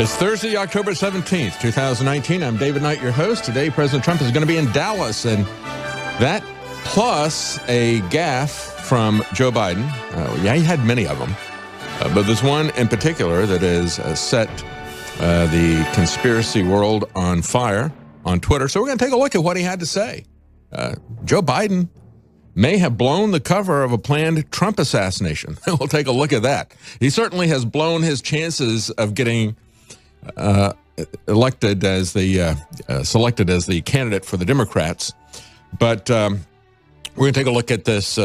It's Thursday, October 17th, 2019. I'm David Knight, your host. Today, President Trump is going to be in Dallas, and that plus a gaffe from Joe Biden. Yeah, he had many of them, but there's one in particular that has set the conspiracy world on fire on Twitter. So we're going to take a look at what he had to say. Joe Biden may have blown the cover of a planned Trump assassination. We'll take a look at that. He certainly has blown his chances of getting elected as the selected as the candidate for the Democrats. But we're going to take a look at this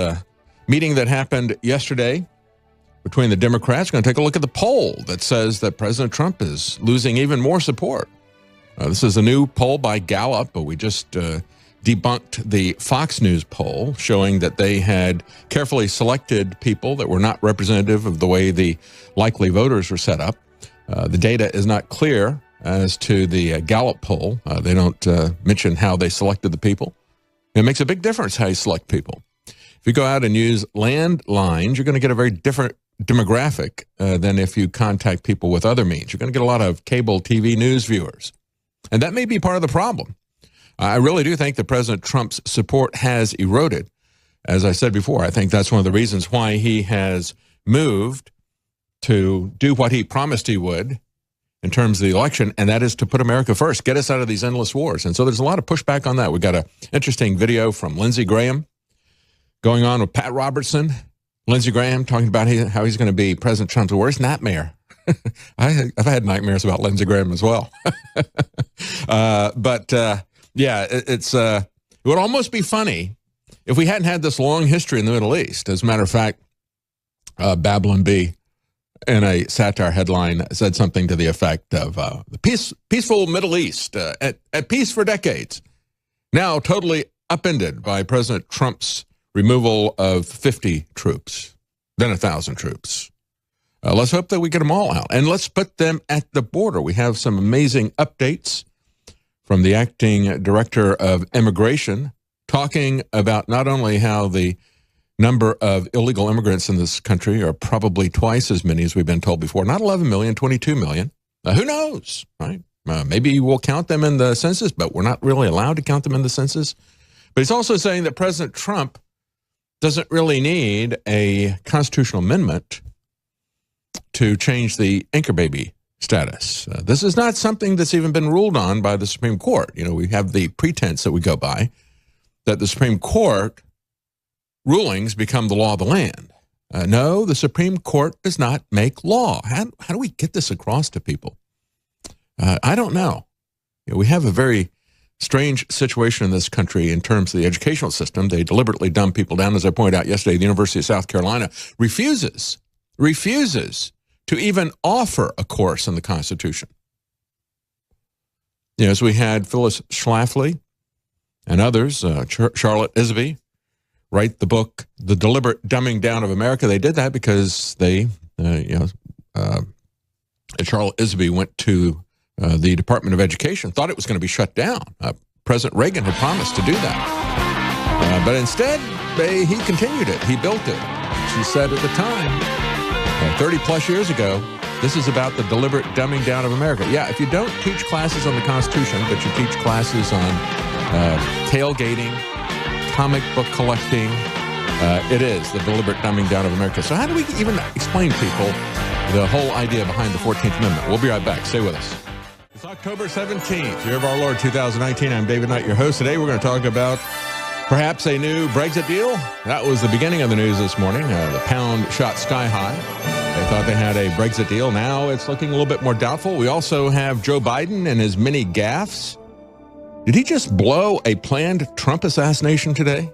meeting that happened yesterday between the Democrats. We're going to take a look at the poll that says that President Trump is losing even more support. This is a new poll by Gallup, but we just debunked the Fox News poll showing that they had carefully selected people that were not representative of the way the likely voters were set up. The data is not clear as to the Gallup poll. They don't mention how they selected the people. It makes a big difference how you select people. If you go out and use landlines, you're going to get a very different demographic than if you contact people with other means. You're going to get a lot of cable TV news viewers. And that may be part of the problem. I really do think that President Trump's support has eroded. As I said before, I think that's one of the reasons why he has moved to do what he promised he would in terms of the election, and that is to put America first, get us out of these endless wars. And so there's a lot of pushback on that. We got an interesting video from Lindsey Graham going on with Pat Robertson. Lindsey Graham talking about how he's going to be President Trump's worst nightmare. I've had nightmares about Lindsey Graham as well. Yeah, it would almost be funny if we hadn't had this long history in the Middle East. As a matter of fact, Babylon Bee, in a satire headline, said something to the effect of the peaceful Middle East, at peace for decades, now totally upended by President Trump's removal of 50 troops, then 1,000 troops. Let's hope that we get them all out, and let's put them at the border. We have some amazing updates from the acting director of immigration, talking about not only how the number of illegal immigrants in this country are probably twice as many as we've been told before. Not 11 million, 22 million. Who knows, right? Maybe we'll count them in the census, but we're not really allowed to count them in the census. But he's also saying that President Trump doesn't really need a constitutional amendment to change the anchor baby status. This is not something that's even been ruled on by the Supreme Court. You know, we have the pretense that we go by that the Supreme Court rulings become the law of the land. No, the Supreme Court does not make law. How do we get this across to people? I don't know. You know, we have a very strange situation in this country in terms of the educational system. They deliberately dumb people down. As I pointed out yesterday, the University of South Carolina refuses to even offer a course in the Constitution. You know, as we had Phyllis Schlafly and others, Charlotte Isby, write the book, The Deliberate Dumbing Down of America. They did that because they, Charlotte Isby went to the Department of Education, thought it was going to be shut down. President Reagan had promised to do that. But instead, he continued it. He built it. She said at the time, 30 plus years ago, this is about the deliberate dumbing down of America. Yeah, if you don't teach classes on the Constitution, but you teach classes on tailgating, comic book collecting, it is the deliberate dumbing down of America. So how do we even explain to people the whole idea behind the 14th Amendment? We'll be right back. Stay with us. It's October 17th, year of our Lord 2019. I'm David Knight, your host. Today we're going to talk about perhaps a new Brexit deal. That was the beginning of the news this morning. The pound shot sky high. They thought they had a Brexit deal. Now it's looking a little bit more doubtful. We also have Joe Biden and his many gaffes. Did he just blow a planned Trump assassination today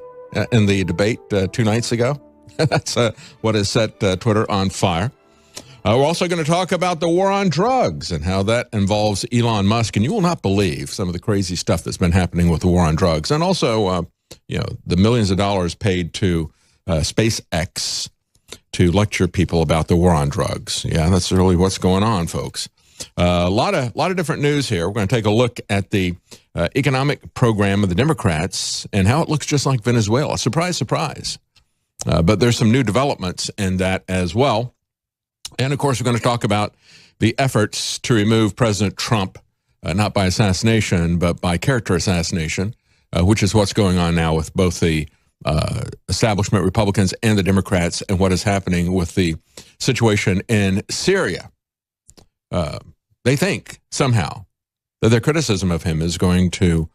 in the debate 2 nights ago? That's what has set Twitter on fire. We're also going to talk about the war on drugs and how that involves Elon Musk. And you will not believe some of the crazy stuff that's been happening with the war on drugs. And also, the millions of dollars paid to SpaceX to lecture people about the war on drugs. Yeah, that's really what's going on, folks. A lot of different news here. We're going to take a look at the economic program of the Democrats and how it looks just like Venezuela. Surprise, surprise. But there's some new developments in that as well. And, of course, we're going to talk about the efforts to remove President Trump, not by assassination, but by character assassination, which is what's going on now with both the establishment Republicans and the Democrats, and what is happening with the situation in Syria. They think somehow that their criticism of him is going to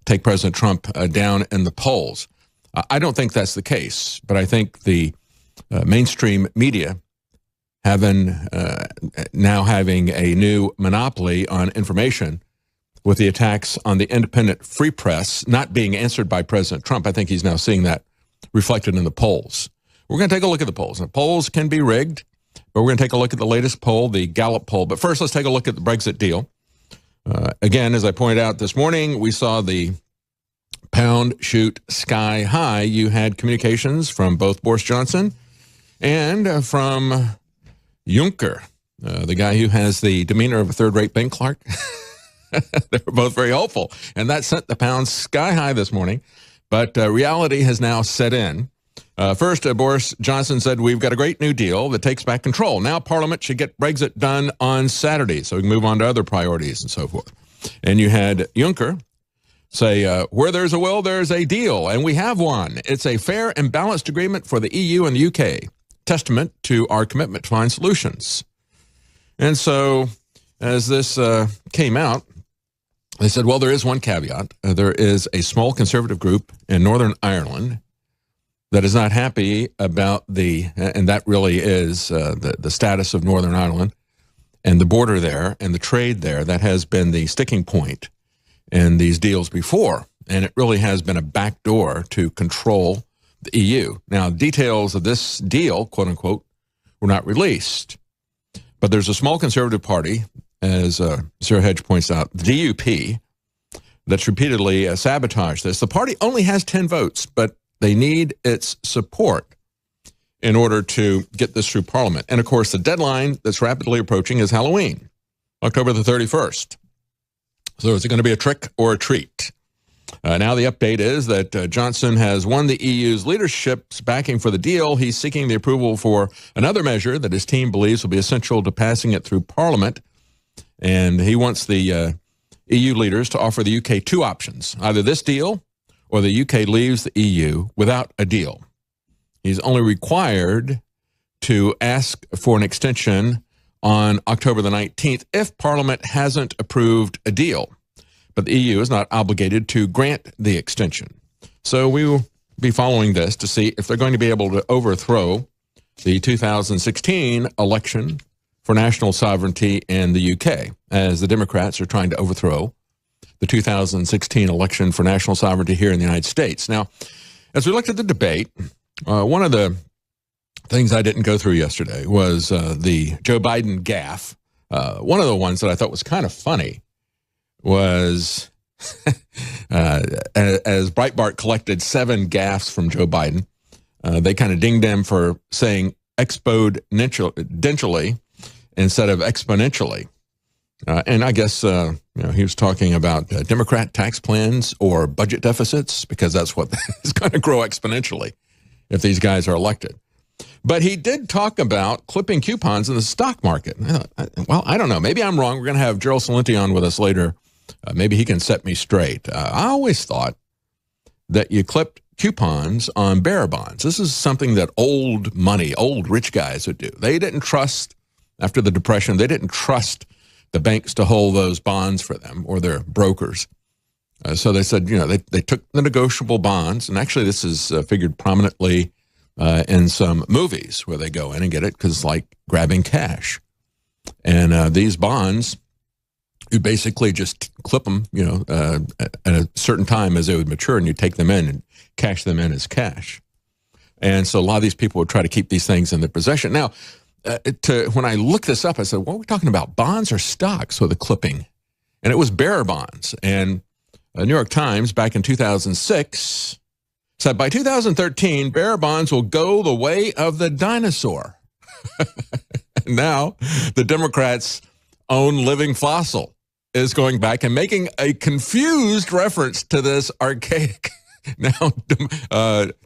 take President Trump down in the polls. I don't think that's the case, but I think the mainstream media now having a new monopoly on information with the attacks on the independent free press not being answered by President Trump. I think he's now seeing that reflected in the polls. We're going to take a look at the polls. The polls can be rigged, but we're going to take a look at the latest poll, the Gallup poll. But first, let's take a look at the Brexit deal. Again, as I pointed out this morning, we saw the pound shoot sky high. You had communications from both Boris Johnson and from Juncker, the guy who has the demeanor of a third-rate bank clerk. They were both very hopeful, and that sent the pound sky high this morning. But reality has now set in. First, Boris Johnson said, we've got a great new deal that takes back control. Now Parliament should get Brexit done on Saturday, so we can move on to other priorities and so forth. And you had Juncker say, where there's a will, there's a deal, and we have one. It's a fair and balanced agreement for the EU and the UK, testament to our commitment to find solutions. And so as this came out, they said, well, there is one caveat. There is a small conservative group in Northern Ireland that is not happy about and that really is the status of Northern Ireland and the border there and the trade there. That has been the sticking point in these deals before, and it really has been a backdoor to control the EU. Now, details of this deal, quote unquote, were not released, but there's a small conservative party, as Sarah Hedge points out, the DUP, that's repeatedly sabotaged this. The party only has 10 votes, but they need its support in order to get this through Parliament. And, of course, the deadline that's rapidly approaching is Halloween, October the 31st. So is it going to be a trick or a treat? Now the update is that Johnson has won the EU's leadership's backing for the deal. He's seeking the approval for another measure that his team believes will be essential to passing it through Parliament. And he wants the EU leaders to offer the UK two options, either this deal or the UK leaves the EU without a deal. He's only required to ask for an extension on October the 19th if Parliament hasn't approved a deal. But the EU is not obligated to grant the extension. So we will be following this to see if they're going to be able to overthrow the 2016 election for national sovereignty in the UK, as the Democrats are trying to overthrow the 2016 election for national sovereignty here in the United States. Now, as we looked at the debate, one of the things I didn't go through yesterday was the Joe Biden gaffe. One of the ones that I thought was kind of funny was as Breitbart collected 7 gaffes from Joe Biden, they kind of dinged him for saying exponentially instead of exponentially. And I guess he was talking about Democrat tax plans or budget deficits, because that's what is going to grow exponentially if these guys are elected. But he did talk about clipping coupons in the stock market. Well, I don't know. Maybe I'm wrong. We're going to have Gerald Celente on with us later. Maybe he can set me straight. I always thought that you clipped coupons on bearer bonds. This is something that old money, old rich guys would do. They didn't trust, after the Depression, they didn't trust the banks to hold those bonds for them or their brokers. So they said, they took the negotiable bonds. And actually, this is figured prominently in some movies where they go in and get it because it's like grabbing cash. And these bonds, you basically just clip them, at a certain time as they would mature, and you take them in and cash them in as cash. And so a lot of these people would try to keep these things in their possession. Now, when I looked this up, I said, what are we talking about, bonds or stocks with the clipping? And it was bearer bonds. And the New York Times back in 2006 said by 2013, bearer bonds will go the way of the dinosaur. Now, the Democrats' own living fossil is going back and making a confused reference to this archaic, now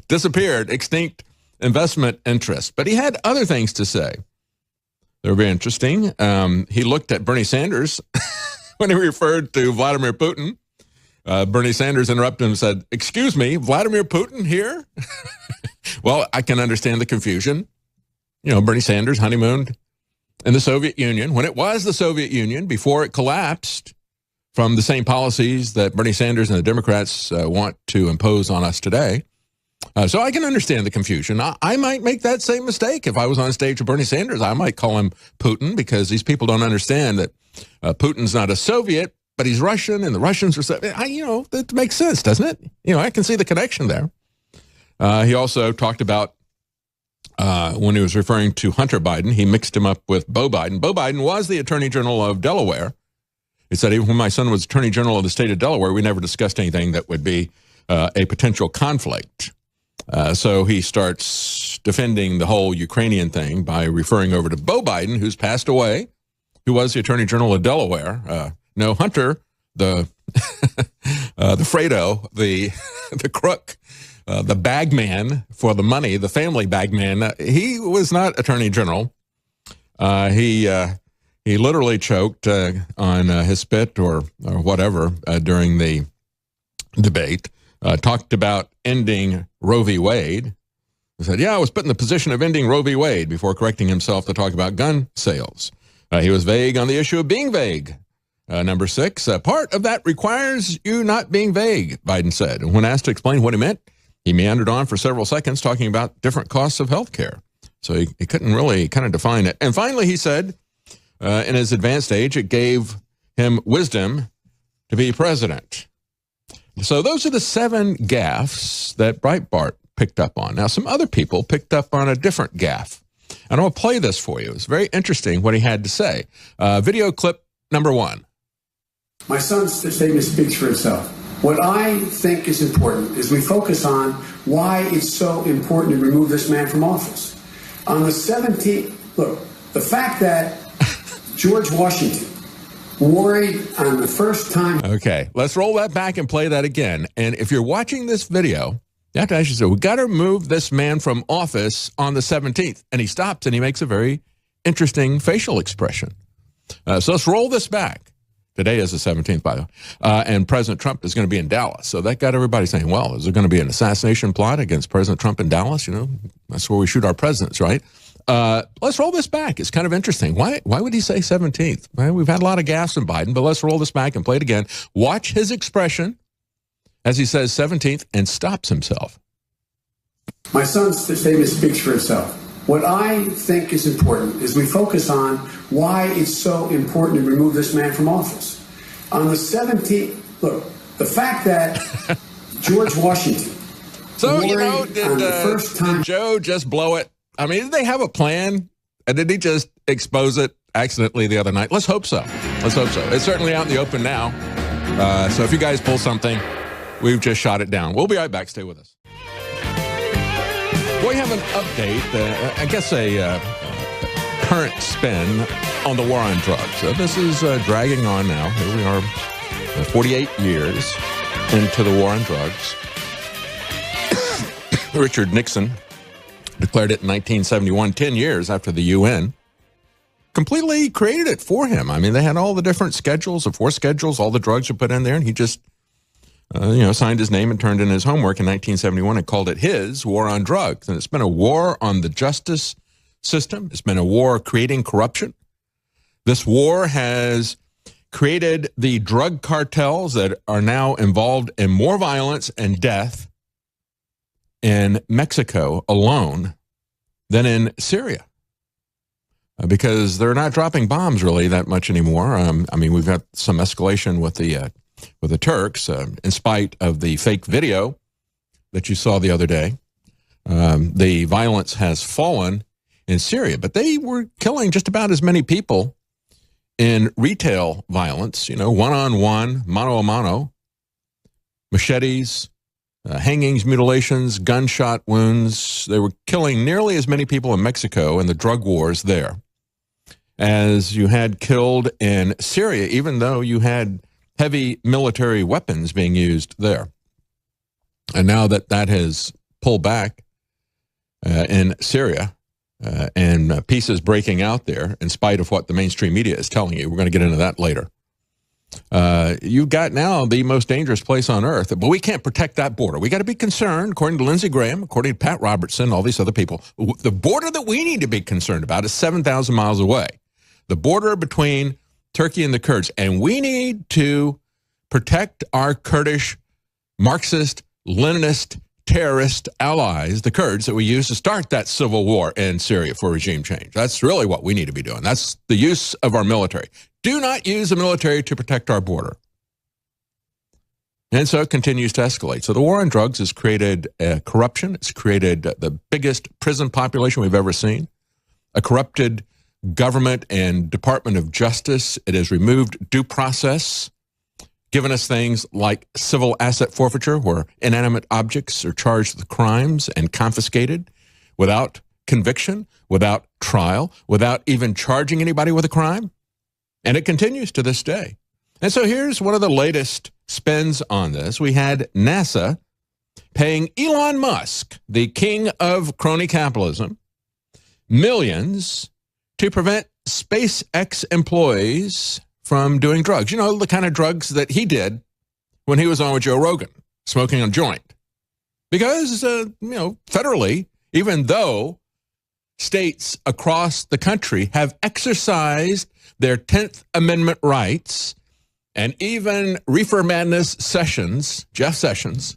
disappeared, extinct investment interest. But he had other things to say. They're very interesting. He looked at Bernie Sanders when he referred to Vladimir Putin. Bernie Sanders interrupted him and said, "Excuse me, Vladimir Putin here?" Well, I can understand the confusion. You know, Bernie Sanders honeymooned in the Soviet Union, when it was the Soviet Union, before it collapsed from the same policies that Bernie Sanders and the Democrats want to impose on us today. So I can understand the confusion. I might make that same mistake if I was on stage with Bernie Sanders. I might call him Putin, because these people don't understand that Putin's not a Soviet, but he's Russian, and the Russians are Soviet. You know, that makes sense, doesn't it? You know, I can see the connection there. He also talked about, when he was referring to Hunter Biden, he mixed him up with Beau Biden. Beau Biden was the Attorney General of Delaware. He said, even when my son was Attorney General of the state of Delaware, we never discussed anything that would be a potential conflict. So he starts defending the whole Ukrainian thing by referring over to Beau Biden, who's passed away, who was the Attorney General of Delaware. No, Hunter, the the Fredo, the crook, the bagman for the money, the family bagman, he was not Attorney General. He literally choked on his spit or whatever during the debate. Talked about ending Roe v. Wade. He said, "Yeah, I was put in the position of ending Roe v. Wade," before correcting himself to talk about gun sales. He was vague on the issue of being vague. Number 6, part of that requires you not being vague, Biden said. And when asked to explain what he meant, he meandered on for several seconds talking about different costs of health care. So he couldn't really kind of define it. And finally, he said, in his advanced age, it gave him wisdom to be president. So those are the 7 gaffes that Breitbart picked up on. Now, some other people picked up on a different gaffe. And I'll play this for you. It's very interesting what he had to say. Video clip number 1. My son's statement speaks for itself. What I think is important is we focus on why it's so important to remove this man from office. On the 17th, look, the fact that George Washington worried on the first time. Okay, let's roll that back and play that again. And if you're watching this video, you have to ask yourself, we got to remove this man from office on the 17th. And he stops and he makes a very interesting facial expression. So let's roll this back. Today is the 17th, by the way. And President Trump is going to be in Dallas. So that got everybody saying, well, is there going to be an assassination plot against President Trump in Dallas? You know, that's where we shoot our presidents, right? Let's roll this back. It's kind of interesting. Why would he say 17th? Well, we've had a lot of gaffes in Biden, but let's roll this back and play it again. Watch his expression as he says 17th and stops himself. My son's statement speaks for itself. What I think is important is we focus on why it's so important to remove this man from office. On the 17th, look, the fact that George Washington. So, you know, did Joe just blow it? I mean, did they have a plan? And did he just expose it accidentally the other night? Let's hope so. Let's hope so. It's certainly out in the open now. So if you guys pull something, we've just shot it down. We'll be right back. Stay with us. We have an update, I guess a current spin on the war on drugs. This is dragging on now. Here we are, 48 years into the war on drugs. Richard Nixon declared it in 1971, 10 years after the UN completely created it for him. I mean, they had all the different schedules, the 4 schedules, all the drugs were put in there, and he just signed his name and turned in his homework in 1971 and called it his war on drugs. And it's been a war on the justice system. It's been a war creating corruption. This war has created the drug cartels that are now involved in more violence and death in Mexico alone than in Syria. Because they're not dropping bombs really that much anymore. I mean, we've got some escalation with the Turks, in spite of the fake video that you saw the other day. The violence has fallen in Syria, but they were killing just about as many people in retail violence, one-on-one, mano-a-mano, machetes, hangings, mutilations, gunshot wounds. They were killing nearly as many people in Mexico in the drug wars there as you had killed in Syria, even though you had heavy military weapons being used there. And now that has pulled back in Syria, and pieces breaking out there in spite of what the mainstream media is telling you. We're going to get into that later. You've got now the most dangerous place on earth, but we can't protect that border. We got to be concerned, according to Lindsey Graham, according to Pat Robertson, all these other people. The border that we need to be concerned about is 7,000 miles away. The border between Turkey and the Kurds. And we need to protect our Kurdish, Marxist, Leninist, terrorist allies, the Kurds, that we used to start that civil war in Syria for regime change. That's really what we need to be doing. That's the use of our military. Do not use the military to protect our border. And so it continues to escalate. So the war on drugs has created corruption. It's created the biggest prison population we've ever seen, a corrupted government and Department of Justice. It has removed due process, given us things like civil asset forfeiture, where inanimate objects are charged with crimes and confiscated without conviction, without trial, without even charging anybody with a crime. And it continues to this day. And so here's one of the latest spins on this. We had NASA paying Elon Musk, the king of crony capitalism, millions to prevent SpaceX employees from doing drugs. You know, the kind of drugs that he did when he was on with Joe Rogan, smoking a joint. Because, federally, even though states across the country have exercised their 10th Amendment rights, and even Reefer Madness Sessions, Jeff Sessions,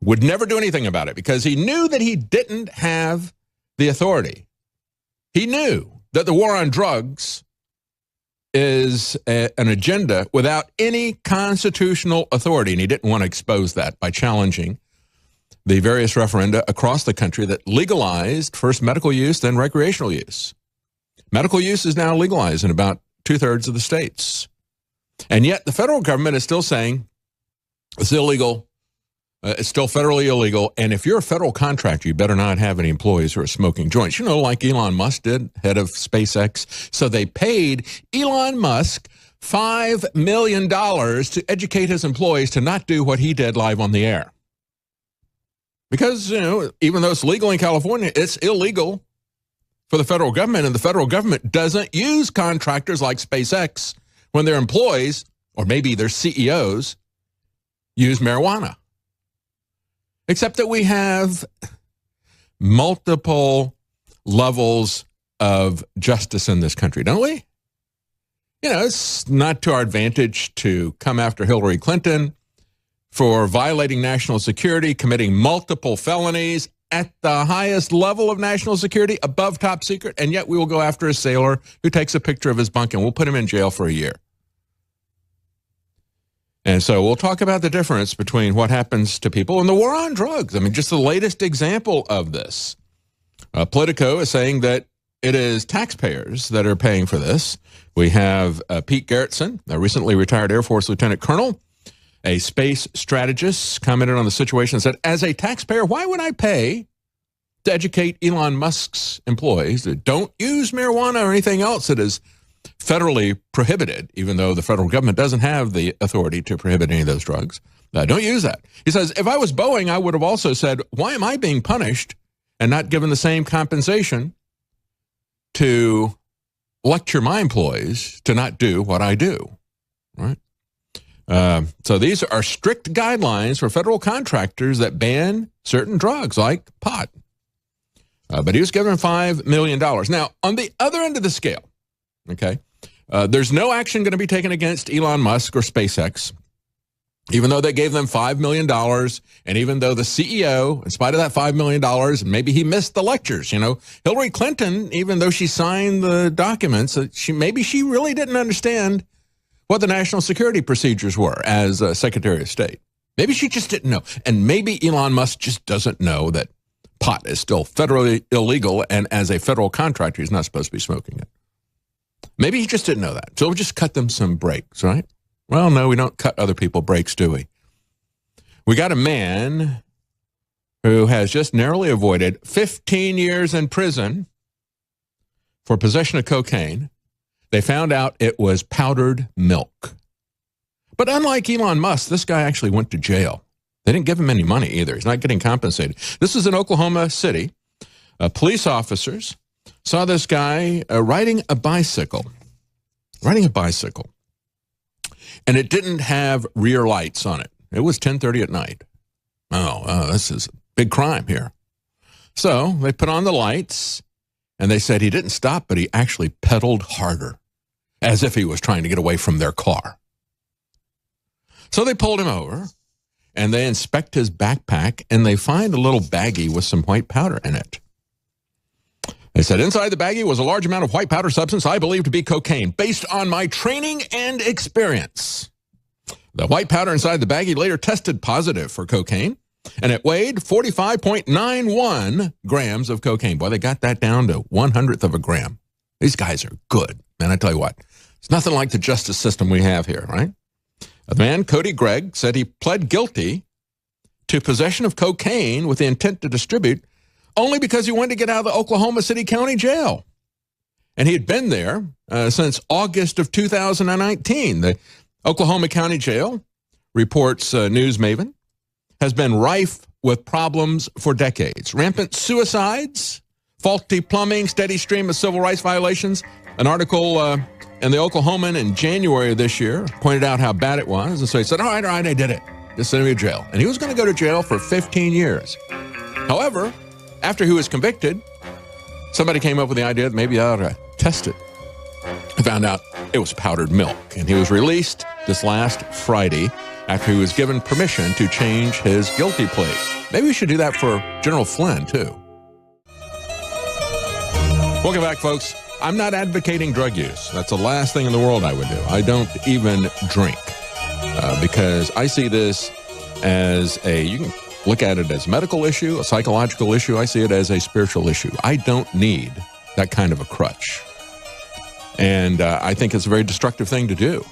would never do anything about it because he knew that he didn't have the authority. He knew that the war on drugs is an agenda without any constitutional authority, and he didn't want to expose that by challenging the various referenda across the country that legalized first medical use, then recreational use. Medical use is now legalized in about 2/3 of the states. And yet the federal government is still saying it's illegal. It's still federally illegal. And if you're a federal contractor, you better not have any employees who are smoking joints. You know, like Elon Musk did, head of SpaceX. So they paid Elon Musk $5 million to educate his employees to not do what he did live on the air. Because, even though it's legal in California, it's illegal for the federal government. And the federal government doesn't use contractors like SpaceX when their employees, or maybe their CEOs, use marijuana. Except that we have multiple levels of justice in this country, don't we? It's not to our advantage to come after Hillary Clinton for violating national security, committing multiple felonies at the highest level of national security, above top secret, and yet we will go after a sailor who takes a picture of his bunk and we'll put him in jail for a year. And so we'll talk about the difference between what happens to people and the war on drugs. I mean, just the latest example of this. Politico is saying that it is taxpayers that are paying for this. We have Pete Gerritsen, a recently retired Air Force lieutenant colonel, a space strategist, commented on the situation and said, as a taxpayer, why would I pay to educate Elon Musk's employees that don't use marijuana or anything else that is federally prohibited, even though the federal government doesn't have the authority to prohibit any of those drugs? Don't use that. He says, if I was Boeing, I would have also said, why am I being punished and not given the same compensation to lecture my employees to not do what I do, right? So these are strict guidelines for federal contractors that ban certain drugs like pot. But he was given $5 million. Now, on the other end of the scale, okay, there's no action going to be taken against Elon Musk or SpaceX, even though they gave them $5 million, and even though the CEO, in spite of that $5 million, maybe he missed the lectures. Hillary Clinton, even though she signed the documents, maybe she really didn't understand what the national security procedures were as Secretary of State. Maybe she just didn't know. And maybe Elon Musk just doesn't know that pot is still federally illegal, and as a federal contractor, he's not supposed to be smoking it. Maybe he just didn't know that. So we'll just cut them some breaks, right? Well, no, we don't cut other people breaks, do we? We got a man who has just narrowly avoided 15 years in prison for possession of cocaine. They found out it was powdered milk. But unlike Elon Musk, this guy actually went to jail. They didn't give him any money either. He's not getting compensated. This is in Oklahoma City. Police officers saw this guy riding a bicycle. And it didn't have rear lights on it. It was 10:30 at night. This is a big crime here. So they put on the lights, and they said he didn't stop, but he actually pedaled harder, as if he was trying to get away from their car. So they pulled him over, and they inspect his backpack, and they find a little baggie with some white powder in it. They said, inside the baggie was a large amount of white powder substance I believe to be cocaine, based on my training and experience. The white powder inside the baggie later tested positive for cocaine, and it weighed 45.91 grams of cocaine. Boy, they got that down to 1/100th of a gram. These guys are good. Man, I tell you what, it's nothing like the justice system we have here, right? The man, Cody Gregg, said he pled guilty to possession of cocaine with the intent to distribute only because he wanted to get out of the Oklahoma City County Jail. And he had been there since August of 2019. The Oklahoma County Jail, reports News Maven, has been rife with problems for decades. Rampant suicides, faulty plumbing, steady stream of civil rights violations. An article in the Oklahoman in January of this year pointed out how bad it was. And so he said, all right, I did it. Just send me to jail. And he was going to go to jail for 15 years. However, after he was convicted, somebody came up with the idea that maybe I ought to test it. I found out it was powdered milk. And he was released this last Friday after he was given permission to change his guilty plea. Maybe we should do that for General Flynn, too. Welcome back, folks. I'm not advocating drug use. That's the last thing in the world I would do. I don't even drink because I see this as you can look at it as a medical issue, a psychological issue. I see it as a spiritual issue. I don't need that kind of a crutch. And I think it's a very destructive thing to do.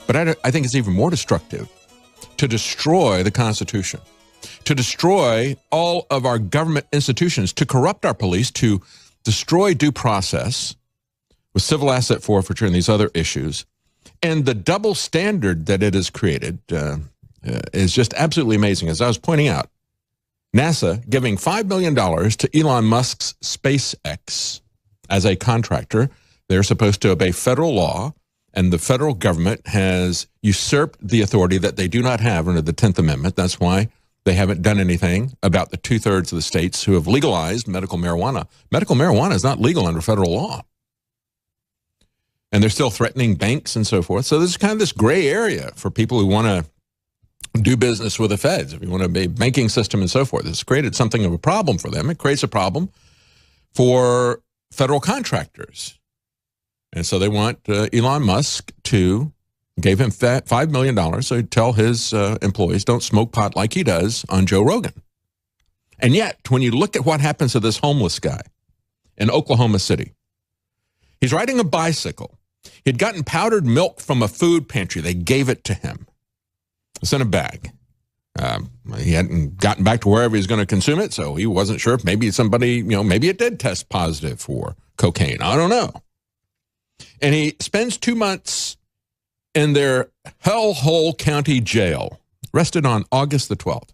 But I think it's even more destructive to destroy the Constitution, to destroy all of our government institutions, to corrupt our police, to destroy due process with civil asset forfeiture and these other issues. And the double standard that it has created is just absolutely amazing. As I was pointing out, NASA giving $5 million to Elon Musk's SpaceX as a contractor. They're supposed to obey federal law, and the federal government has usurped the authority that they do not have under the 10th Amendment. That's why they haven't done anything about the 2/3 of the states who have legalized medical marijuana. Medical marijuana is not legal under federal law. And they're still threatening banks and so forth. So there's kind of this gray area for people who want to do business with the feds, if you want to be banking system and so forth. It's created something of a problem for them. It creates a problem for federal contractors. And so they want Elon Musk to give him $5 million so he'd tell his employees don't smoke pot like he does on Joe Rogan. And yet, when you look at what happens to this homeless guy in Oklahoma City, he's riding a bicycle. He'd gotten powdered milk from a food pantry. They gave it to him. It's in a bag. He hadn't gotten back to wherever he was going to consume it, so he wasn't sure if maybe somebody, maybe it did test positive for cocaine. I don't know. And he spends 2 months in their hellhole county jail, arrested on August the 12th.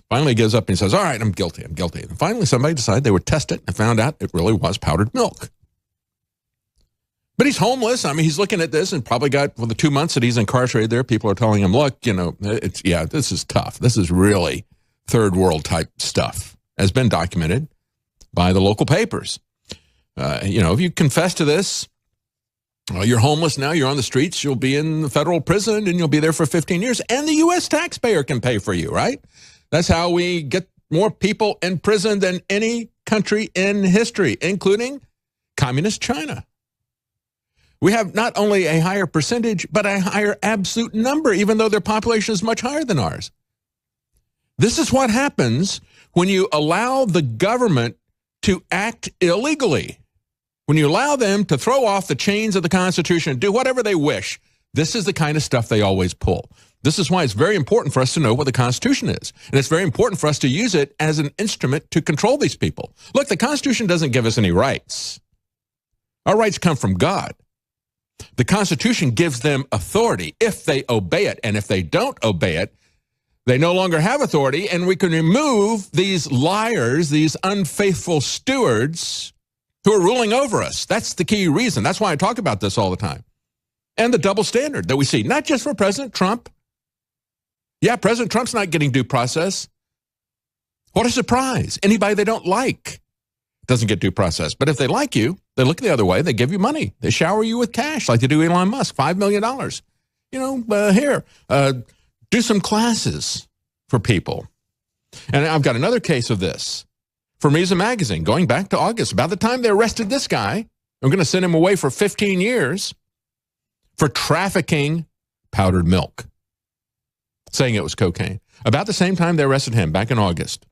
Finally gives up and he says, all right, I'm guilty. And finally somebody decided they would test it and found out it really was powdered milk. But he's homeless. I mean, he's looking at this and probably got, for the 2 months that he's incarcerated there, people are telling him, look, this is tough. This is really third world type stuff, has been documented by the local papers. If you confess to this, you're homeless now, you're on the streets, you'll be in the federal prison and you'll be there for 15 years. And the U.S. taxpayer can pay for you, right? That's how we get more people in prison than any country in history, including communist China. We have not only a higher percentage, but a higher absolute number, even though their population is much higher than ours. This is what happens when you allow the government to act illegally. When you allow them to throw off the chains of the Constitution and do whatever they wish, this is the kind of stuff they always pull. This is why it's very important for us to know what the Constitution is. And it's very important for us to use it as an instrument to control these people. Look, the Constitution doesn't give us any rights. Our rights come from God. The Constitution gives them authority if they obey it. And if they don't obey it, they no longer have authority. And we can remove these liars, these unfaithful stewards who are ruling over us. That's the key reason. That's why I talk about this all the time. And the double standard that we see, not just for President Trump. Yeah, President Trump's not getting due process. What a surprise. Anybody they don't like doesn't get due process. But if they like you, they look the other way. They give you money. They shower you with cash like they do Elon Musk, $5 million. Here, do some classes for people. And I've got another case of this from Reason Magazine going back to August. About the time they arrested this guy, I'm going to send him away for 15 years for trafficking powdered milk, saying it was cocaine. About the same time they arrested him, back in August.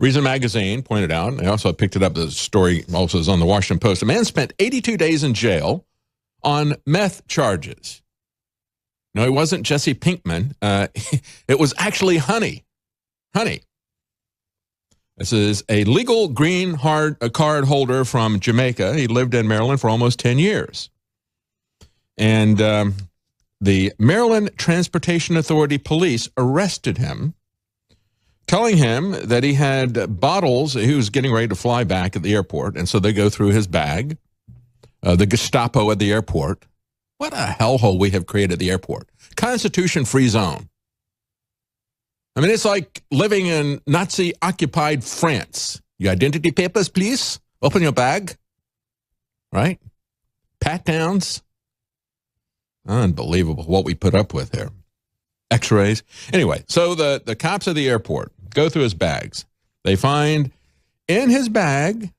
Reason Magazine pointed out, and I also picked it up, the story also is on the Washington Post, a man spent 82 days in jail on meth charges. No, it wasn't Jesse Pinkman. It was actually honey. Honey. This is a legal green card holder from Jamaica. He lived in Maryland for almost 10 years. And the Maryland Transportation Authority police arrested him, telling him that he had bottles. He was getting ready to fly back at the airport, and so they go through his bag. The Gestapo at the airport. What a hellhole we have created at the airport. Constitution-free zone. I mean, it's like living in Nazi-occupied France. Your identity papers, please. Open your bag. Right? Pat-downs. Unbelievable what we put up with here. X-rays. Anyway, so the cops at the airport go through his bags. They find in his bag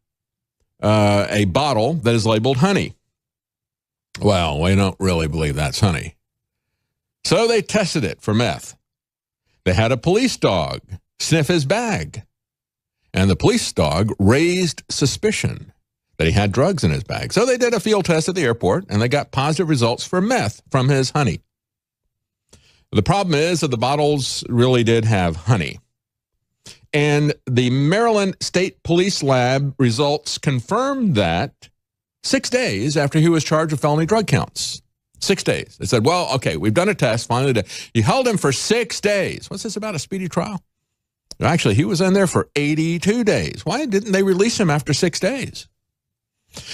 a bottle that is labeled honey. Well, we don't really believe that's honey. So they tested it for meth. They had a police dog sniff his bag. And the police dog raised suspicion that he had drugs in his bag. So they did a field test at the airport, and they got positive results for meth from his honey. The problem is that the bottles really did have honey. And the Maryland State Police Lab results confirmed that 6 days after he was charged with felony drug counts. 6 days. They said, well, okay, we've done a test. Finally, you held him for 6 days. What's this about, a speedy trial? Actually, he was in there for 82 days. Why didn't they release him after 6 days?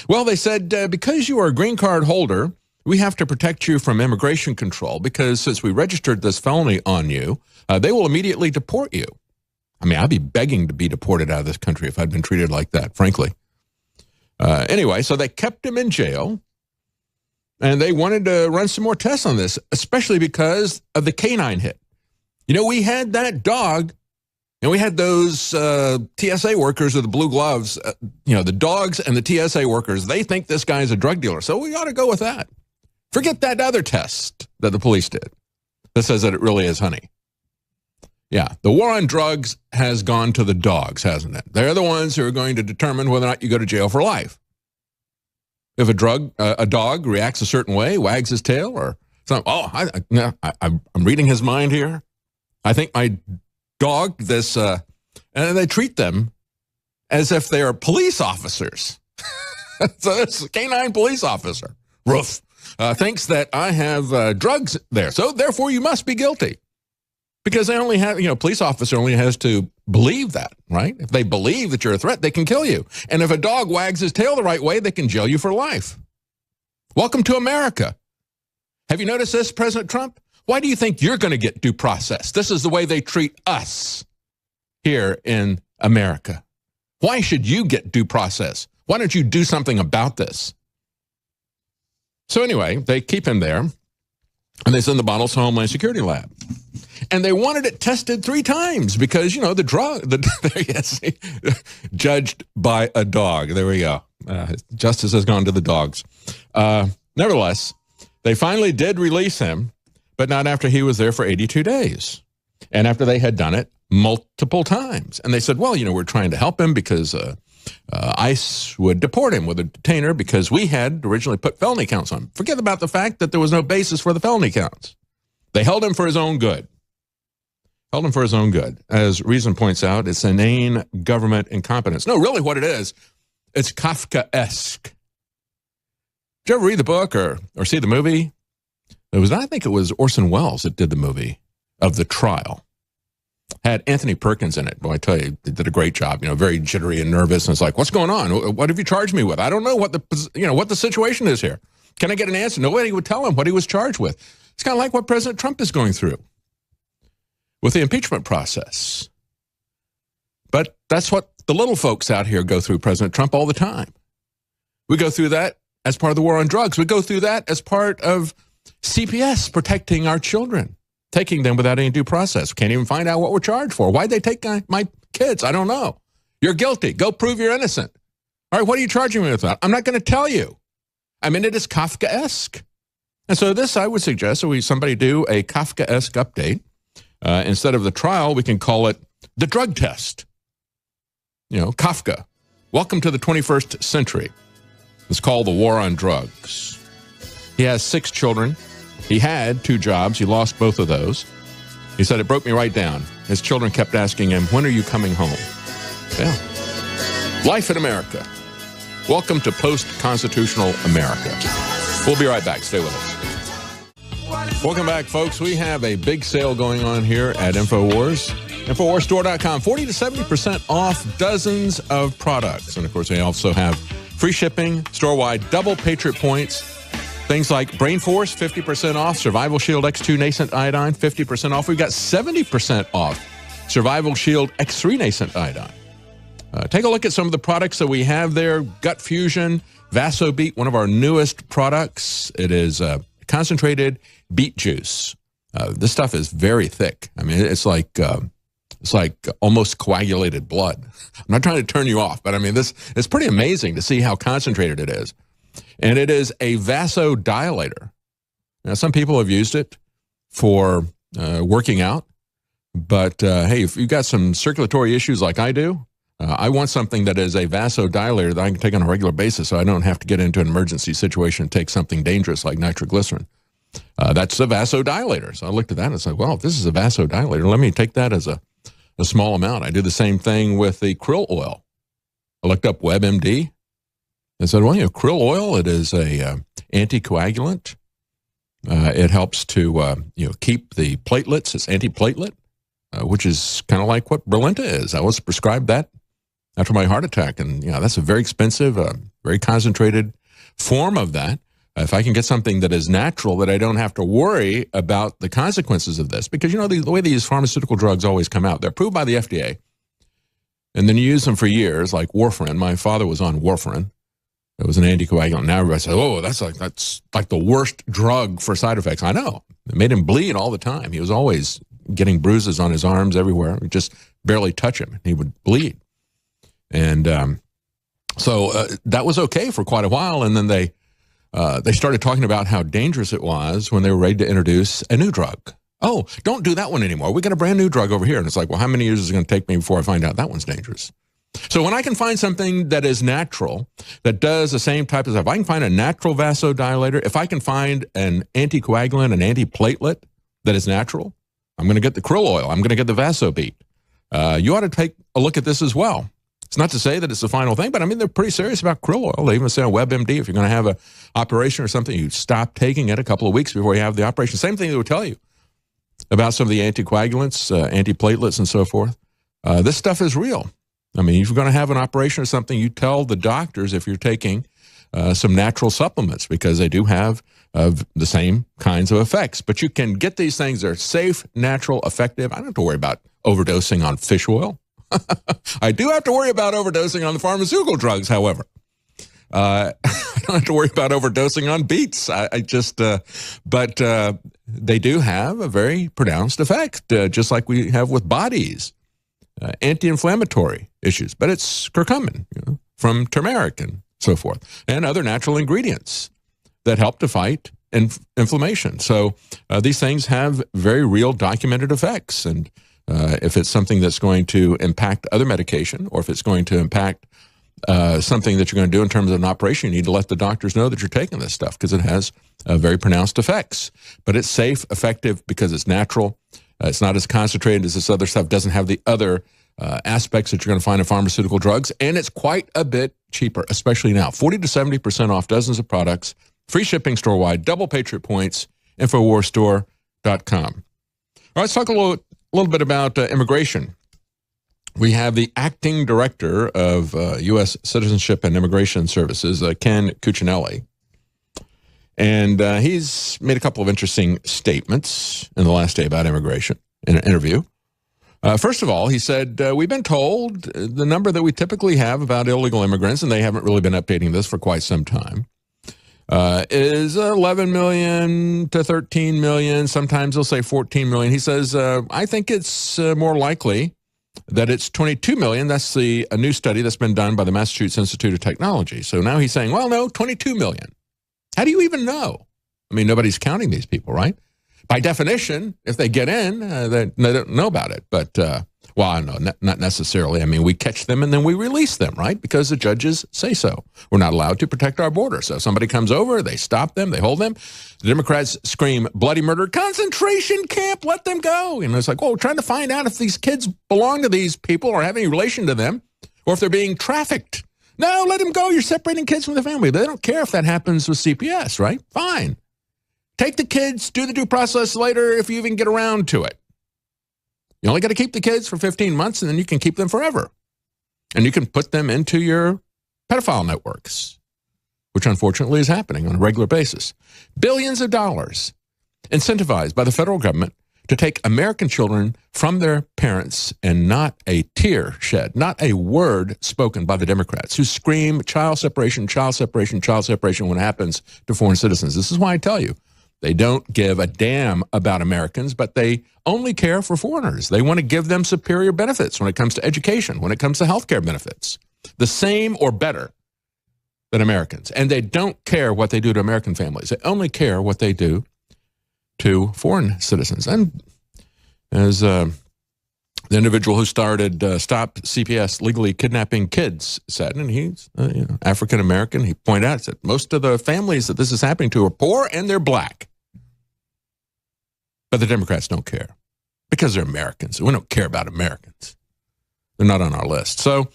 Well, they said, because you are a green card holder, we have to protect you from immigration control, because since we registered this felony on you, they will immediately deport you. I mean, I'd be begging to be deported out of this country if I'd been treated like that, frankly. Anyway, so they kept him in jail, and they wanted to run some more tests on this, especially because of the canine hit. You know, we had that dog, and we had those TSA workers with the blue gloves, the dogs and the TSA workers, they think this guy's a drug dealer. So we ought to go with that. Forget that other test that the police did that says that it really is honey. Yeah, the war on drugs has gone to the dogs, hasn't it? They're the ones who are going to determine whether or not you go to jail for life. If a dog reacts a certain way, wags his tail, or something, I'm reading his mind here. I think my dog, and they treat them as if they are police officers. So this canine police officer, Roof, thinks that I have drugs there. So therefore you must be guilty. Because they only have, police officer only has to believe that, right? If they believe that you're a threat, they can kill you. And if a dog wags his tail the right way, they can jail you for life. Welcome to America. Have you noticed this, President Trump? Why do you think you're going to get due process? This is the way they treat us here in America. Why should you get due process? Why don't you do something about this? So anyway, they keep him there, and they send the bottles to Homeland Security Lab. And they wanted it tested 3 times because, yes, judged by a dog. There we go. Justice has gone to the dogs. Nevertheless, they finally did release him, but not after he was there for 82 days. And after they had done it multiple times. And they said, well, we're trying to help him because ICE would deport him with a detainer because we had originally put felony counts on him. Forget about the fact that there was no basis for the felony counts. They held him for his own good. Held him for his own good. As Reason points out, it's inane government incompetence. No, really what it is, it's Kafkaesque. Did you ever read the book or see the movie? I think it was Orson Welles that did the movie of the trial. Had Anthony Perkins in it. Well, I tell you, they did a great job. Very jittery and nervous. And it's like, what's going on? What have you charged me with? I don't know what the situation is here. Can I get an answer? Nobody would tell him what he was charged with. It's kind of like what President Trump is going through with the impeachment process. But that's what the little folks out here go through President Trump all the time. We go through that as part of the war on drugs. We go through that as part of CPS protecting our children, taking them without any due process. We can't even find out what we're charged for. Why'd they take my kids? I don't know. You're guilty. Go prove you're innocent. All right, what are you charging me with that? I'm not going to tell you. I mean, it is Kafkaesque. And so this, I would suggest, somebody do a Kafkaesque update. Instead of the trial, we can call it the drug test. Kafka. Welcome to the 21st century. It's called the war on drugs. He has 6 children. He had 2 jobs. He lost both of those. He said, it broke me right down. His children kept asking him, when are you coming home? Yeah. Life in America. Welcome to post-constitutional America. We'll be right back. Stay with us. Welcome back, folks. We have a big sale going on here at InfoWars. InfoWarsStore.com. 40 to 70% off dozens of products. And, of course, they also have free shipping, store-wide, double Patriot points. Things like Brain Force, 50% off. Survival Shield X2 Nascent Iodine, 50% off. We've got 70% off Survival Shield X3 Nascent Iodine. Take a look at some of the products that we have there. Gut Fusion, Vaso Beet, one of our newest products. It is concentrated beet juice. This stuff is very thick. I mean, it's like almost coagulated blood. I'm not trying to turn you off, but I mean, it's pretty amazing to see how concentrated it is. And it is a vasodilator. Now, some people have used it for working out, but hey, if you've got some circulatory issues like I do, I want something that is a vasodilator that I can take on a regular basis so I don't have to get into an emergency situation and take something dangerous like nitroglycerin. That's a vasodilator. So I looked at that and said, well, if this is a vasodilator, let me take that as a small amount. I did the same thing with the krill oil. I looked up WebMD and said, well, krill oil, it is a anticoagulant. It helps to keep the platelets. It's antiplatelet, which is kind of like what Brilinta is. I was prescribed that after my heart attack, and that's a very expensive, very concentrated form of that. If I can get something that is natural, that I don't have to worry about the consequences of this, because the way these pharmaceutical drugs always come out, they're approved by the FDA, and then you use them for years, like warfarin. My father was on warfarin. It was an anticoagulant. Now everybody says, oh, that's like the worst drug for side effects. I know. It made him bleed all the time. He was always getting bruises on his arms everywhere. You just barely touch him, and he would bleed. And so that was okay for quite a while, and then they started talking about how dangerous it was when they were ready to introduce a new drug. Oh, don't do that one anymore. We got a brand new drug over here. And it's like, well, how many years is it going to take me before I find out that one's dangerous? So when I can find something that is natural, that does the same type of stuff, if I can find a natural vasodilator, if I can find an anticoagulant, an antiplatelet that is natural, I'm going to get the krill oil. I'm going to get the Vaso Beet. You ought to take a look at this as well. It's not to say that it's the final thing, but I mean, they're pretty serious about krill oil. They even say on WebMD, if you're going to have an operation or something, you stop taking it a couple of weeks before you have the operation. Same thing they would tell you about some of the anticoagulants, antiplatelets, and so forth. This stuff is real. I mean, if you're going to have an operation or something, you tell the doctors if you're taking some natural supplements, because they do have the same kinds of effects. But you can get these things. They're safe, natural, effective. I don't have to worry about overdosing on fish oil. I do have to worry about overdosing on the pharmaceutical drugs, however. I don't have to worry about overdosing on beets. But they do have a very pronounced effect, just like we have with bodies, anti-inflammatory issues. But it's curcumin, from turmeric and so forth, and other natural ingredients that help to fight inflammation. So these things have very real documented effects. And if it's something that's going to impact other medication, or if it's going to impact something that you're going to do in terms of an operation, you need to let the doctors know that you're taking this stuff, because it has very pronounced effects. But it's safe, effective, because it's natural. It's not as concentrated as this other stuff. Doesn't have the other aspects that you're going to find in pharmaceutical drugs. And it's quite a bit cheaper, especially now. 40 to 70% off dozens of products. Free shipping store-wide. Double Patriot points. InfoWarsStore.com. All right, let's talk a little little bit about immigration. We have the acting director of U.S. Citizenship and Immigration Services, Ken Cuccinelli. And he's made a couple of interesting statements in the last day about immigration in an interview. First of all, he said, we've been told the number that we typically have about illegal immigrants, and they haven't really been updating this for quite some time, is 11 million to 13 million. Sometimes they'll say 14 million. He says, I think it's more likely that it's 22 million. That's a new study that's been done by the Massachusetts Institute of Technology. So now he's saying, well, no, 22 million. How do you even know? I mean, nobody's counting these people, right? By definition, if they get in, they don't know about it. But, well, no, not necessarily. I mean, we catch them and then we release them, right? Because the judges say so. We're not allowed to protect our border. So if somebody comes over, they stop them, they hold them. The Democrats scream, bloody murder, concentration camp, let them go. And it's like, well, we're trying to find out if these kids belong to these people or have any relation to them, or if they're being trafficked. No, let them go. You're separating kids from the family. They don't care if that happens with CPS, right? Fine. Take the kids, do the due process later if you even get around to it. You only got to keep the kids for 15 months, and then you can keep them forever. And you can put them into your pedophile networks, which unfortunately is happening on a regular basis. Billions of dollars incentivized by the federal government to take American children from their parents, and not a tear shed, not a word spoken by the Democrats, who scream child separation, child separation, child separation when it happens to foreign citizens. This is why I tell you, they don't give a damn about Americans, but they only care for foreigners. They want to give them superior benefits when it comes to education, when it comes to health care benefits, the same or better than Americans. And they don't care what they do to American families. They only care what they do to foreign citizens. And as the individual who started Stop CPS Legally Kidnapping Kids said, and he's African-American, he pointed out that most of the families that this is happening to are poor and they're black. But the Democrats don't care because they're Americans. We don't care about Americans. They're not on our list. So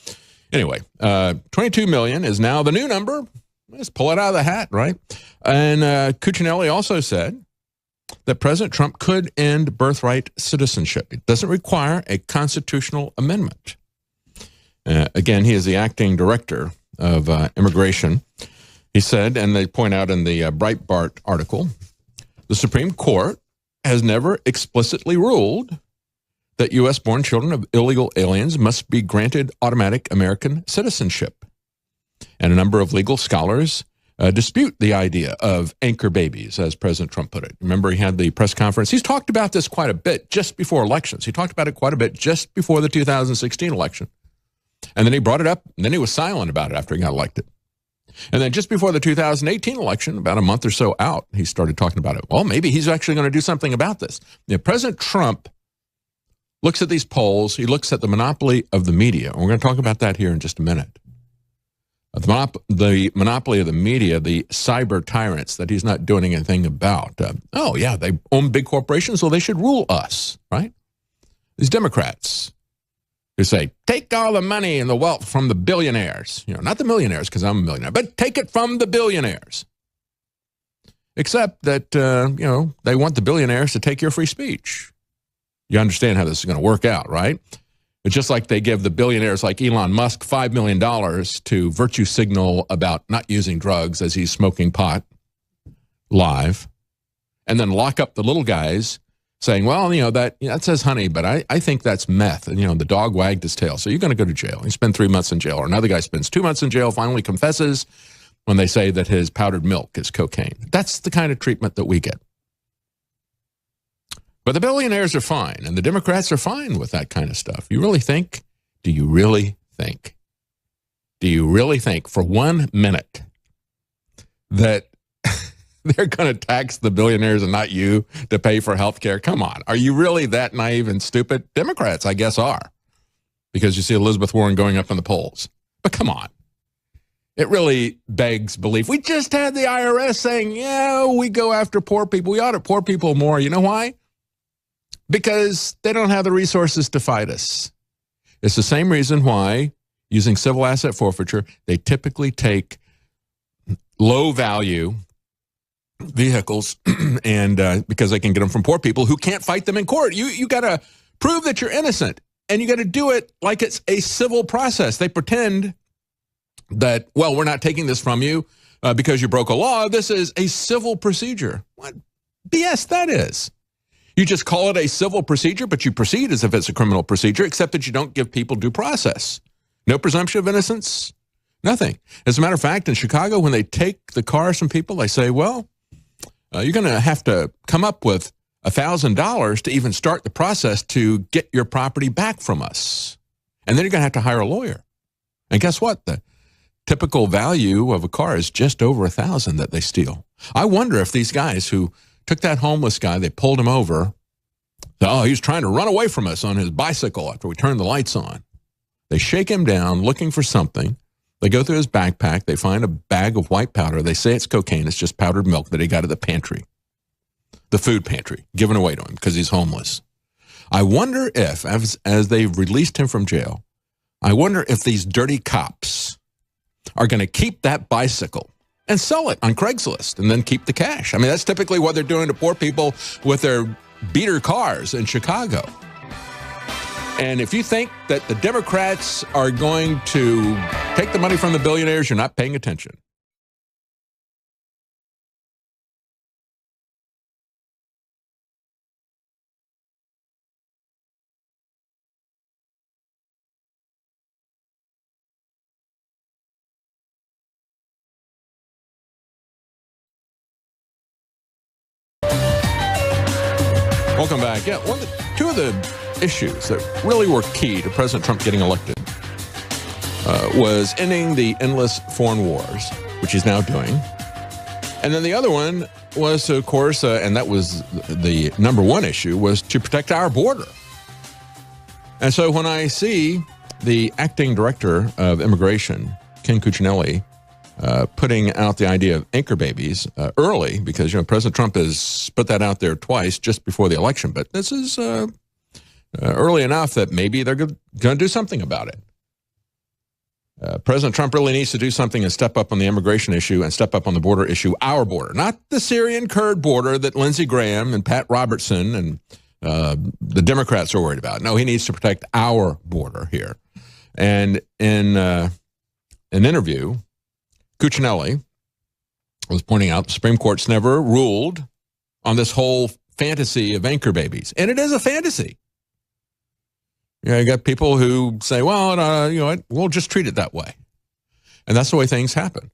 anyway, 22 million is now the new number. Let's pull it out of the hat, right? And Cuccinelli also said that President Trump could end birthright citizenship. It doesn't require a constitutional amendment. Again, he is the acting director of immigration. He said, and they point out in the Breitbart article, the Supreme Court has never explicitly ruled that U.S.-born children of illegal aliens must be granted automatic American citizenship. And a number of legal scholars dispute the idea of anchor babies, as President Trump put it. Remember, he had the press conference. He's talked about this quite a bit just before elections. He talked about it quite a bit just before the 2016 election. And then he brought it up, and then he was silent about it after he got elected. And then just before the 2018 election, about a month or so out, he started talking about it. Well, maybe he's actually going to do something about this. President Trump looks at these polls. He looks at the monopoly of the media. And we're going to talk about that here in just a minute. The monopoly of the media, the cyber tyrants that he's not doing anything about. Oh, yeah, they own big corporations, so they should rule us, right? These Democrats who say, take all the money and the wealth from the billionaires. Not the millionaires, because I'm a millionaire, but take it from the billionaires. Except that, they want the billionaires to take your free speech. You understand how this is going to work out, right? It's just like they give the billionaires like Elon Musk $5 million to virtue signal about not using drugs as he's smoking pot live, and then lock up the little guys saying, well, that says honey, but I think that's meth. And, the dog wagged his tail. So you're going to go to jail. You spend 3 months in jail. Or another guy spends 2 months in jail, finally confesses when they say that his powdered milk is cocaine. That's the kind of treatment that we get. But the billionaires are fine, and the Democrats are fine with that kind of stuff. You really think? Do you really think for 1 minute that they're going to tax the billionaires and not you to pay for health care? Come on. Are you really that naive and stupid? Democrats, I guess, are, because you see Elizabeth Warren going up in the polls. But come on. It really begs belief. We just had the IRS saying, yeah, we go after poor people. We audit poor people more. You know why? Because they don't have the resources to fight us. It's the same reason why, using civil asset forfeiture, they typically take low-value vehicles, and because they can get them from poor people who can't fight them in court. You got to Prove that you're innocent. And you got to do it like it's a civil process. They pretend that, well, we're not taking this from you because you broke a law. This is a civil procedure. What BS that is. You just call it a civil procedure, but you proceed as if it's a criminal procedure, except that you don't give people due process. No presumption of innocence, nothing. As a matter of fact, in Chicago, when they take the cars from people, they say, well, you're going to have to come up with $1,000 to even start the process to get your property back from us. And then you're going to have to hire a lawyer. And guess what? The typical value of a car is just over $1,000 that they steal. I wonder if these guys who took that homeless guy, they pulled him over. Oh, he was trying to run away from us on his bicycle after we turned the lights on. They shake him down looking for something. They go through his backpack. They find a bag of white powder. They say it's cocaine. It's just powdered milk that he got at the pantry, the food pantry, given away to him because he's homeless. I wonder if, as they've released him from jail, I wonder if these dirty cops are going to keep that bicycle and sell it on Craigslist and then keep the cash. I mean, that's typically what they're doing to poor people with their beater cars in Chicago. And if you think that the Democrats are going to take the money from the billionaires, you're not paying attention. Welcome back. Yeah, two of the issues that really were key to President Trump getting elected was ending the endless foreign wars, which he's now doing. And then the other one was, of course, and that was the number one issue, was to protect our border. And so when I see the acting director of immigration, Ken Cuccinelli, putting out the idea of anchor babies early, because President Trump has put that out there twice just before the election, but this is early enough that maybe they're going to do something about it. President Trump really needs to do something and step up on the immigration issue and step up on the border issue, our border, not the Syrian-Kurd border that Lindsey Graham and Pat Robertson and the Democrats are worried about. No, he needs to protect our border here. And in an interview, Cuccinelli was pointing out the Supreme Court's never ruled on this whole fantasy of anchor babies. And it is a fantasy. You got people who say, well, we'll just treat it that way. And that's the way things happen.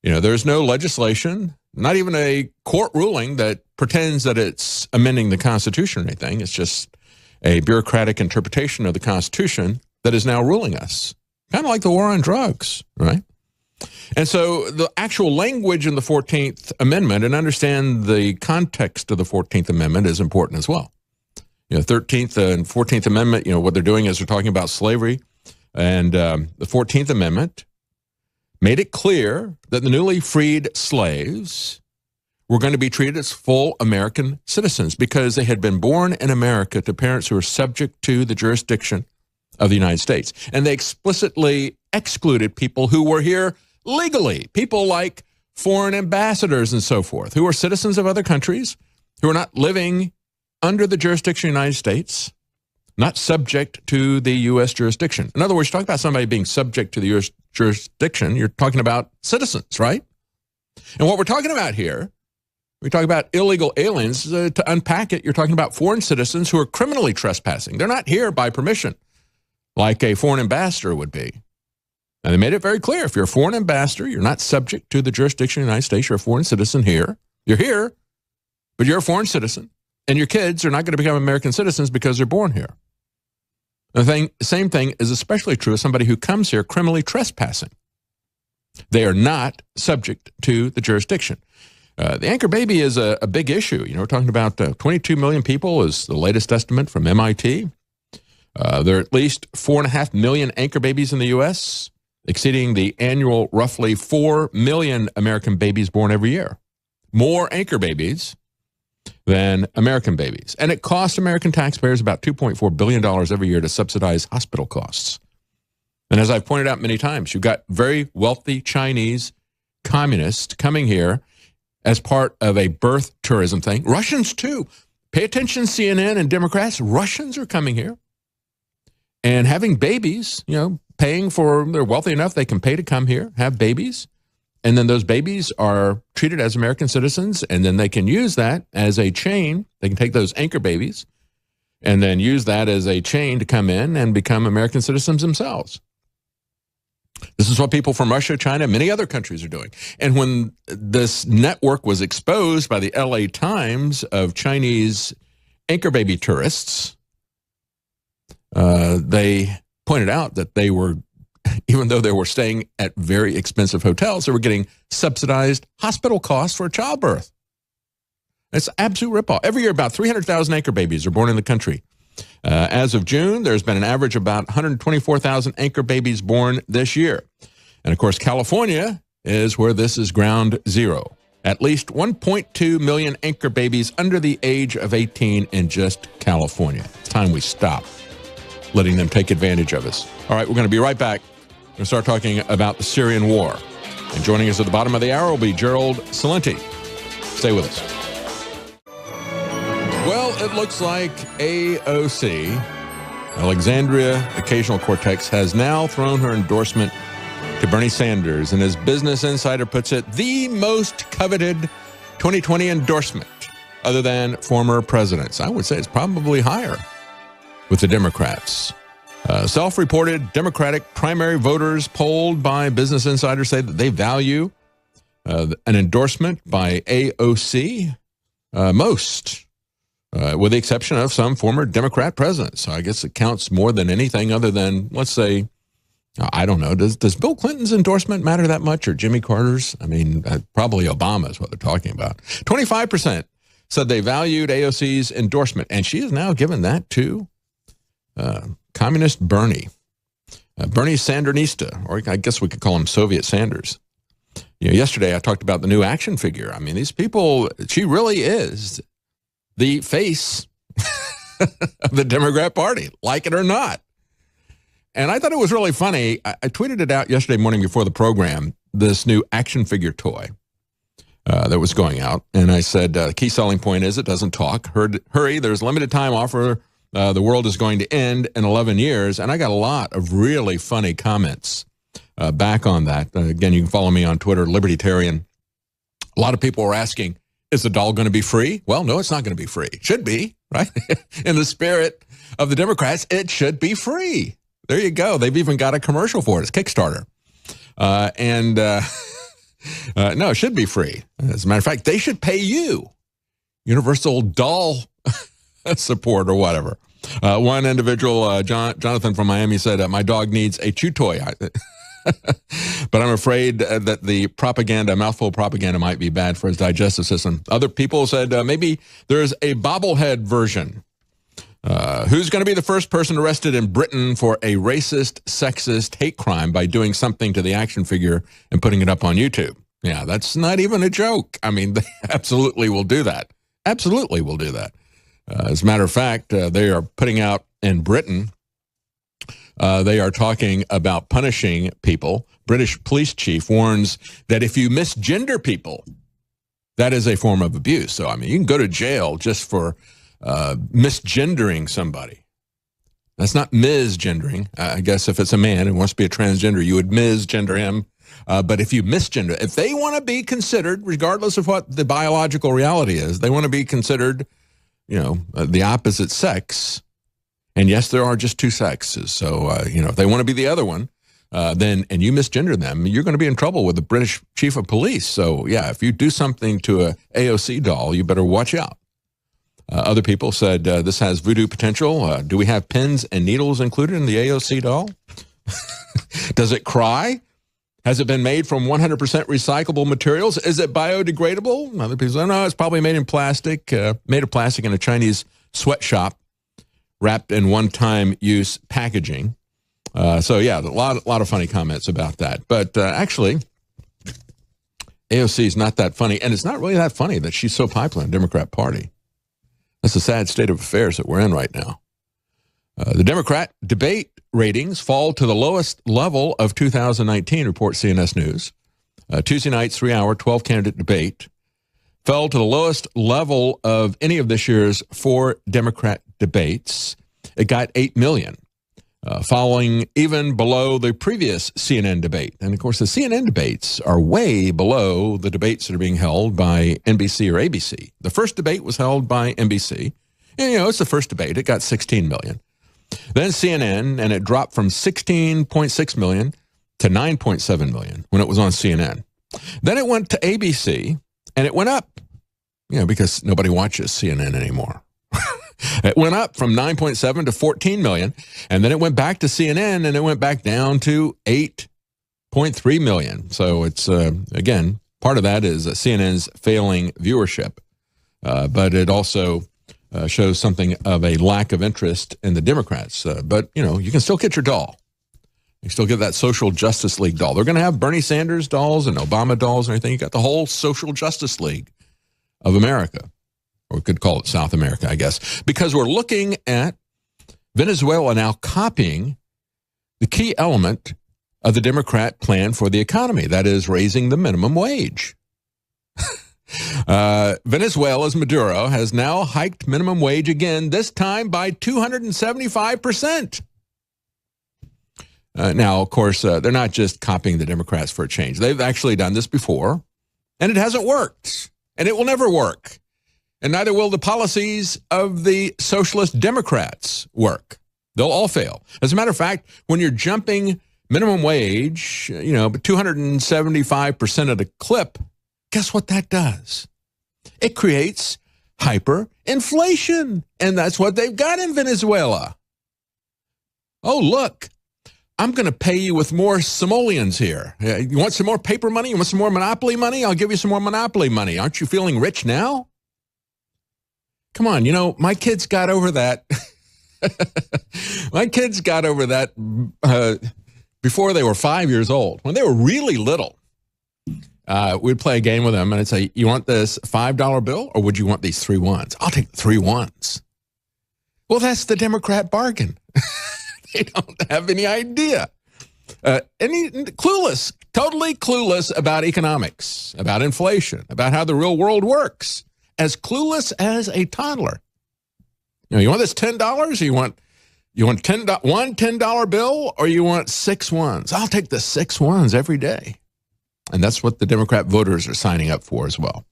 There's no legislation, not even a court ruling that pretends that it's amending the Constitution or anything. It's just a bureaucratic interpretation of the Constitution that is now ruling us. Kind of like the war on drugs, right? And so the actual language in the 14th Amendment, and understand the context of the 14th Amendment, is important as well. 13th and 14th Amendment, what they're doing is they're talking about slavery. And the 14th Amendment made it clear that the newly freed slaves were going to be treated as full American citizens because they had been born in America to parents who were subject to the jurisdiction of the United States. And they explicitly excluded people who were here legally, people like foreign ambassadors and so forth, who are citizens of other countries, who are not living under the jurisdiction of the United States, not subject to the U.S. jurisdiction. In other words, you talk about somebody being subject to the U.S. jurisdiction, you're talking about citizens, right? And what we're talking about here, we talk about illegal aliens. To unpack it, you're talking about foreign citizens who are criminally trespassing. They're not here by permission, like a foreign ambassador would be. And they made it very clear, if you're a foreign ambassador, you're not subject to the jurisdiction of the United States. You're a foreign citizen here. You're here, but you're a foreign citizen. And your kids are not going to become American citizens because they're born here. The same thing is especially true of somebody who comes here criminally trespassing. They are not subject to the jurisdiction. The anchor baby is a big issue. We're talking about 22 million people is the latest estimate from MIT. There are at least 4.5 million anchor babies in the U.S., exceeding the annual roughly 4 million American babies born every year. More anchor babies than American babies. And it costs American taxpayers about $2.4 billion every year to subsidize hospital costs. And as I've pointed out many times, you've got very wealthy Chinese communists coming here as part of a birth tourism thing. Russians, too. Pay attention, CNN and Democrats. Russians are coming here and having babies, paying for, they're wealthy enough, they can pay to come here, have babies. And then those babies are treated as American citizens, and then they can use that as a chain. They can take those anchor babies and then use that as a chain to come in and become American citizens themselves. This is what people from Russia, China, many other countries are doing. And when this network was exposed by the LA Times of Chinese anchor baby tourists, they pointed out that they were, even though they were staying at very expensive hotels, they were getting subsidized hospital costs for childbirth. It's an absolute ripoff. Every year, about 300,000 anchor babies are born in the country. As of June, there's been an average of about 124,000 anchor babies born this year. And of course, California is where this is ground zero. At least 1.2 million anchor babies under the age of 18 in just California. It's time we stop letting them take advantage of us. All right, we're going to be right back. We're going to start talking about the Syrian war. And joining us at the bottom of the hour will be Gerald Celente. Stay with us. Well, it looks like AOC, Alexandria Ocasio-Cortez, has now thrown her endorsement to Bernie Sanders. And as Business Insider puts it, the most coveted 2020 endorsement other than former presidents. I would say it's probably higher with the Democrats. Self-reported Democratic primary voters polled by Business Insider say that they value an endorsement by AOC most. With the exception of some former Democrat presidents. So I guess it counts more than anything other than, let's say, I don't know, does Bill Clinton's endorsement matter that much, or Jimmy Carter's? I mean, probably Obama is what they're talking about. 25% said they valued AOC's endorsement, and she has now given that to Communist Bernie. Bernie Sandernista, or I guess we could call him Soviet Sanders. Yesterday I talked about the new action figure. I mean, these people, she really is the face of the Democrat Party, like it or not. And I thought it was really funny. I tweeted it out yesterday morning before the program, this new action figure toy that was going out. And I said, key selling point is it doesn't talk. Hurry, there's limited time offer. The world is going to end in 11 years. And I got a lot of really funny comments back on that. Again, you can follow me on Twitter, Libertarian. A lot of people were asking, is the doll going to be free? Well, no, it's not going to be free. It should be, right? In the spirit of the Democrats, it should be free. There you go. They've even got a commercial for it. It's Kickstarter. No, it should be free. As a matter of fact, they should pay you universal doll support or whatever. One individual, Jonathan from Miami, said, my dog needs a chew toy. But I'm afraid that the propaganda, mouthful of propaganda, might be bad for his digestive system. Other people said maybe there's a bobblehead version. Who's going to be the first person arrested in Britain for a racist, sexist hate crime by doing something to the action figure and putting it up on YouTube? Yeah, that's not even a joke. I mean, they absolutely will do that. Absolutely will do that. As a matter of fact, they are putting out in Britain, they are talking about punishing people. British police chief warns that if you misgender people, that is a form of abuse. So, I mean, you can go to jail just for misgendering somebody. That's not misgendering. I guess if it's a man and wants to be a transgender, you would misgender him. But if you misgender, if they want to be considered, regardless of what the biological reality is, they want to be considered, the opposite sex. And yes, there are just two sexes. So, if they want to be the other one, and you misgender them, you're going to be in trouble with the British chief of police. So, yeah, if you do something to a AOC doll, you better watch out. Other people said this has voodoo potential. Do we have pins and needles included in the AOC doll? Does it cry? Has it been made from 100% recyclable materials? Is it biodegradable? Other people say, no, it's probably made in plastic, made of plastic in a Chinese sweatshop, wrapped in one-time use packaging. So, yeah, a lot of funny comments about that. But actually, AOC is not that funny, and it's not really that funny that she's so popular in the Democrat Party. That's a sad state of affairs that we're in right now. The Democrat debate ratings fall to the lowest level of 2019, reports CNS News. Tuesday night's 3-hour, 12-candidate debate fell to the lowest level of any of this year's 4 Democrat debates. It got 8 million, falling even below the previous CNN debate. And of course, the CNN debates are way below the debates that are being held by NBC or ABC. The first debate was held by NBC. And, it's the first debate. It got 16 million. Then CNN, and it dropped from 16.6 million to 9.7 million when it was on CNN. Then it went to ABC, and it went up, because nobody watches CNN anymore. It went up from 9.7 to 14 million, and then it went back to CNN, and it went back down to 8.3 million. So it's, again, part of that is CNN's failing viewership, but it also shows something of a lack of interest in the Democrats. But, you can still get your doll. You still get that Social Justice League doll. They're going to have Bernie Sanders dolls and Obama dolls and everything. You got the whole Social Justice League of America, or we could call it South America, I guess, because we're looking at Venezuela now copying the key element of the Democrat plan for the economy, that is raising the minimum wage. Venezuela's Maduro has now hiked minimum wage again, this time by 275%. Now, of course, they're not just copying the Democrats for a change. They've actually done this before, and it hasn't worked, and it will never work. And neither will the policies of the socialist Democrats work. They'll all fail. As a matter of fact, when you're jumping minimum wage, 275% of the clip, guess what that does? It creates hyperinflation, and that's what they've got in Venezuela. Oh, look, I'm going to pay you with more simoleons here. You want some more paper money? You want some more monopoly money? I'll give you some more monopoly money. Aren't you feeling rich now? Come on, my kids got over that. My kids got over that before they were 5 years old. When they were really little, we'd play a game with them, and I'd say, you want this $5 bill, or would you want these 3 ones? I'll take 3 ones. Well, that's the Democrat bargain. They don't have any idea. Clueless, totally clueless about economics, about inflation, about how the real world works. As clueless as a toddler. You want this $10, or you want one $10 bill, or you want 6 ones? I'll take the 6 ones every day. And that's what the Democrat voters are signing up for as well.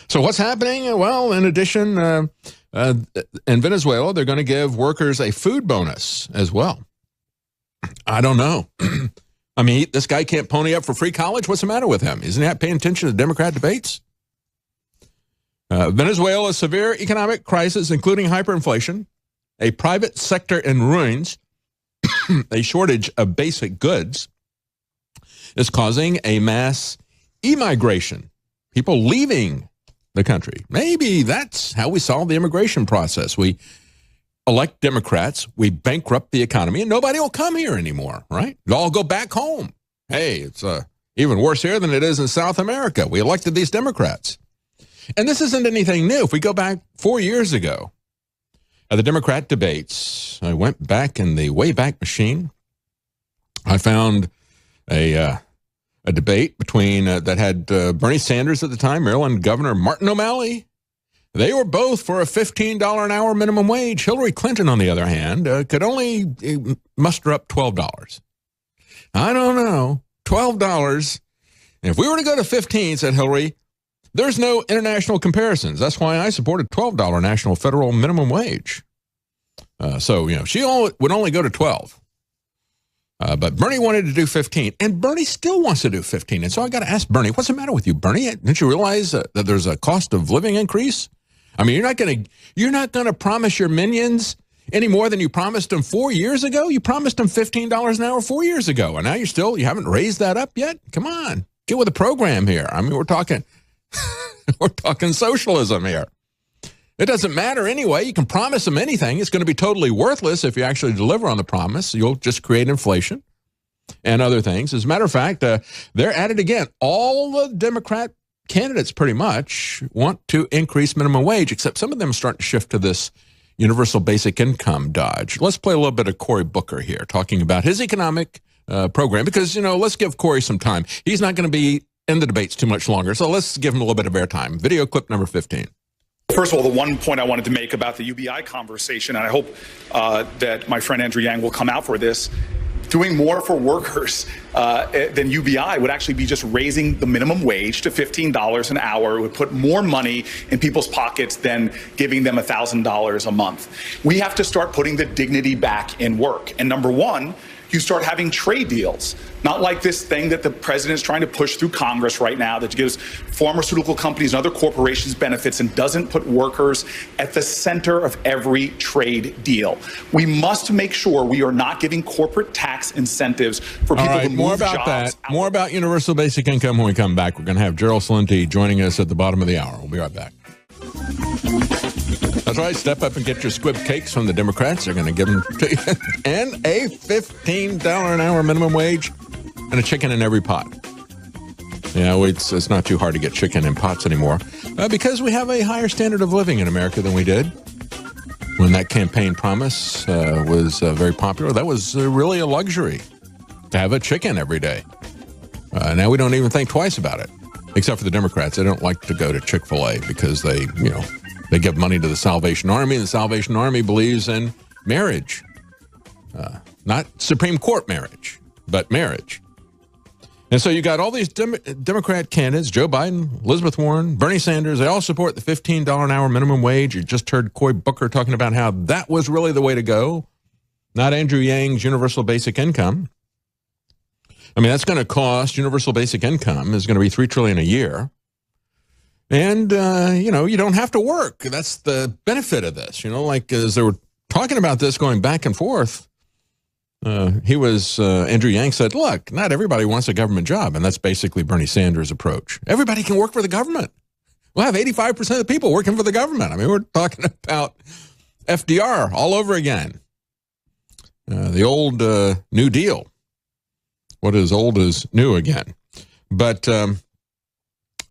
So what's happening? Well, in addition, in Venezuela, they're going to give workers a food bonus as well. I don't know. I mean, this guy can't pony up for free college. What's the matter with him? Isn't he paying attention to the Democrat debates? Venezuela's severe economic crisis, including hyperinflation, a private sector in ruins, a shortage of basic goods, is causing a mass immigration, people leaving the country. Maybe that's how we solve the immigration process. We elect Democrats, we bankrupt the economy, and nobody will come here anymore, right? They'll all go back home. Hey, it's even worse here than it is in South America. We elected these Democrats. And this isn't anything new. If we go back 4 years ago, at the Democrat debates, I went back in the Wayback Machine. I found a debate between that had Bernie Sanders at the time, Maryland Governor Martin O'Malley. They were both for a $15 an hour minimum wage. Hillary Clinton, on the other hand, could only muster up $12. I don't know, $12. And if we were to go to 15, said Hillary, there's no international comparisons. That's why I supported $12 national federal minimum wage. She would only go to 12. But Bernie wanted to do 15, and Bernie still wants to do 15. And so I got to ask Bernie, what's the matter with you, Bernie? Didn't you realize that there's a cost of living increase? I mean, you're not going to promise your minions any more than you promised them 4 years ago. You promised them $15 an hour 4 years ago, and now you haven't raised that up yet. Come on, get with the program here. I mean, we're talking socialism here. It doesn't matter anyway. You can promise them anything. It's going to be totally worthless if you actually deliver on the promise. You'll just create inflation and other things. As a matter of fact, they're at it again. All the Democrat candidates pretty much want to increase minimum wage, except some of them start to shift to this universal basic income dodge. Let's play a little bit of Cory Booker here, talking about his economic program, because, let's give Cory some time. He's not going to be end the debates too much longer. So let's give him a little bit of airtime. Video clip number 15. First of all, the one point I wanted to make about the UBI conversation, and I hope that my friend Andrew Yang will come out for this, doing more for workers than UBI would actually be just raising the minimum wage to $15 an hour. It would put more money in people's pockets than giving them $1,000 a month. We have to start putting the dignity back in work. And number one, you start having trade deals, not like this thing that the president is trying to push through Congress right now that gives pharmaceutical companies and other corporations benefits and doesn't put workers at the center of every trade deal. We must make sure we are not giving corporate tax incentives for people to move more about jobs. That. More about universal basic income when we come back. We're going to have Gerald Celente joining us at the bottom of the hour. We'll be right back. That's right. Step up and get your squib cakes from the Democrats. They're going to give them to you. And a $15 an hour minimum wage and a chicken in every pot. Yeah, it's not too hard to get chicken in pots anymore because we have a higher standard of living in America than we did when that campaign promise was very popular. That was really a luxury to have a chicken every day. Now we don't even think twice about it, except for the Democrats. They don't like to go to Chick-fil-A because they give money to the Salvation Army, and the Salvation Army believes in marriage. Not Supreme Court marriage, but marriage. And so you got all these Democrat candidates, Joe Biden, Elizabeth Warren, Bernie Sanders, they all support the $15 an hour minimum wage. You just heard Cory Booker talking about how that was really the way to go, not Andrew Yang's universal basic income. I mean, that's going to cost, universal basic income is going to be $3 trillion a year. And, you don't have to work. That's the benefit of this. Like as they were talking about this going back and forth, Andrew Yang said, look, not everybody wants a government job. And that's basically Bernie Sanders' approach. Everybody can work for the government. We'll have 85% of the people working for the government. I mean, we're talking about FDR all over again. The old New Deal. What is old is new again. But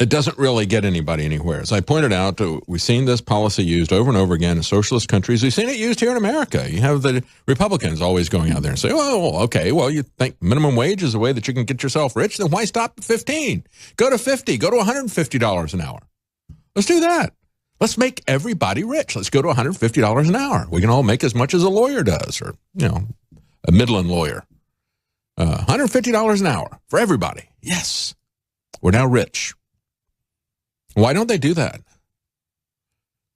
it doesn't really get anybody anywhere. As I pointed out, we've seen this policy used over and over again in socialist countries. We've seen it used here in America. You have the Republicans always going out there and say, oh, okay, well, you think minimum wage is a way that you can get yourself rich? Then why stop at 15? Go to 50. Go to $150 an hour. Let's do that. Let's make everybody rich. Let's go to $150 an hour. We can all make as much as a lawyer does, or, a Midland lawyer. $150 an hour for everybody. Yes. We're now rich. Why don't they do that?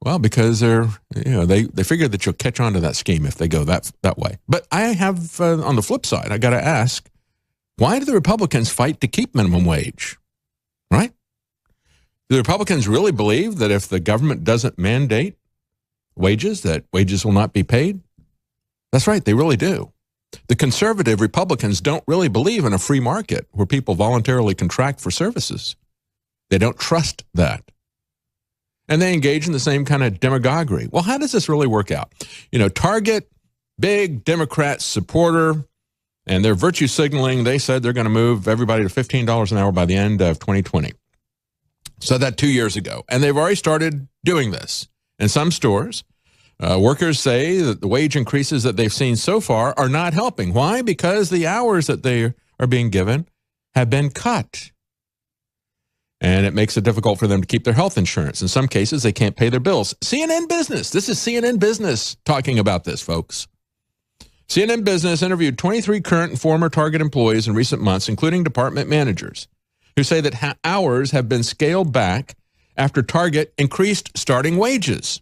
Well, because they figure that you'll catch on to that scheme if they go that way. But I have, on the flip side, I got to ask, why do the Republicans fight to keep minimum wage? Right? Do the Republicans really believe that if the government doesn't mandate wages, that wages will not be paid? That's right, they really do. The conservative Republicans don't really believe in a free market where people voluntarily contract for services. They don't trust that. And they engage in the same kind of demagoguery. Well, how does this really work out? Target, big Democrat supporter, and they're virtue signaling. They said they're going to move everybody to $15 an hour by the end of 2020. Said that 2 years ago. And they've already started doing this. In some stores, workers say that the wage increases that they've seen so far are not helping. Why? Because the hours that they are being given have been cut. And it makes it difficult for them to keep their health insurance. In some cases, they can't pay their bills. CNN Business. This is CNN Business talking about this, folks. CNN Business interviewed 23 current and former Target employees in recent months, including department managers, who say that hours have been scaled back after Target increased starting wages.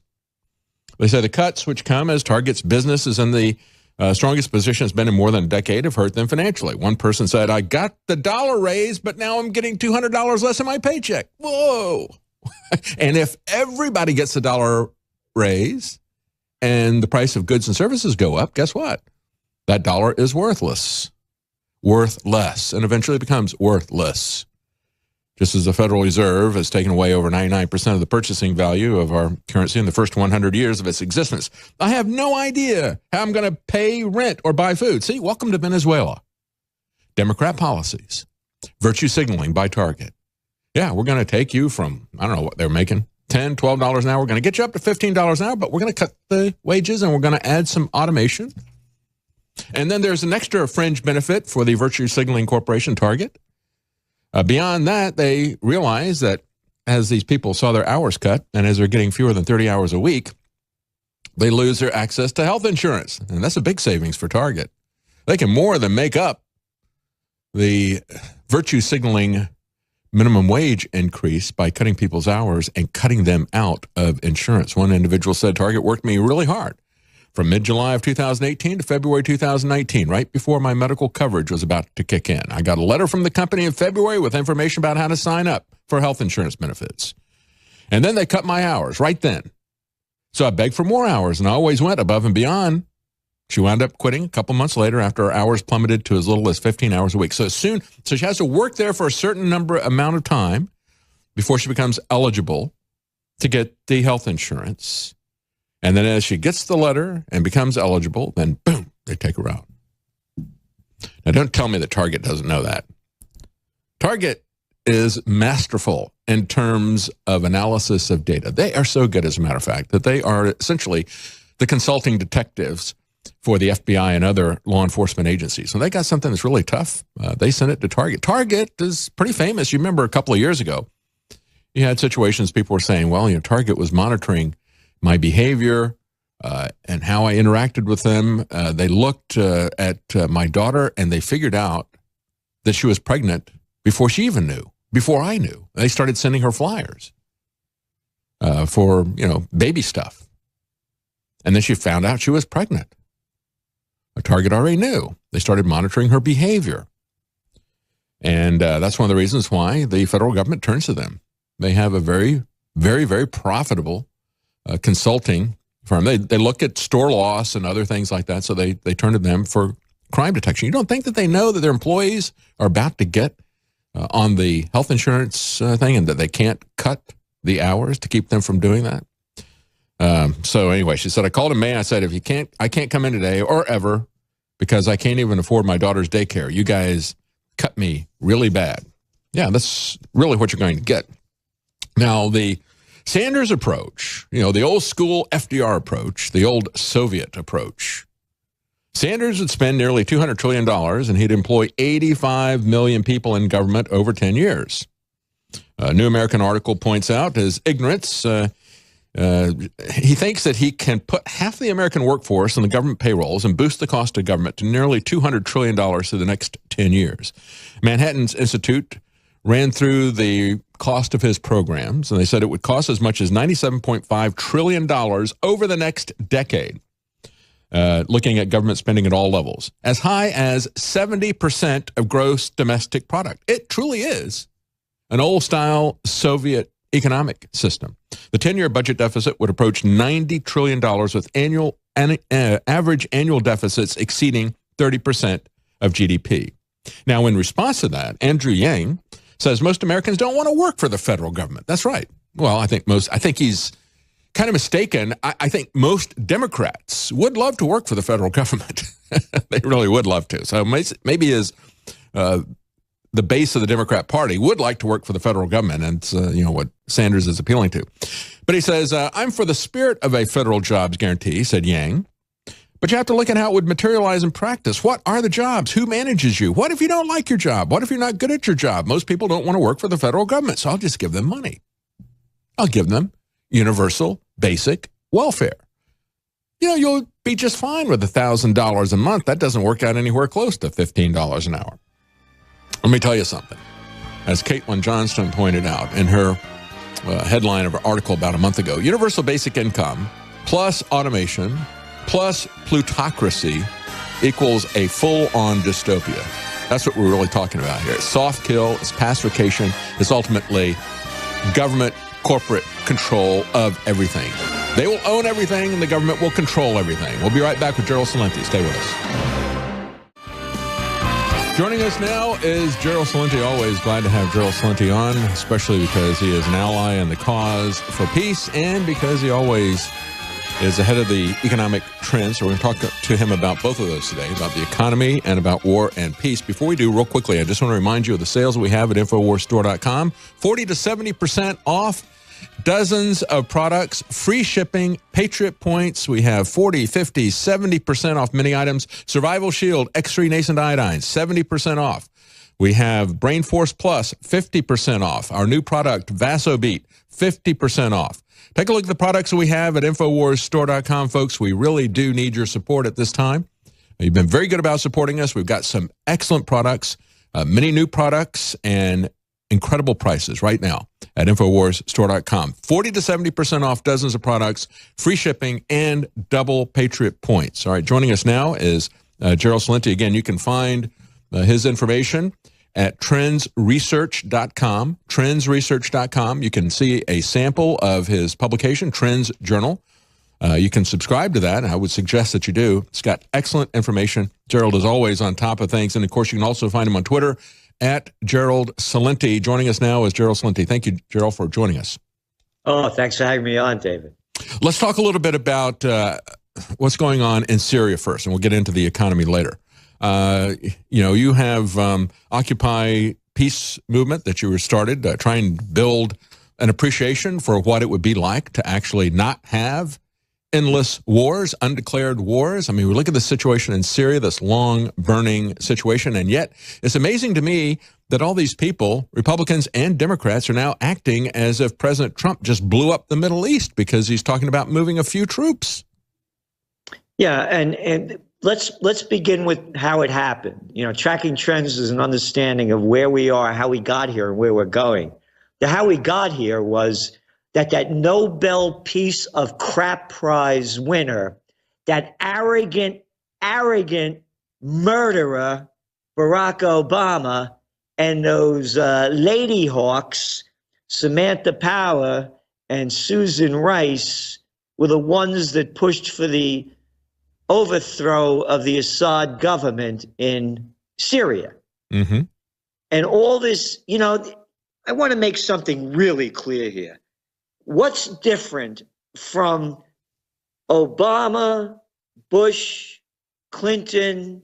They say the cuts, which come as Target's business is in the strongest position it's been in more than a decade, have hurt them financially. One person said, I got the dollar raise, but now I'm getting $200 less in my paycheck. Whoa. And if everybody gets the dollar raise and the price of goods and services go up, guess what? That dollar is worthless, and eventually becomes worthless. Just as the Federal Reserve has taken away over 99% of the purchasing value of our currency in the first 100 years of its existence. I have no idea how I'm going to pay rent or buy food. See, welcome to Venezuela. Democrat policies, virtue signaling by Target. Yeah, we're going to take you from, I don't know what they're making, $10, $12 an hour. We're going to get you up to $15 an hour, but we're going to cut the wages and we're going to add some automation. And then there's an extra fringe benefit for the virtue signaling corporation Target. Beyond that, they realized that as these people saw their hours cut and as they're getting fewer than 30 hours a week, they lose their access to health insurance. And that's a big savings for Target. They can more than make up the virtue signaling minimum wage increase by cutting people's hours and cutting them out of insurance. One individual said, Target worked me really hard from mid-July of 2018 to February 2019, right before my medical coverage was about to kick in. I got a letter from the company in February with information about how to sign up for health insurance benefits. And then they cut my hours right then. So I begged for more hours, and I always went above and beyond. She wound up quitting a couple months later after her hours plummeted to as little as 15 hours a week. So she has to work there for a certain amount of time before she becomes eligible to get the health insurance. And then as she gets the letter and becomes eligible, then boom, they take her out. Now, don't tell me that Target doesn't know that. Target is masterful in terms of analysis of data. They are so good, as a matter of fact, that they are essentially the consulting detectives for the FBI and other law enforcement agencies. So they got something that's really tough. They sent it to Target. Target is pretty famous. You remember a couple of years ago, you had situations people were saying, well, Target was monitoring my behavior and how I interacted with them. They looked at my daughter and they figured out that she was pregnant before she even knew, before I knew. They started sending her flyers for, baby stuff. And then she found out she was pregnant. Target already knew. They started monitoring her behavior. And that's one of the reasons why the federal government turns to them. They have a very, very, very profitable consulting firm. They look at store loss and other things like that, so they turn to them for crime detection. You don't think that they know that their employees are about to get on the health insurance thing and that they can't cut the hours to keep them from doing that? So anyway, she said, I called in May. I said, I can't come in today or ever because I can't even afford my daughter's daycare. You guys cut me really bad. Yeah, that's really what you're going to get. Now, the Sanders approach, the old school FDR approach, the old Soviet approach. Sanders would spend nearly $200 trillion and he'd employ 85 million people in government over 10 years. A New American article points out his ignorance. He thinks that he can put half the American workforce on the government payrolls and boost the cost of government to nearly $200 trillion through the next 10 years. Manhattan's Institute ran through the cost of his programs, and they said it would cost as much as $97.5 trillion over the next decade, looking at government spending at all levels, as high as 70% of gross domestic product. It truly is an old-style Soviet economic system. The 10-year budget deficit would approach $90 trillion with average annual deficits exceeding 30% of GDP. Now, in response to that, Andrew Yang says most Americans don't want to work for the federal government. That's right. Well, I think he's kind of mistaken. I think most Democrats would love to work for the federal government. They really would love to. So maybe the base of the Democrat Party would like to work for the federal government, and it's, what Sanders is appealing to. But he says, I'm for the spirit of a federal jobs guarantee, said Yang. But you have to look at how it would materialize in practice. What are the jobs? Who manages you? What if you don't like your job? What if you're not good at your job? Most people don't want to work for the federal government, so I'll just give them money. I'll give them universal basic welfare. You'll be just fine with $1,000 a month. That doesn't work out anywhere close to $15 an hour. Let me tell you something. As Caitlin Johnston pointed out in her headline of her article about a month ago, universal basic income plus automation plus plutocracy equals a full-on dystopia. That's what we're really talking about here. It's soft kill, it's pacification, it's ultimately government corporate control of everything. They will own everything and the government will control everything. We'll be right back with Gerald Celente. Stay with us. Joining us now is Gerald Celente. Always glad to have Gerald Celente on, especially because he is an ally in the cause for peace and because he always is ahead of the economic trends. So we're going to talk to him about both of those today, about the economy and about war and peace. Before we do, real quickly, I just want to remind you of the sales we have at InfoWarsStore.com. 40 to 70% off dozens of products, free shipping, Patriot points. We have 40, 50, 70% off many items. Survival Shield, X3 nascent iodine, 70% off. We have Brain Force Plus, 50% off. Our new product, VasoBeat, 50% off. Take a look at the products that we have at InfoWarsStore.com, folks. We really do need your support at this time. You've been very good about supporting us. We've got some excellent products, many new products, and incredible prices right now at InfoWarsStore.com. 40 to 70% off dozens of products, free shipping, and double Patriot points. All right, joining us now is Gerald Celente. Again, you can find his information at trendsresearch.com, trendsresearch.com. You can see a sample of his publication, Trends Journal. You can subscribe to that, and I would suggest that you do. It's got excellent information. Gerald is always on top of things, and of course, you can also find him on Twitter at Gerald Celente. Joining us now is Gerald Celente. Thank you, Gerald, for joining us. Oh, thanks for having me on, David. Let's talk a little bit about what's going on in Syria first, and we'll get into the economy later. You have Occupy Peace movement that you were started, trying to build an appreciation for what it would be like to actually not have endless wars, undeclared wars. I mean, we look at the situation in Syria, this long-burning situation, and yet it's amazing to me that all these people, Republicans and Democrats, are now acting as if President Trump just blew up the Middle East because he's talking about moving a few troops. Yeah, and let's begin with how it happened. You know, tracking trends is an understanding of where we are, how we got here, and where we're going. The how we got here was that Nobel Peace of Crap Prize winner, that arrogant murderer, Barack Obama, and those lady hawks, Samantha Power and Susan Rice, were the ones that pushed for the overthrow of the Assad government in Syria. Mm-hmm. And all this, I want to make something really clear here. What's different from Obama, Bush, Clinton,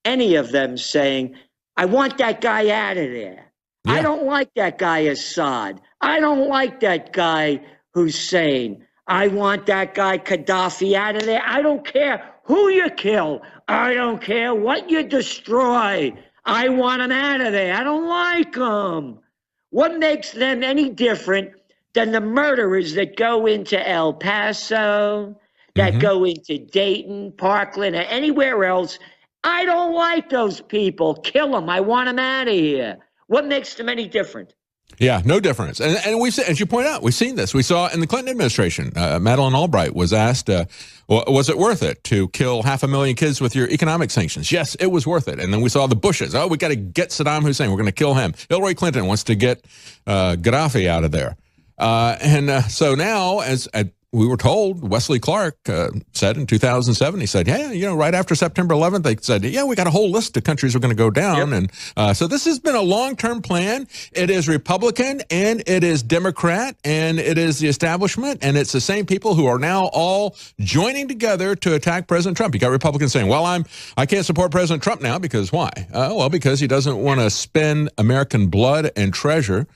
any of them saying, I want that guy out of there. Yeah. I don't like that guy Assad. I don't like that guy Hussein. I want that guy Gaddafi out of there. I don't care who you kill. I don't care what you destroy. I want him out of there. I don't like him. What makes them any different than the murderers that go into El Paso, that go into Dayton, Parkland, or anywhere else? I don't like those people. Kill them. I want them out of here. What makes them any different? Yeah, no difference. And we've seen, as you point out, we've seen this. We saw in the Clinton administration, Madeleine Albright was asked, was it worth it to kill 500,000 kids with your economic sanctions? Yes, it was worth it. And then we saw the Bushes. Oh, we got to get Saddam Hussein. We're going to kill him. Hillary Clinton wants to get Gaddafi out of there. So now, as we were told, Wesley Clark said in 2007, he said, yeah, right after September 11th, they said, yeah, we got a whole list of countries we're going to go down. Yep. And so this has been a long-term plan. It is Republican, and it is Democrat, and it is the establishment, and it's the same people who are now all joining together to attack President Trump. You got Republicans saying, well, I can't support President Trump now because why? Well, because he doesn't want to spend American blood and treasure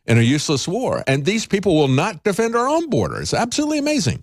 in a useless war. And these people will not defend our own borders. Absolutely amazing.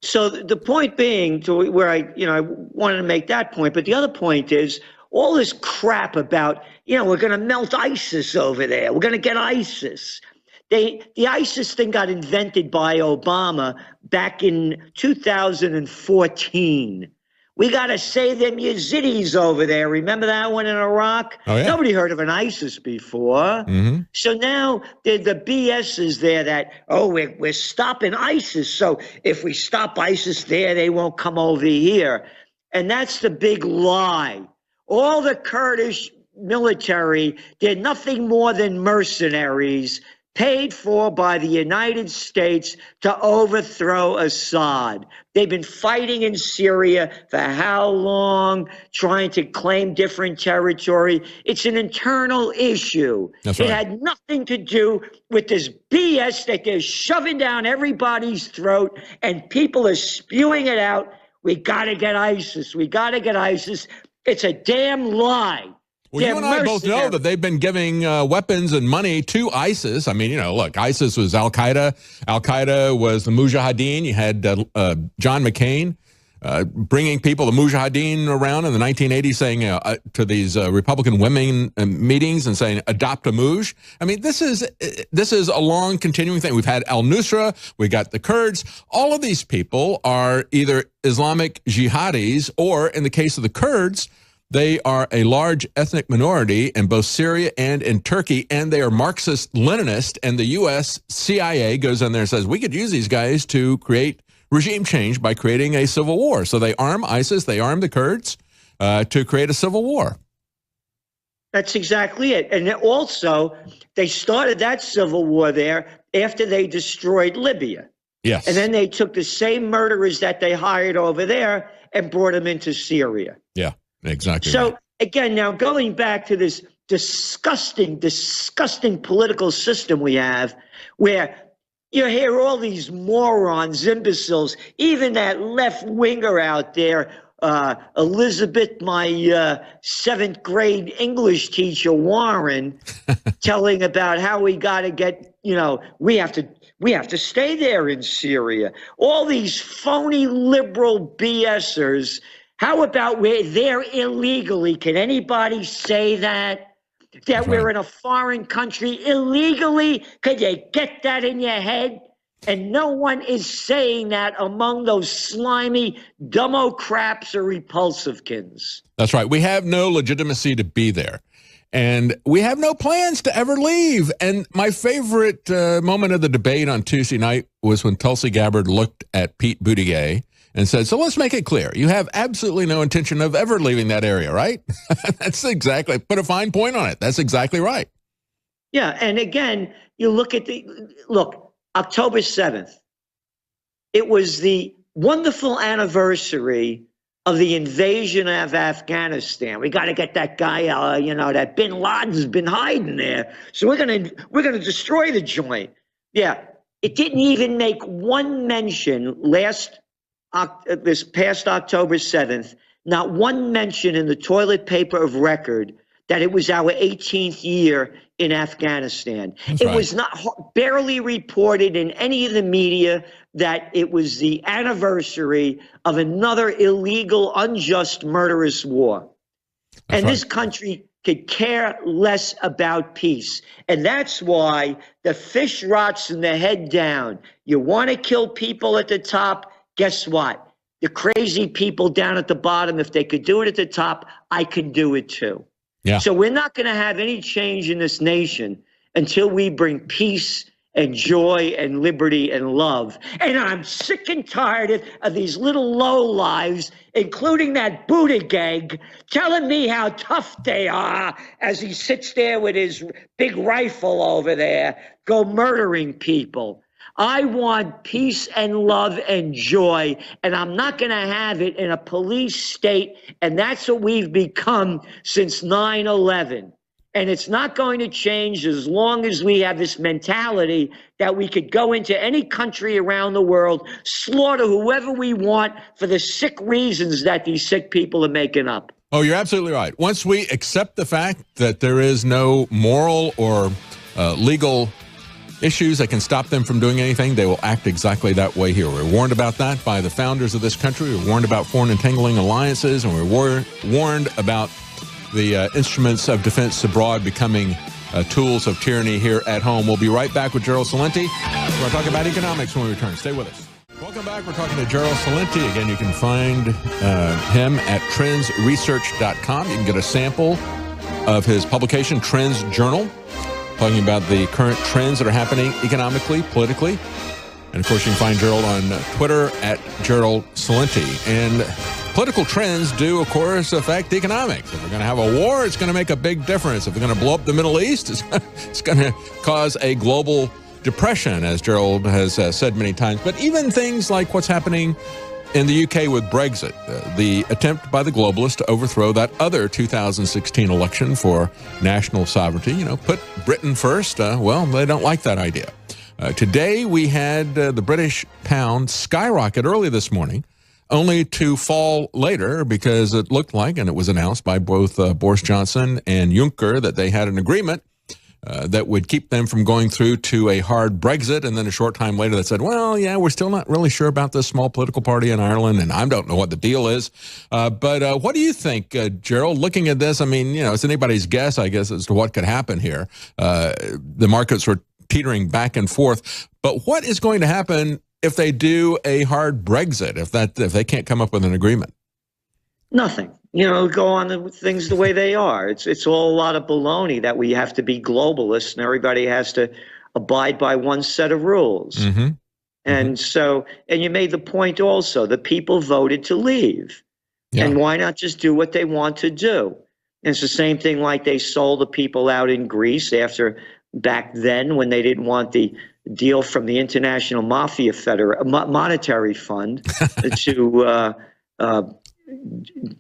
So the point being, to where I wanted to make that point, but the other point is all this crap about, we're going to melt ISIS over there. We're going to get ISIS. The ISIS thing got invented by Obama back in 2014. We got to save them Yazidis over there. Remember that one in Iraq? Oh, yeah. Nobody heard of an ISIS before. Mm-hmm. So now the BS is there that, we're stopping ISIS. So if we stop ISIS there, they won't come over here. And that's the big lie. All the Kurdish military, they're nothing more than mercenaries paid for by the United States to overthrow Assad. They've been fighting in Syria for how long, trying to claim different territory. It's an internal issue. That's right. It had nothing to do with this BS that they're shoving down everybody's throat, and people are spewing it out. We got to get ISIS. We got to get ISIS. It's a damn lie. Well, you and I both know that they've been giving weapons and money to ISIS. I mean, look, ISIS was Al-Qaeda. Al-Qaeda was the Mujahideen. You had John McCain bringing people, the Mujahideen, around in the 1980s, saying to these Republican women meetings and saying, "Adopt a Muj." I mean, this is a long continuing thing. We've had al-Nusra, we got the Kurds. All of these people are either Islamic jihadis, or in the case of the Kurds, they are a large ethnic minority in both Syria and in Turkey, and they are Marxist-Leninist, and the U.S. CIA goes in there and says, we could use these guys to create regime change by creating a civil war. So they arm ISIS, they arm the Kurds to create a civil war. That's exactly it. And also, they started that civil war there after they destroyed Libya. Yes. And then they took the same murderers that they hired over there and brought them into Syria. Yeah, exactly. So, right. Again, now going back to this disgusting political system we have, where you hear all these morons, imbeciles, even that left winger out there, Elizabeth, my seventh grade English teacher, Warren, telling about how we got to get, we have to stay there in Syria. All these phony liberal BSers. How about we're there illegally? Can anybody say that? That we're in a foreign country illegally? Could you get that in your head? And no one is saying that among those slimy Democrats or Repulsivekins. That's right. We have no legitimacy to be there. And we have no plans to ever leave. And my favorite moment of the debate on Tuesday night was when Tulsi Gabbard looked at Pete Buttigieg and said, so let's make it clear. You have absolutely no intention of ever leaving that area, right? That's exactly, put a fine point on it. That's exactly right. Yeah. And again, you look at October 7th, it was the wonderful anniversary of the invasion of Afghanistan. We got to get that guy, that bin Laden's been hiding there. So we're gonna destroy the joint. Yeah. It didn't even make one mention this past October 7th, not one mention in the toilet paper of record that it was our 18th year in Afghanistan. That's it right. was not barely reported in any of the media that it was the anniversary of another illegal, unjust, murderous war. And this country could care less about peace. And that's why the fish rots in the head down. You want to kill people at the top? Guess what? The crazy people down at the bottom, if they could do it at the top, I can do it too. Yeah. So we're not going to have any change in this nation until we bring peace and joy and liberty and love. And I'm sick and tired of these little lowlives, including that Buttigieg, telling me how tough they are as he sits there with his big rifle over there, go murdering people. I want peace and love and joy, and I'm not going to have it in a police state, and that's what we've become since 9/11. And it's not going to change as long as we have this mentality that we could go into any country around the world, slaughter whoever we want for the sick reasons that these sick people are making up. Oh, you're absolutely right. Once we accept the fact that there is no moral or legal issues that can stop them from doing anything, they will act exactly that way here. We're warned about that by the founders of this country. We're warned about foreign entangling alliances, and we're warned about the instruments of defense abroad becoming tools of tyranny here at home. We'll be right back with Gerald Celente. We're going to talk about economics when we return. Stay with us. Welcome back. We're talking to Gerald Celente. Again, you can find him at trendsresearch.com. You can get a sample of his publication, Trends Journal, talking about the current trends that are happening economically, politically. And, of course, you can find Gerald on Twitter at Gerald Celente. And political trends do, of course, affect economics. If we're going to have a war, it's going to make a big difference. If we're going to blow up the Middle East, it's going to cause a global depression, as Gerald has said many times. But even things like what's happening in the UK with Brexit, the attempt by the globalists to overthrow that other 2016 election for national sovereignty, put Britain first, they don't like that idea. Today, we had the British pound skyrocket early this morning, only to fall later because it looked like, and it was announced by both Boris Johnson and Juncker, that they had an agreement that would keep them from going through to a hard Brexit. And then a short time later, they said, well, yeah, we're still not really sure about this small political party in Ireland, and I don't know what the deal is. But what do you think, Gerald, looking at this? I mean, it's anybody's guess, I guess, as to what could happen here. The markets were teetering back and forth. But what is going to happen if they do a hard Brexit, if they can't come up with an agreement? Nothing. Go on with things the way they are. It's all a lot of baloney that we have to be globalists and everybody has to abide by one set of rules. Mm-hmm. And so, and you made the point also, the people voted to leave. Yeah. And why not just do what they want to do? And it's the same thing like they sold the people out in Greece back then when they didn't want the deal from the International Mafia Monetary Fund to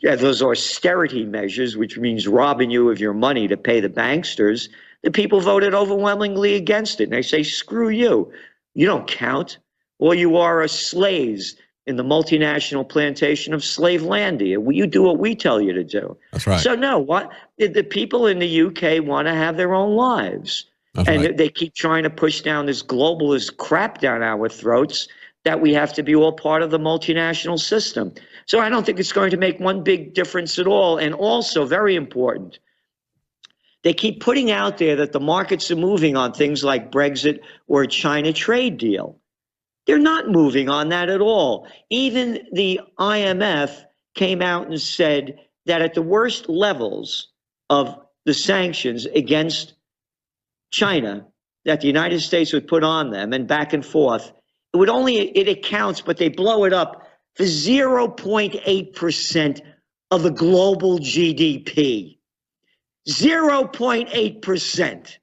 those austerity measures, which means robbing you of your money to pay the banksters. The people voted overwhelmingly against it. And they say, screw you. You don't count. All you are slaves in the multinational plantation of Slavelandia. You do what we tell you to do. That's right. So no, the people in the UK want to have their own lives. That's and right. They keep trying to push down this globalist crap down our throats that we have to be all part of the multinational system. So I don't think it's going to make one big difference at all. And also, very important, they keep putting out there that the markets are moving on things like Brexit or a China trade deal. They're not moving on that at all. Even the IMF came out and said that at the worst levels of the sanctions against China that the United States would put on them and back and forth, it accounts, but they blow it up for 0.8% of the global GDP. 0.8%.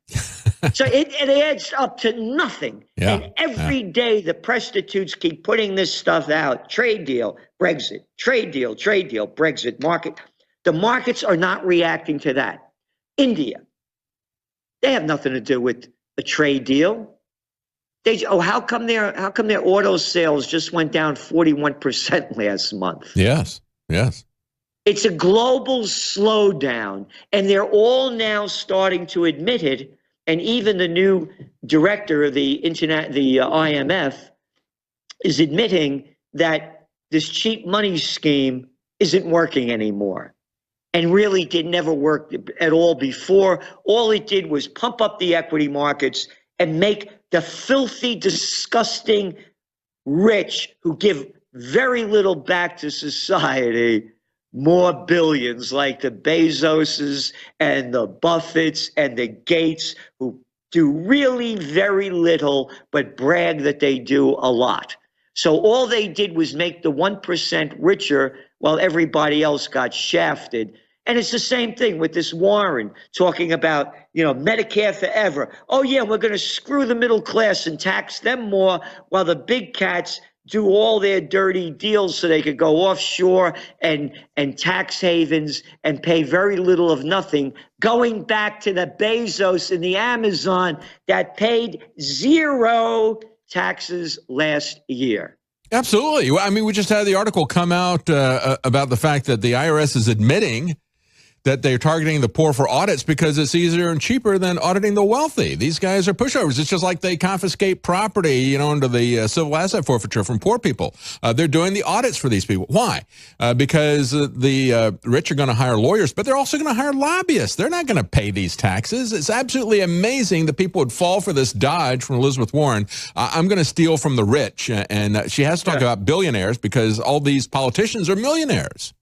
So it adds up to nothing. Yeah, and every day the prostitutes keep putting this stuff out. Trade deal, Brexit. Trade deal, Brexit. Market. The markets are not reacting to that. India. They have nothing to do with a trade deal. How come their auto sales just went down 41% last month? Yes. It's a global slowdown, and they're all now starting to admit it. And even the new director of the IMF is admitting that this cheap money scheme isn't working anymore, and really never worked at all before. All it did was pump up the equity markets and make the filthy, disgusting rich who give very little back to society more billions, like the Bezoses and the Buffetts and the Gates, who do really very little but brag that they do a lot. So all they did was make the 1% richer while everybody else got shafted. And it's the same thing with this Warren talking about, Medicare forever. Oh, yeah, we're going to screw the middle class and tax them more while the big cats do all their dirty deals so they could go offshore and tax havens and pay very little of nothing, going back to the Bezos and the Amazon that paid zero taxes last year. Absolutely. I mean, we just had the article come out about the fact that the IRS is admitting that they're targeting the poor for audits because it's easier and cheaper than auditing the wealthy. These guys are pushovers. It's just like they confiscate property, under the civil asset forfeiture from poor people. They're doing the audits for these people. Why? Because the rich are going to hire lawyers, but they're also going to hire lobbyists. They're not going to pay these taxes. It's absolutely amazing that people would fall for this dodge from Elizabeth Warren. I'm going to steal from the rich. And she has to talk about billionaires because all these politicians are millionaires.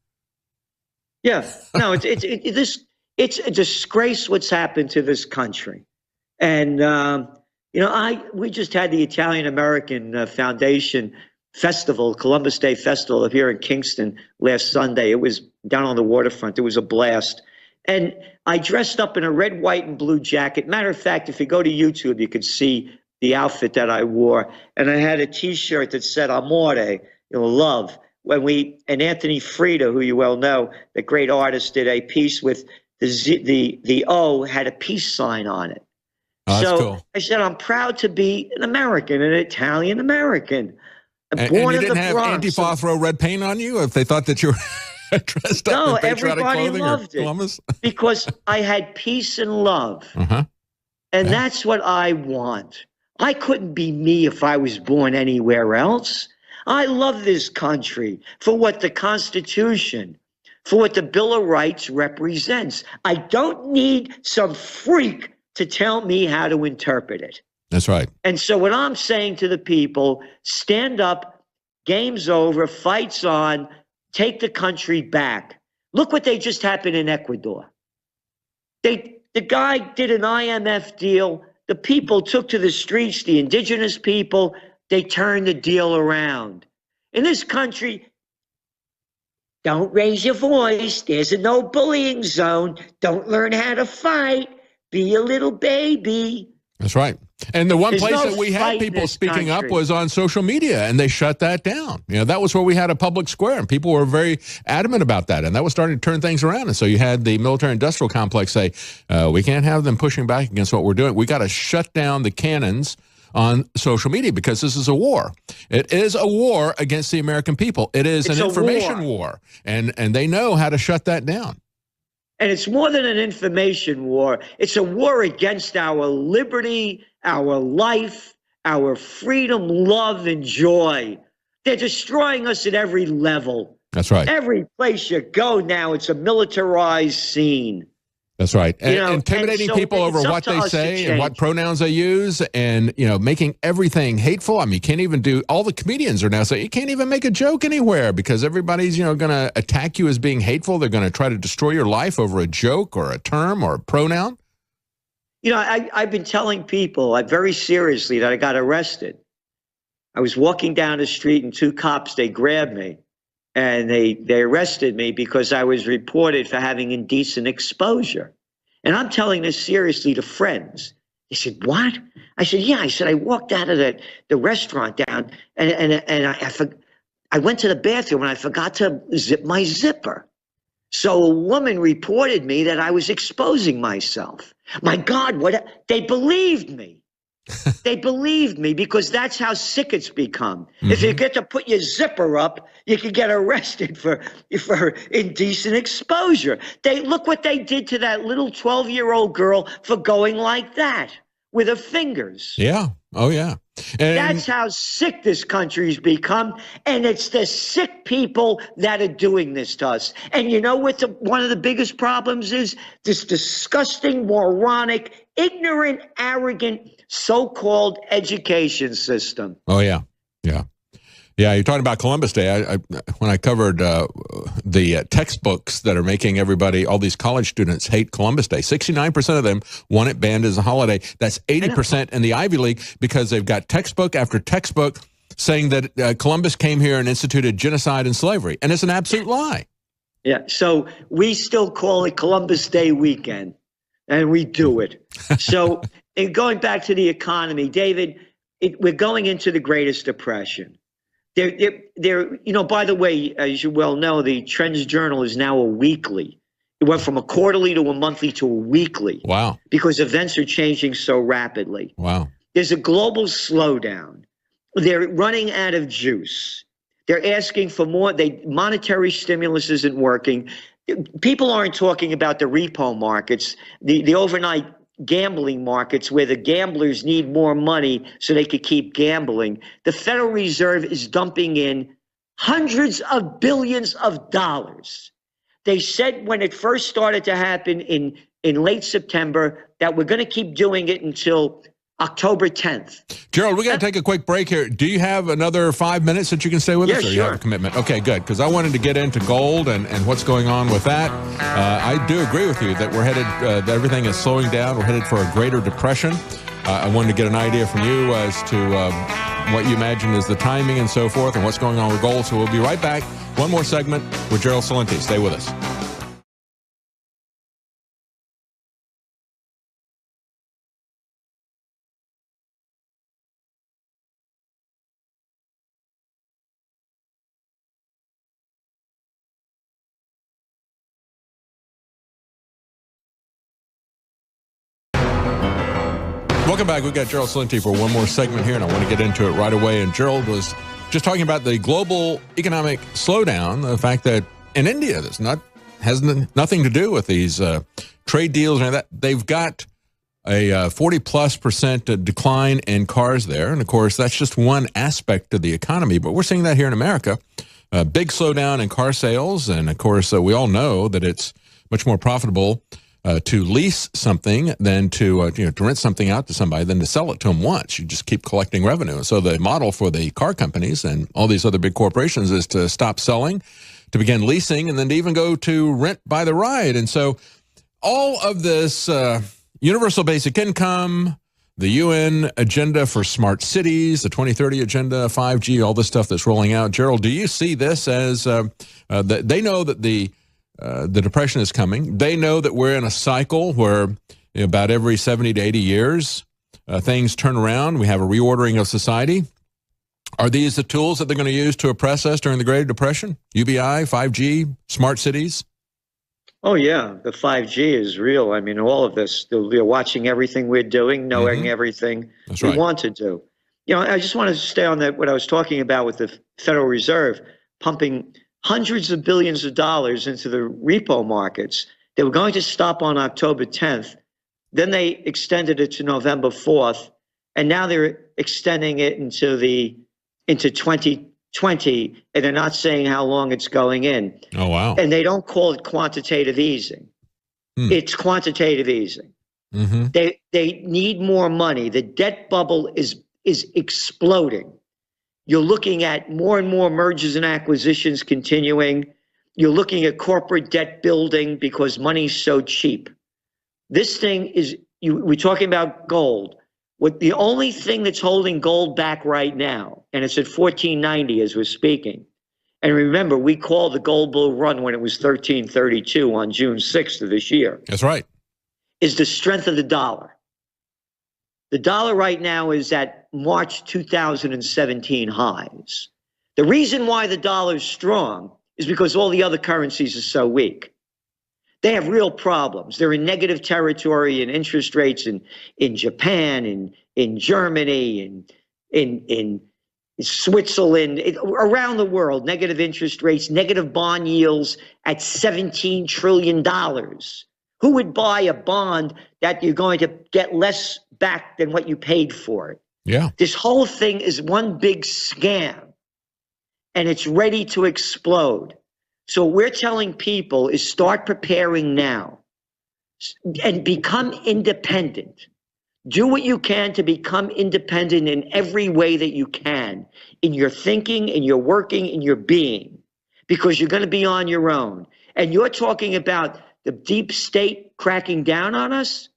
Yeah, no, it's a disgrace what's happened to this country, and we just had the Italian American Foundation Festival, Columbus Day Festival, here in Kingston last Sunday. It was down on the waterfront. It was a blast, and I dressed up in a red, white, and blue jacket. Matter of fact, if you go to YouTube, you could see the outfit that I wore, and I had a T-shirt that said "Amore," love. And Anthony Frida, who you well know, the great artist, did a piece with the O had a peace sign on it. Oh, so cool. I said, I'm proud to be an American, an Italian American. And you didn't have Antifa throw red paint on you if they thought that you were dressed up in patriotic clothing or Columbus? Because I had peace and love. And that's what I want. I couldn't be me if I was born anywhere else. I love this country for what the Constitution, for what the Bill of Rights represents. I don't need some freak to tell me how to interpret it. That's right. And so what I'm saying to the people, stand up, game's over, fight's on, take the country back. Look what they just happened in Ecuador. The guy did an IMF deal. The people took to the streets, the indigenous people, they turned the deal around. In this country, don't raise your voice. There's a no bullying zone. Don't learn how to fight. Be a little baby. That's right. And the one There's place no that we had fight in people this speaking up country. was on social media, and they shut that down. You know, that was where we had a public square, and people were very adamant about that, and that was starting to turn things around. And so you had the military-industrial complex say, we can't have them pushing back against what we're doing. We got to shut down the cannons on social media because this is a war. It is a war against the American people. It is It's an a information war, and they know how to shut that down. And it's more than an information war. It's a war against our liberty, our life, our freedom, love, and joy. They're destroying us at every level. That's right. Every place you go now, it's a militarized scene. That's right. And, You know, intimidating and so people over it's up what to they us to say and what change. pronouns they use, and making everything hateful. I mean, you can't even do. All the comedians are now saying you can't even make a joke anywhere because everybody's going to attack you as being hateful. They're going to try to destroy your life over a joke or a term or a pronoun. I've been telling people very seriously that I got arrested. I was walking down the street and two cops, they grabbed me and they arrested me because I was reported for having indecent exposure. And I'm telling this seriously to friends. They said, what? I said, yeah. I said, I walked out of the restaurant down and I went to the bathroom and I forgot to zip my zipper. So a woman reported me that I was exposing myself. My God, they believed me. They believed me because that's how sick it's become. Mm-hmm. If you get to put your zipper up, you can get arrested for indecent exposure. Look what they did to that little 12-year-old girl for going like that with her fingers. Yeah. Oh, yeah. And that's how sick this country's become, and it's the sick people that are doing this to us. And you know what one of the biggest problems is? This disgusting, moronic, ignorant, arrogant, so-called education system. Oh, yeah. Yeah. Yeah, you're talking about Columbus Day. When I covered the textbooks that are making all these college students hate Columbus Day, 69% of them want it banned as a holiday. That's 80% in the Ivy League because they've got textbook after textbook saying that Columbus came here and instituted genocide and slavery. And it's an absolute lie. Yeah, so we still call it Columbus Day weekend, and we do it. So and going back to the economy, David, we're going into the Greatest Depression. By the way, as you well know, the Trends Journal is now a weekly. It went from a quarterly to a monthly to a weekly. Wow. Because events are changing so rapidly. Wow. There's a global slowdown. They're running out of juice. They're asking for more. Monetary stimulus isn't working. People aren't talking about the repo markets, the overnight gambling markets where the gamblers need more money so they could keep gambling. The Federal Reserve is dumping in hundreds of billions of dollars. They said when it first started to happen in late September that we're going to keep doing it until October 10th. Gerald, we got to take a quick break here. Do you have another 5 minutes that you can stay with us? Or sure. You have a commitment? Okay, good. Because I wanted to get into gold and what's going on with that. I do agree with you that we're headed, that everything is slowing down. We're headed for a greater depression. I wanted to get an idea from you as to what you imagine is the timing and so forth and what's going on with gold. So we'll be right back. One more segment with Gerald Celente. Stay with us. Welcome back. We've got Gerald Celente for one more segment here, and I want to get into it right away. And Gerald was just talking about the global economic slowdown, the fact that in India, has nothing to do with these trade deals and that. They've got a 40+% decline in cars there. And of course, that's just one aspect of the economy, but we're seeing that here in America. A big slowdown in car sales. And of course, we all know that it's much more profitable to lease something than to rent something out to somebody than to sell it to them once. You just keep collecting revenue. So the model for the car companies and all these other big corporations is to stop selling, to begin leasing, and then to even go to rent by the ride. And so all of this universal basic income, the UN agenda for smart cities, the 2030 agenda, 5G, all this stuff that's rolling out. Gerald, do you see this as they know that the depression is coming? They know that we're in a cycle where about every 70 to 80 years, things turn around. We have a reordering of society. Are these the tools that they're going to use to oppress us during the Great Depression? UBI, 5G, smart cities? Oh, yeah. The 5G is real. I mean, all of this, they're watching everything we're doing, knowing everything we want to do. I just want to stay on that, what I was talking about with the Federal Reserve pumping hundreds of billions of dollars into the repo markets. They were going to stop on October 10th. Then they extended it to November 4th. And now they're extending it into 2020, and they're not saying how long it's going in. Oh, wow. And they don't call it quantitative easing. It's quantitative easing. They need more money. The debt bubble is exploding. You're looking at more and more mergers and acquisitions continuing. You're looking at corporate debt building because money's so cheap. This thing is, we're talking about gold. The only thing that's holding gold back right now, and it's at 1490 as we're speaking. And remember, we called the gold bull run when it was 1332 on June 6th of this year. That's right. Is the strength of the dollar. The dollar right now is at March 2017 highs. The reason why the dollar is strong is because all the other currencies are so weak. They have real problems. They're in negative territory in interest rates in Japan, in Germany, in Switzerland, around the world, negative interest rates, negative bond yields at $17 trillion. Who would buy a bond that you're going to get less back than what you paid for it? Yeah. This whole thing is one big scam, and it's ready to explode. So what we're telling people is start preparing now and become independent. Do what you can to become independent in every way that you can, in your thinking, in your working, in your being, because you're going to be on your own. And you're talking about the deep state cracking down on us.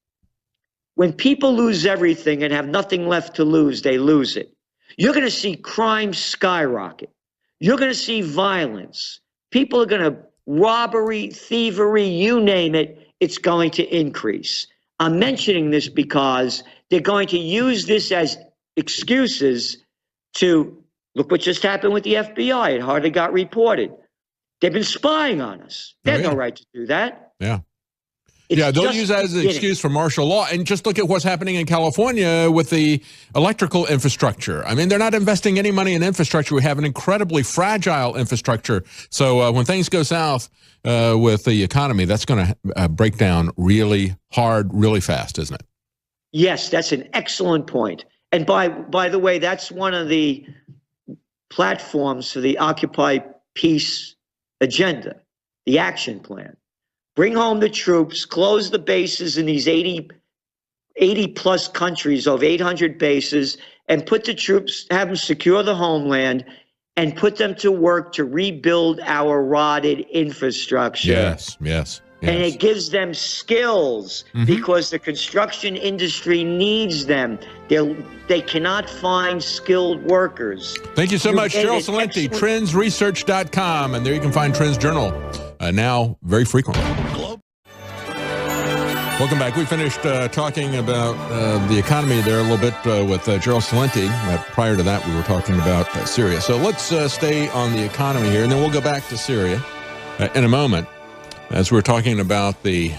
When people lose everything and have nothing left to lose, they lose it. You're going to see crime skyrocket. You're going to see violence. People are going to robbery, thievery, you name it, it's going to increase. I'm mentioning this because they're going to use this as excuses to look what just happened with the FBI. It hardly got reported. They've been spying on us. They have no right to do that. Yeah. It's don't use that as an excuse for martial law. And just look at what's happening in California with the electrical infrastructure. I mean, they're not investing any money in infrastructure. We have an incredibly fragile infrastructure. So when things go south with the economy, that's going to break down really hard, really fast, isn't it? Yes, that's an excellent point. And by the way, that's one of the platforms for the Occupy Peace agenda, the action plan. Bring home the troops, close the bases in these 80 plus countries, over 800 bases, and put the troops, have them secure the homeland and put them to work to rebuild our rotted infrastructure. Yes. And it gives them skills because the construction industry needs them. They cannot find skilled workers. Thank you so much, Gerald Celente, trendsresearch.com. And there you can find Trends Journal now very frequently. Welcome back. We finished talking about the economy there a little bit with Gerald Celente. Prior to that, we were talking about Syria. So let's stay on the economy here, and then we'll go back to Syria in a moment. As we're talking about the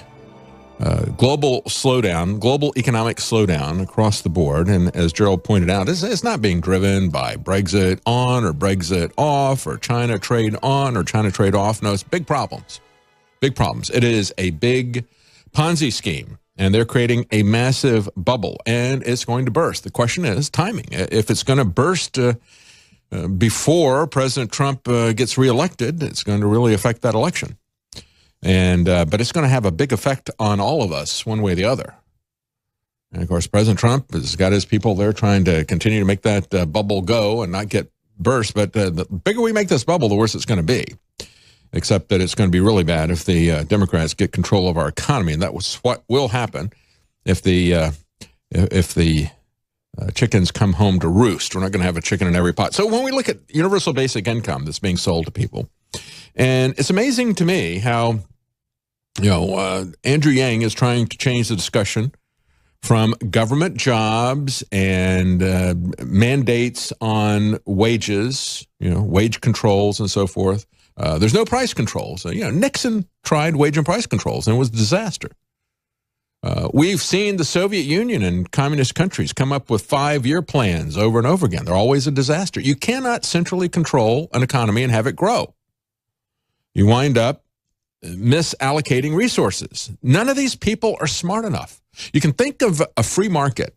global slowdown, global economic slowdown across the board. And as Gerald pointed out, it's not being driven by Brexit on or Brexit off or China trade on or China trade off. No, it's big problems. Big problems. It is a big Ponzi scheme. and they're creating a massive bubble, and it's going to burst. The question is timing. If it's going to burst before President Trump gets reelected, it's going to really affect that election. And but it's going to have a big effect on all of us, one way or the other. And, of course, President Trump has got his people there trying to continue to make that bubble go and not get burst. But the bigger we make this bubble, the worse it's going to be, except that it's going to be really bad if the Democrats get control of our economy. And that was what will happen if the chickens come home to roost. We're not going to have a chicken in every pot. So when we look at universal basic income that's being sold to people, and it's amazing to me how, Andrew Yang is trying to change the discussion from government jobs and mandates on wages, wage controls and so forth. There's no price controls. Nixon tried wage and price controls, and it was a disaster. We've seen the Soviet Union and communist countries come up with 5-year plans over and over again. They're always a disaster. You cannot centrally control an economy and have it grow. You wind up misallocating resources. None of these people are smart enough. You can think of a free market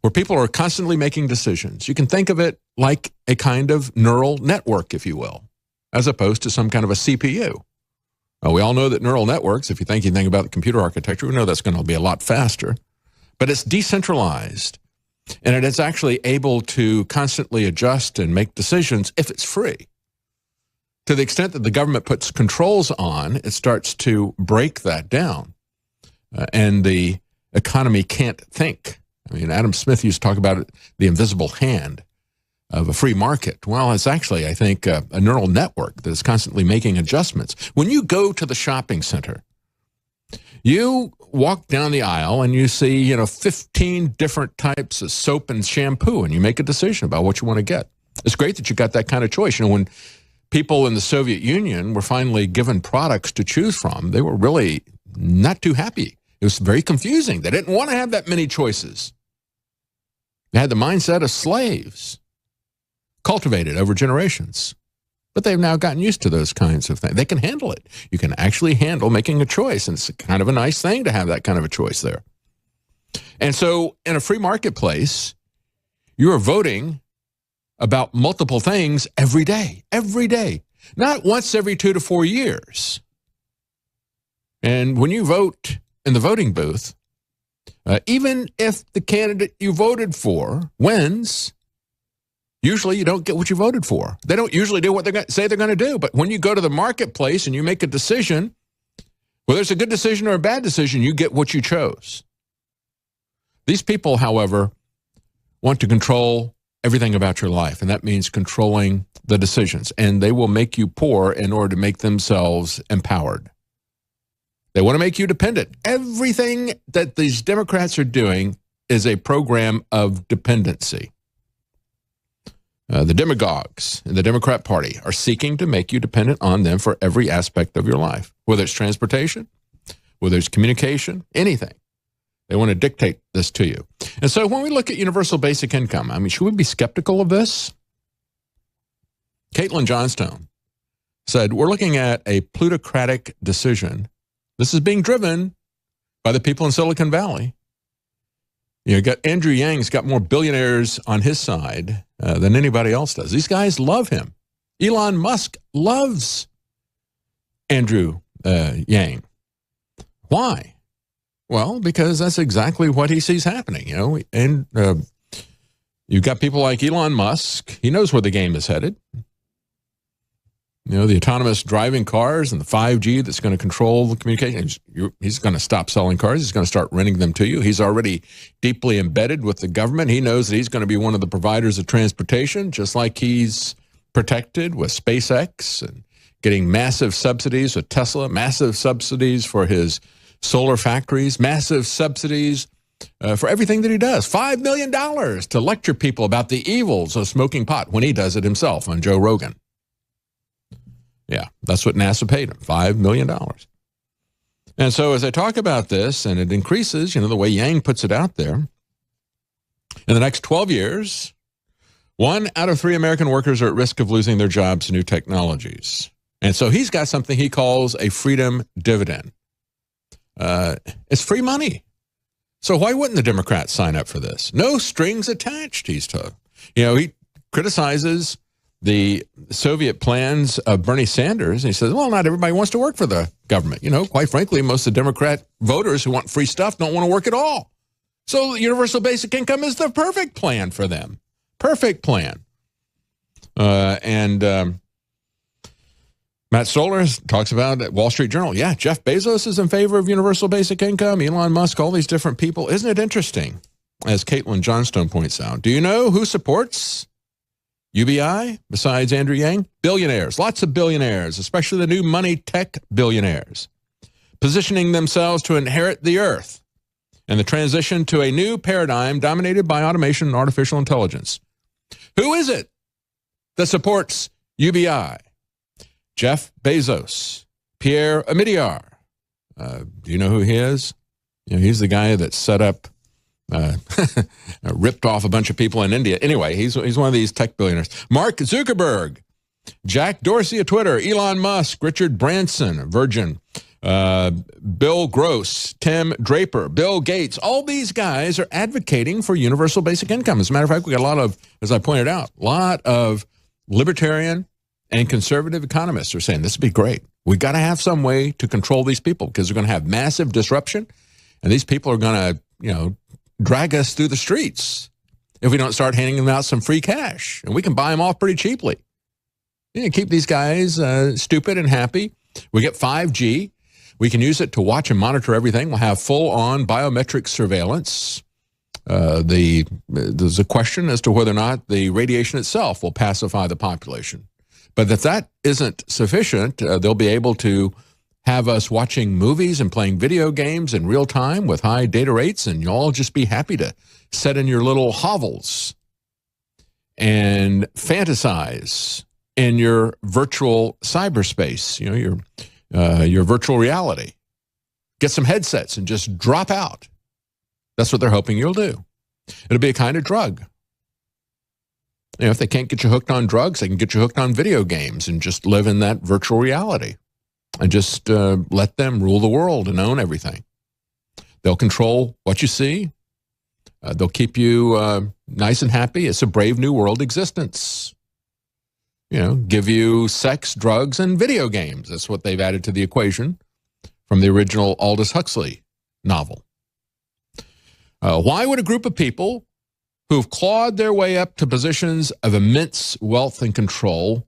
where people are constantly making decisions. You can think of it like a kind of neural network, if you will, as opposed to some kind of a CPU. We all know that neural networks, if you think anything about the computer architecture, we know that's going to be a lot faster. But it's decentralized, and it is actually able to constantly adjust and make decisions if it's free. To the extent that the government puts controls on, it starts to break that down. And the economy can't think. I mean, Adam Smith used to talk about it, the invisible hand of a free market. Well, it's actually, I think, a neural network that is constantly making adjustments. When you go to the shopping center, you walk down the aisle and you see, 15 different types of soap and shampoo, and you make a decision about what you want to get. It's great that you got that kind of choice. When people in the Soviet Union were finally given products to choose from, they were really not too happy. It was very confusing. They didn't want to have that many choices. They had the mindset of slaves, cultivated over generations. But they've now gotten used to those kinds of things. They can handle it. You can actually handle making a choice, and it's kind of a nice thing to have that kind of a choice there. And so in a free marketplace, you are voting about multiple things every day, not once every 2 to 4 years. And when you vote in the voting booth, even if the candidate you voted for wins, usually you don't get what you voted for. They don't usually do what they say they're going to do. But when you go to the marketplace and you make a decision, whether it's a good decision or a bad decision, you get what you chose. These people, however, want to control everything about your life, and that means controlling the decisions. And they will make you poor in order to make themselves empowered. They want to make you dependent. Everything that these Democrats are doing is a program of dependency. The demagogues in the Democrat Party are seeking to make you dependent on them for every aspect of your life, whether it's transportation, whether it's communication, anything. They want to dictate this to you. And so when we look at universal basic income, should we be skeptical of this? Caitlin Johnstone said, we're looking at a plutocratic decision. This is being driven by the people in Silicon Valley. You got Andrew Yang's got more billionaires on his side than anybody else does. These guys love him. Elon Musk loves Andrew Yang. Why? Well, because that's exactly what he sees happening, And you've got people like Elon Musk. He knows where the game is headed. The autonomous driving cars and the 5G that's going to control the communication. He's going to stop selling cars. He's going to start renting them to you. He's already deeply embedded with the government. He knows that he's going to be one of the providers of transportation, just like he's protected with SpaceX and getting massive subsidies with Tesla, massive subsidies for his solar factories, massive subsidies for everything that he does. $5 million to lecture people about the evils of smoking pot when he does it himself on Joe Rogan. Yeah, that's what NASA paid him, $5 million. And so as I talk about this, and it increases, the way Yang puts it out there, in the next 12 years, 1 out of 3 American workers are at risk of losing their jobs to new technologies. And so he's got something he calls a freedom dividend. It's free money. So why wouldn't the Democrats sign up for this? No strings attached, he's told. He criticizes the Soviet plans of Bernie Sanders. And he says, well, not everybody wants to work for the government. Quite frankly, most of the Democrat voters who want free stuff don't want to work at all. So universal basic income is the perfect plan for them. Perfect plan. Matt Stoller talks about at Wall Street Journal. Yeah, Jeff Bezos is in favor of universal basic income. Elon Musk, all these different people. Isn't it interesting? As Caitlin Johnstone points out, do you know who supports UBI besides Andrew Yang? Billionaires, lots of billionaires, especially the new money tech billionaires, positioning themselves to inherit the earth and the transition to a new paradigm dominated by automation and artificial intelligence. Who is it that supports UBI? Jeff Bezos, Pierre Omidyar. Do you know who he is? He's the guy that set up, ripped off a bunch of people in India. Anyway, he's one of these tech billionaires. Mark Zuckerberg, Jack Dorsey of Twitter, Elon Musk, Richard Branson, Virgin, Bill Gross, Tim Draper, Bill Gates. All these guys are advocating for universal basic income. As a matter of fact, we got a lot of, as I pointed out, a lot of libertarian and conservative economists are saying this would be great. We've got to have some way to control these people because they're going to have massive disruption, and these people are going to, drag us through the streets if we don't start handing them out some free cash, and we can buy them off pretty cheaply. Keep these guys stupid and happy. We get 5G. We can use it to watch and monitor everything. We'll have full-on biometric surveillance. There's a question as to whether or not the radiation itself will pacify the population. But if that isn't sufficient, they'll be able to have us watching movies and playing video games in real time with high data rates, and you'll all just be happy to sit in your little hovels and fantasize in your virtual cyberspace, your virtual reality. Get some headsets and just drop out. That's what they're hoping you'll do. It'll be a kind of drug. If they can't get you hooked on drugs, they can get you hooked on video games and just live in that virtual reality and just let them rule the world and own everything. They'll control what you see. They'll keep you nice and happy. It's a brave new world existence. Give you sex, drugs, and video games. That's what they've added to the equation from the original Aldous Huxley novel. Why would a group of people who've clawed their way up to positions of immense wealth and control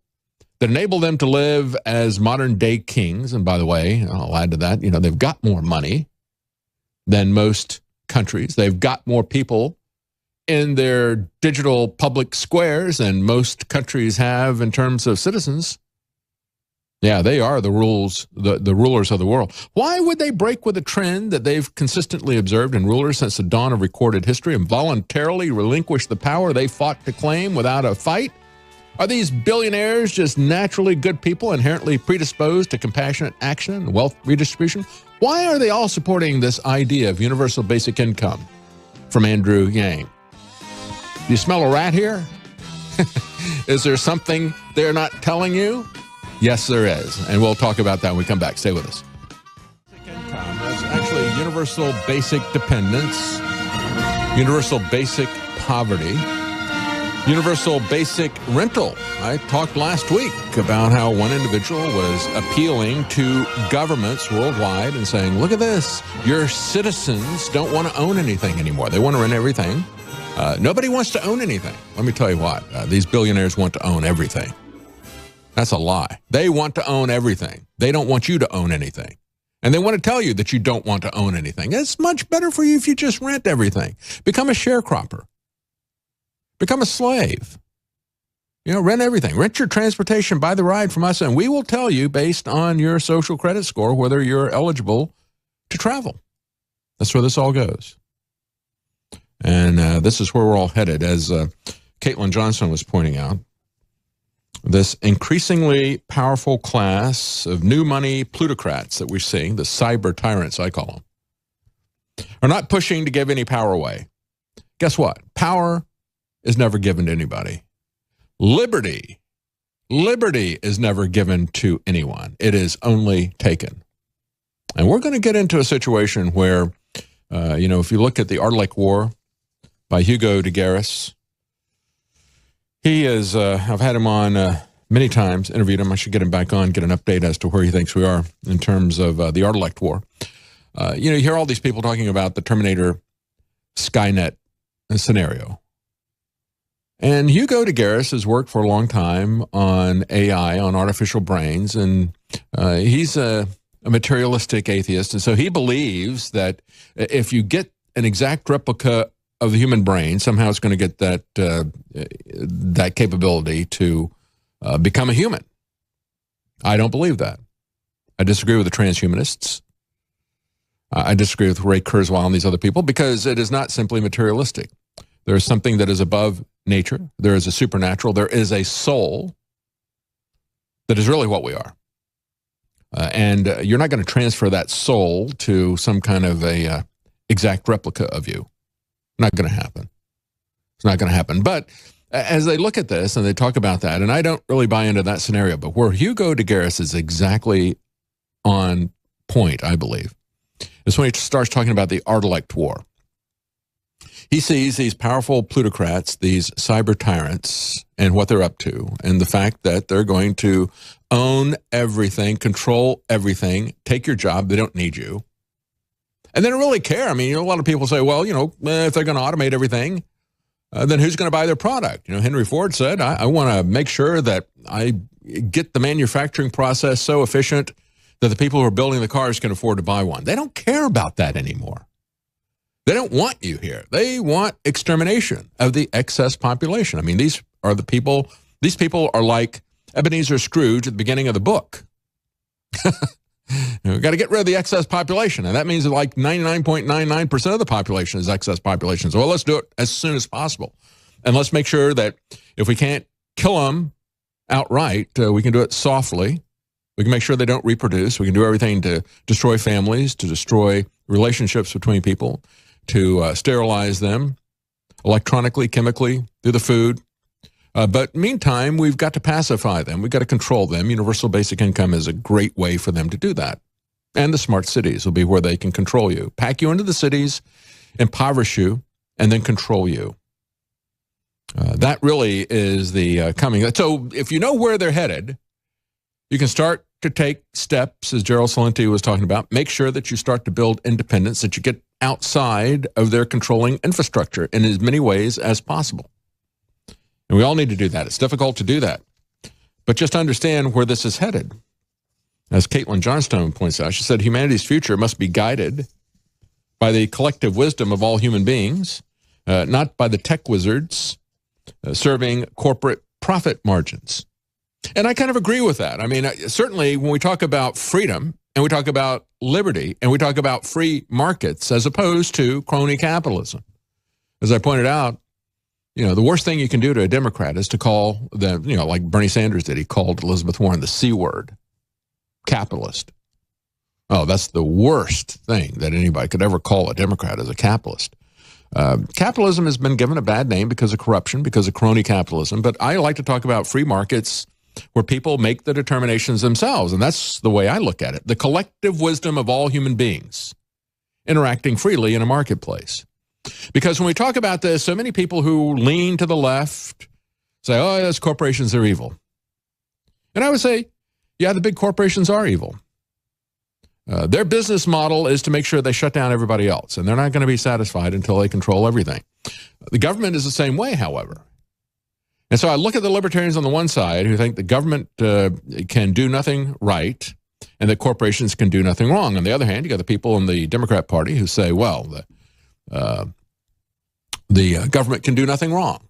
that enable them to live as modern-day kings, and by the way, I'll add to that, they've got more money than most countries. They've got more people in their digital public squares than most countries have in terms of citizens. Yeah, they are the rulers of the world. Why would they break with a trend that they've consistently observed in rulers since the dawn of recorded history and voluntarily relinquish the power they fought to claim without a fight? Are these billionaires just naturally good people, inherently predisposed to compassionate action and wealth redistribution? Why are they all supporting this idea of universal basic income from Andrew Yang? Do you smell a rat here? Is there something they're not telling you? Yes, there is. And we'll talk about that when we come back. Stay with us. Basic income is actually universal basic dependence, universal basic poverty, universal basic rental. I talked last week about how one individual was appealing to governments worldwide and saying, look at this, your citizens don't want to own anything anymore. They want to rent everything. Nobody wants to own anything. Let me tell you what, these billionaires want to own everything. That's a lie. They want to own everything. They don't want you to own anything. And they want to tell you that you don't want to own anything. It's much better for you if you just rent everything. Become a sharecropper. Become a slave. Rent everything. Rent your transportation, buy the ride from us, and we will tell you based on your social credit score whether you're eligible to travel. That's where this all goes. And this is where we're all headed, as Caitlin Johnstone was pointing out. This increasingly powerful class of new money plutocrats that we're seeing, the cyber tyrants, I call them, are not pushing to give any power away. Guess what? Power is never given to anybody. Liberty is never given to anyone. It is only taken. And we're going to get into a situation where, if you look at The Art War by Hugo de Garis, he is, I've had him on many times, interviewed him. I should get him back on, get an update as to where he thinks we are in terms of the Art War. You hear all these people talking about the Terminator Skynet scenario. And Hugo de Garis has worked for a long time on AI, on artificial brains, and he's a materialistic atheist. And so he believes that if you get an exact replica of the human brain, somehow it's going to get that capability to become a human. I don't believe that. I disagree with the transhumanists. I disagree with Ray Kurzweil and these other people because it is not simply materialistic. There is something that is above nature. There is a supernatural. There is a soul that is really what we are. And you're not going to transfer that soul to some kind of a exact replica of you. Not going to happen. It's not going to happen. But as they look at this and they talk about that, and I don't really buy into that scenario, but where Hugo de Garis is exactly on point, I believe, is when he starts talking about the Art War. He sees these powerful plutocrats, these cyber tyrants, and what they're up to, and the fact that they're going to own everything, control everything, take your job. They don't need you. And they don't really care. I mean, a lot of people say, well, if they're going to automate everything, then who's going to buy their product? Henry Ford said, I want to make sure that I get the manufacturing process so efficient that the people who are building the cars can afford to buy one. They don't care about that anymore. They don't want you here. They want extermination of the excess population. I mean, these people are like Ebenezer Scrooge at the beginning of the book. We've got to get rid of the excess population. And that means that like 99.99% of the population is excess population. So let's do it as soon as possible. And let's make sure that if we can't kill them outright, we can do it softly. We can make sure they don't reproduce. We can do everything to destroy families, to destroy relationships between people, to sterilize them electronically, chemically, through the food. But meantime, we've got to pacify them. We've got to control them. Universal basic income is a great way for them to do that. And the smart cities will be where they can control you, pack you into the cities, impoverish you, and then control you. That really is the coming. So if you know where they're headed, you can start to take steps, as Gerald Celente was talking about. Make sure that you start to build independence, that you get outside of their controlling infrastructure in as many ways as possible. And we all need to do that. It's difficult to do that. But just understand where this is headed. As Caitlin Johnstone points out, she said, humanity's future must be guided by the collective wisdom of all human beings, not by the tech wizards serving corporate profit margins. And I kind of agree with that. I mean, certainly when we talk about freedom and we talk about liberty and we talk about free markets as opposed to crony capitalism, as I pointed out, the worst thing you can do to a Democrat is to call them, like Bernie Sanders did. He called Elizabeth Warren the C word, capitalist. Oh, that's the worst thing that anybody could ever call a Democrat, as a capitalist. Capitalism has been given a bad name because of corruption, because of crony capitalism. But I like to talk about free markets where people make the determinations themselves. And that's the way I look at it. The collective wisdom of all human beings interacting freely in a marketplace. Because when we talk about this, so many people who lean to the left say, oh, those corporations are evil. And I would say, yeah, the big corporations are evil. Their business model is to make sure they shut down everybody else, and they're not going to be satisfied until they control everything. The government is the same way, however. And so I look at the libertarians on the one side who think the government can do nothing right and that corporations can do nothing wrong. On the other hand, you got the people in the Democrat Party who say, well, the government can do nothing wrong.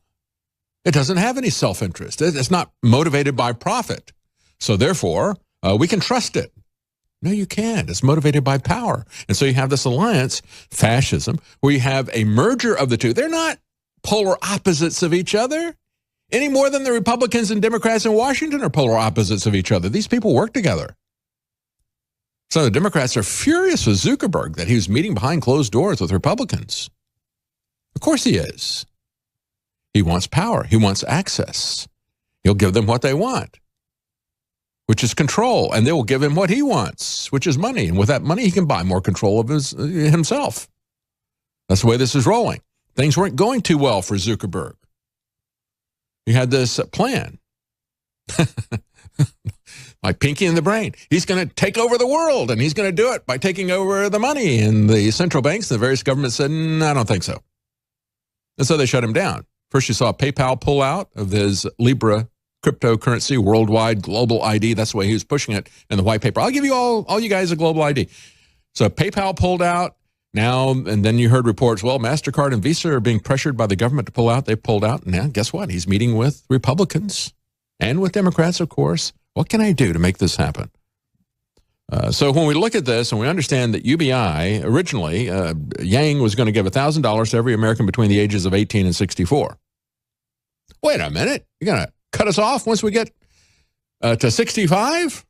It doesn't have any self-interest. It's not motivated by profit. So therefore, we can trust it. No, you can't. It's motivated by power. And so you have this alliance, fascism, where you have a merger of the two. They're not polar opposites of each other any more than the Republicans and Democrats in Washington are polar opposites of each other. These people work together. So the Democrats are furious with Zuckerberg that he was meeting behind closed doors with Republicans. Of course he is. He wants power. He wants access. He'll give them what they want. which is control, and they will give him what he wants, which is money. And with that money, he can buy more control of himself. That's the way this is rolling. Things weren't going too well for Zuckerberg. He had this plan. Like Pinky in the Brain. He's going to take over the world, and he's going to do it by taking over the money. And the central banks, the various governments said, I don't think so. And so they shut him down. First, you saw PayPal pull out of his Libra cryptocurrency, worldwide global ID. That's the way he was pushing it in the white paper. I'll give you all you guys a global ID. So PayPal pulled out. Now, and then you heard reports, well, MasterCard and Visa are being pressured by the government to pull out. They pulled out. And now, guess what? He's meeting with Republicans and with Democrats, of course. What can I do to make this happen? So when we look at this and we understand that UBI, originally, Yang was going to give $1,000 to every American between the ages of 18 and 64. Wait a minute. You're going to cut us off once we get to 65?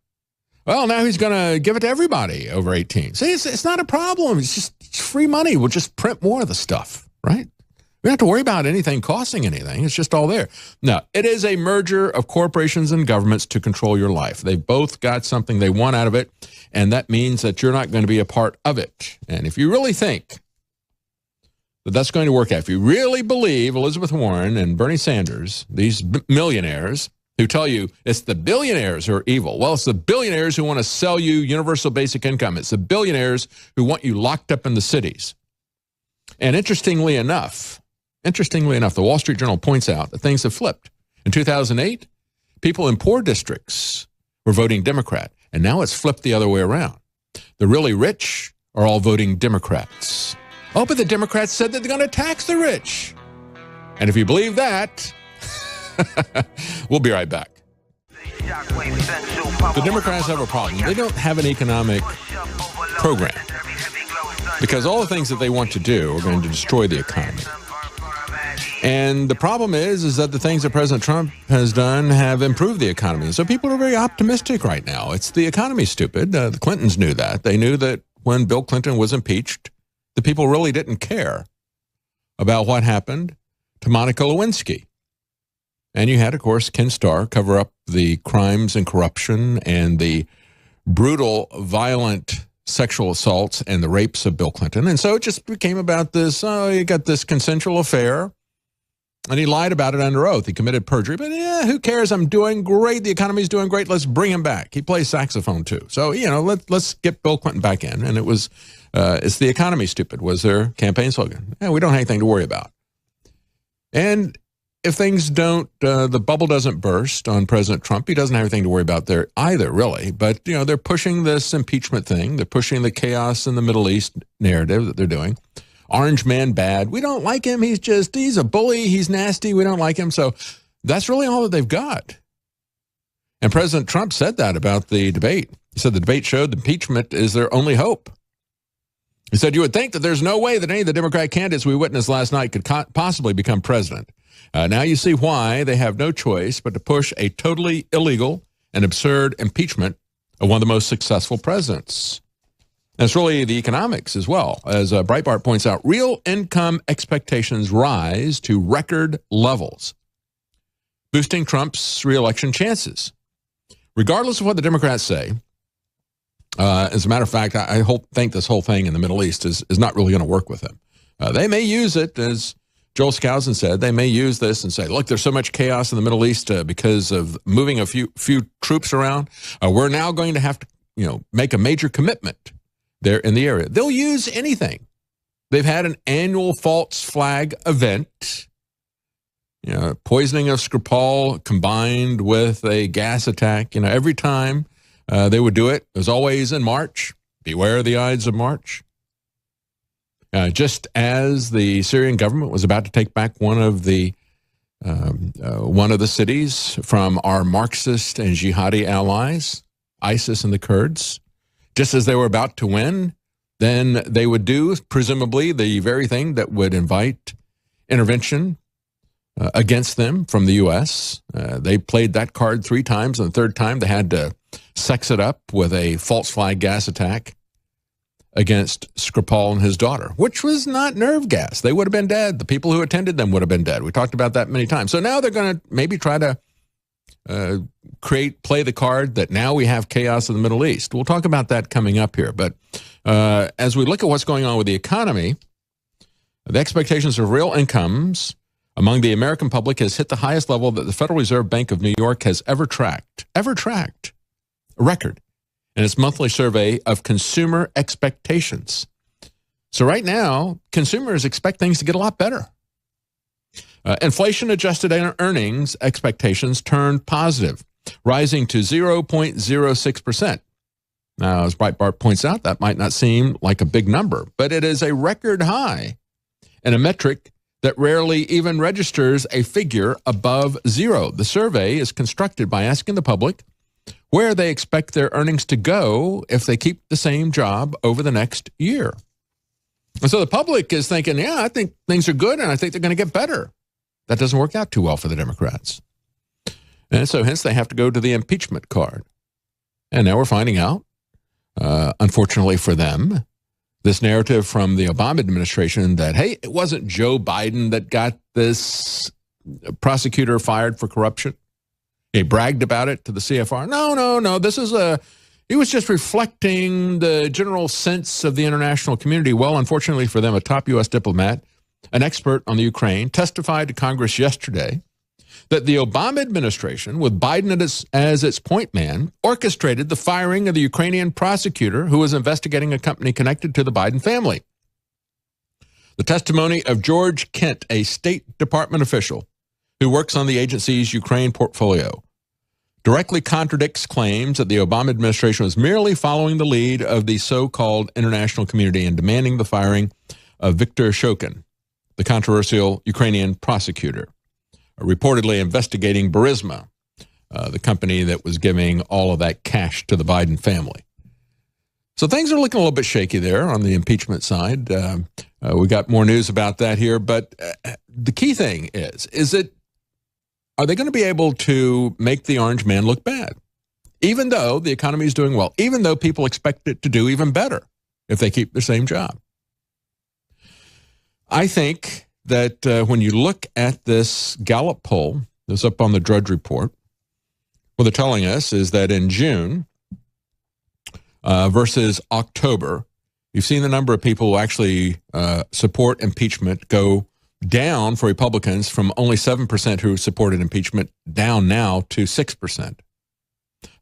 Well, now he's going to give it to everybody over 18. See, it's not a problem. It's free money. We'll just print more of the stuff, right? We don't have to worry about anything costing anything. It's just all there. No, it is a merger of corporations and governments to control your life. They've both got something they want out of it, and that means that you're not going to be a part of it. And if you really think that that's going to work out, if you really believe Elizabeth Warren and Bernie Sanders, these millionaires who tell you it's the billionaires who are evil. Well, it's the billionaires who want to sell you universal basic income. It's the billionaires who want you locked up in the cities. And interestingly enough, the Wall Street Journal points out that things have flipped. In 2008, people in poor districts were voting Democrat, and now it's flipped the other way around. The really rich are all voting Democrats. Oh, but the Democrats said that they're going to tax the rich. And if you believe that, we'll be right back. The Democrats have a problem. They don't have an economic program because all the things that they want to do are going to destroy the economy. And the problem is that the things that President Trump has done have improved the economy. So people are very optimistic right now. It's the economy, stupid. The Clintons knew that. They knew that when Bill Clinton was impeached, the people really didn't care about what happened to Monica Lewinsky. And you had, of course, Ken Starr cover up the crimes and corruption and the brutal, violent sexual assaults and the rapes of Bill Clinton. And so it just became about this, you got this consensual affair, and he lied about it under oath. He committed perjury, but yeah, who cares? I'm doing great. The economy's doing great. Let's bring him back. He plays saxophone too. So, let's get Bill Clinton back in. And it was, it's the economy, stupid, was their campaign slogan. Yeah, we don't have anything to worry about. And if things don't, the bubble doesn't burst on President Trump, he doesn't have anything to worry about there either, really. But, they're pushing this impeachment thing. They're pushing the chaos in the Middle East narrative that they're doing. Orange man bad. We don't like him. He's a bully. He's nasty. We don't like him. So that's really all that they've got. And President Trump said that about the debate. He said the debate showed impeachment is their only hope. He said, you would think that there's no way that any of the Democrat candidates we witnessed last night could possibly become president. Now you see why they have no choice but to push a totally illegal and absurd impeachment of one of the most successful presidents. And it's really the economics as well. As Breitbart points out, real income expectations rise to record levels, boosting Trump's reelection chances. Regardless of what the Democrats say, as a matter of fact, I think this whole thing in the Middle East is not really going to work with him. They may use it, as Joel Skousen said, they may use this and say, look, there's so much chaos in the Middle East because of moving a few troops around. We're now going to have to, make a major commitment there in the area. They'll use anything. They've had an annual false flag event, poisoning of Skripal combined with a gas attack. Every time they would do it, it was always in March. Beware the Ides of March. Just as the Syrian government was about to take back one of the cities from our Marxist and jihadi allies, ISIS and the Kurds, just as they were about to win, then they would do, presumably, the very thing that would invite intervention against them from the U.S. They played that card 3 times, and the third time they had to sex it up with a false flag gas attack against Skripal and his daughter, which was not nerve gas. They would have been dead. The people who attended them would have been dead. We talked about that many times. So now they're going to maybe try to play the card that now we have chaos in the Middle East. We'll talk about that coming up here. But as we look at what's going on with the economy, the expectations of real incomes among the American public has hit the highest level that the Federal Reserve Bank of New York has ever tracked, a record in its monthly survey of consumer expectations. So right now, consumers expect things to get a lot better. Inflation-adjusted earnings expectations turned positive, rising to 0.06%. Now, as Breitbart points out, that might not seem like a big number, but it is a record high and a metric that rarely even registers a figure above zero. The survey is constructed by asking the public where they expect their earnings to go if they keep the same job over the next year. And so the public is thinking, yeah, I think things are good and I think they're going to get better. That doesn't work out too well for the Democrats. And so hence they have to go to the impeachment card. And now we're finding out, unfortunately for them, this narrative from the Obama administration that, hey, it wasn't Joe Biden that got this prosecutor fired for corruption. He bragged about it to the CFR. No. He was just reflecting the general sense of the international community. Well, unfortunately for them, a top U.S. diplomat, an expert on the Ukraine, testified to Congress yesterday that the Obama administration, with Biden as its point man, orchestrated the firing of the Ukrainian prosecutor who was investigating a company connected to the Biden family. The testimony of George Kent, a State Department official who works on the agency's Ukraine portfolio, directly contradicts claims that the Obama administration was merely following the lead of the so-called international community in demanding the firing of Viktor Shokin, the controversial Ukrainian prosecutor, reportedly investigating Burisma, the company that was giving all of that cash to the Biden family. So things are looking a little bit shaky there on the impeachment side. We got more news about that here, but the key thing is it, are they going to be able to make the orange man look bad? Even though the economy is doing well, even though people expect it to do even better if they keep the same job. I think that when you look at this Gallup poll that's up on the Drudge Report, what they're telling us is that in June versus October, you've seen the number of people who actually support impeachment go down for Republicans from only 7% who supported impeachment down now to 6%.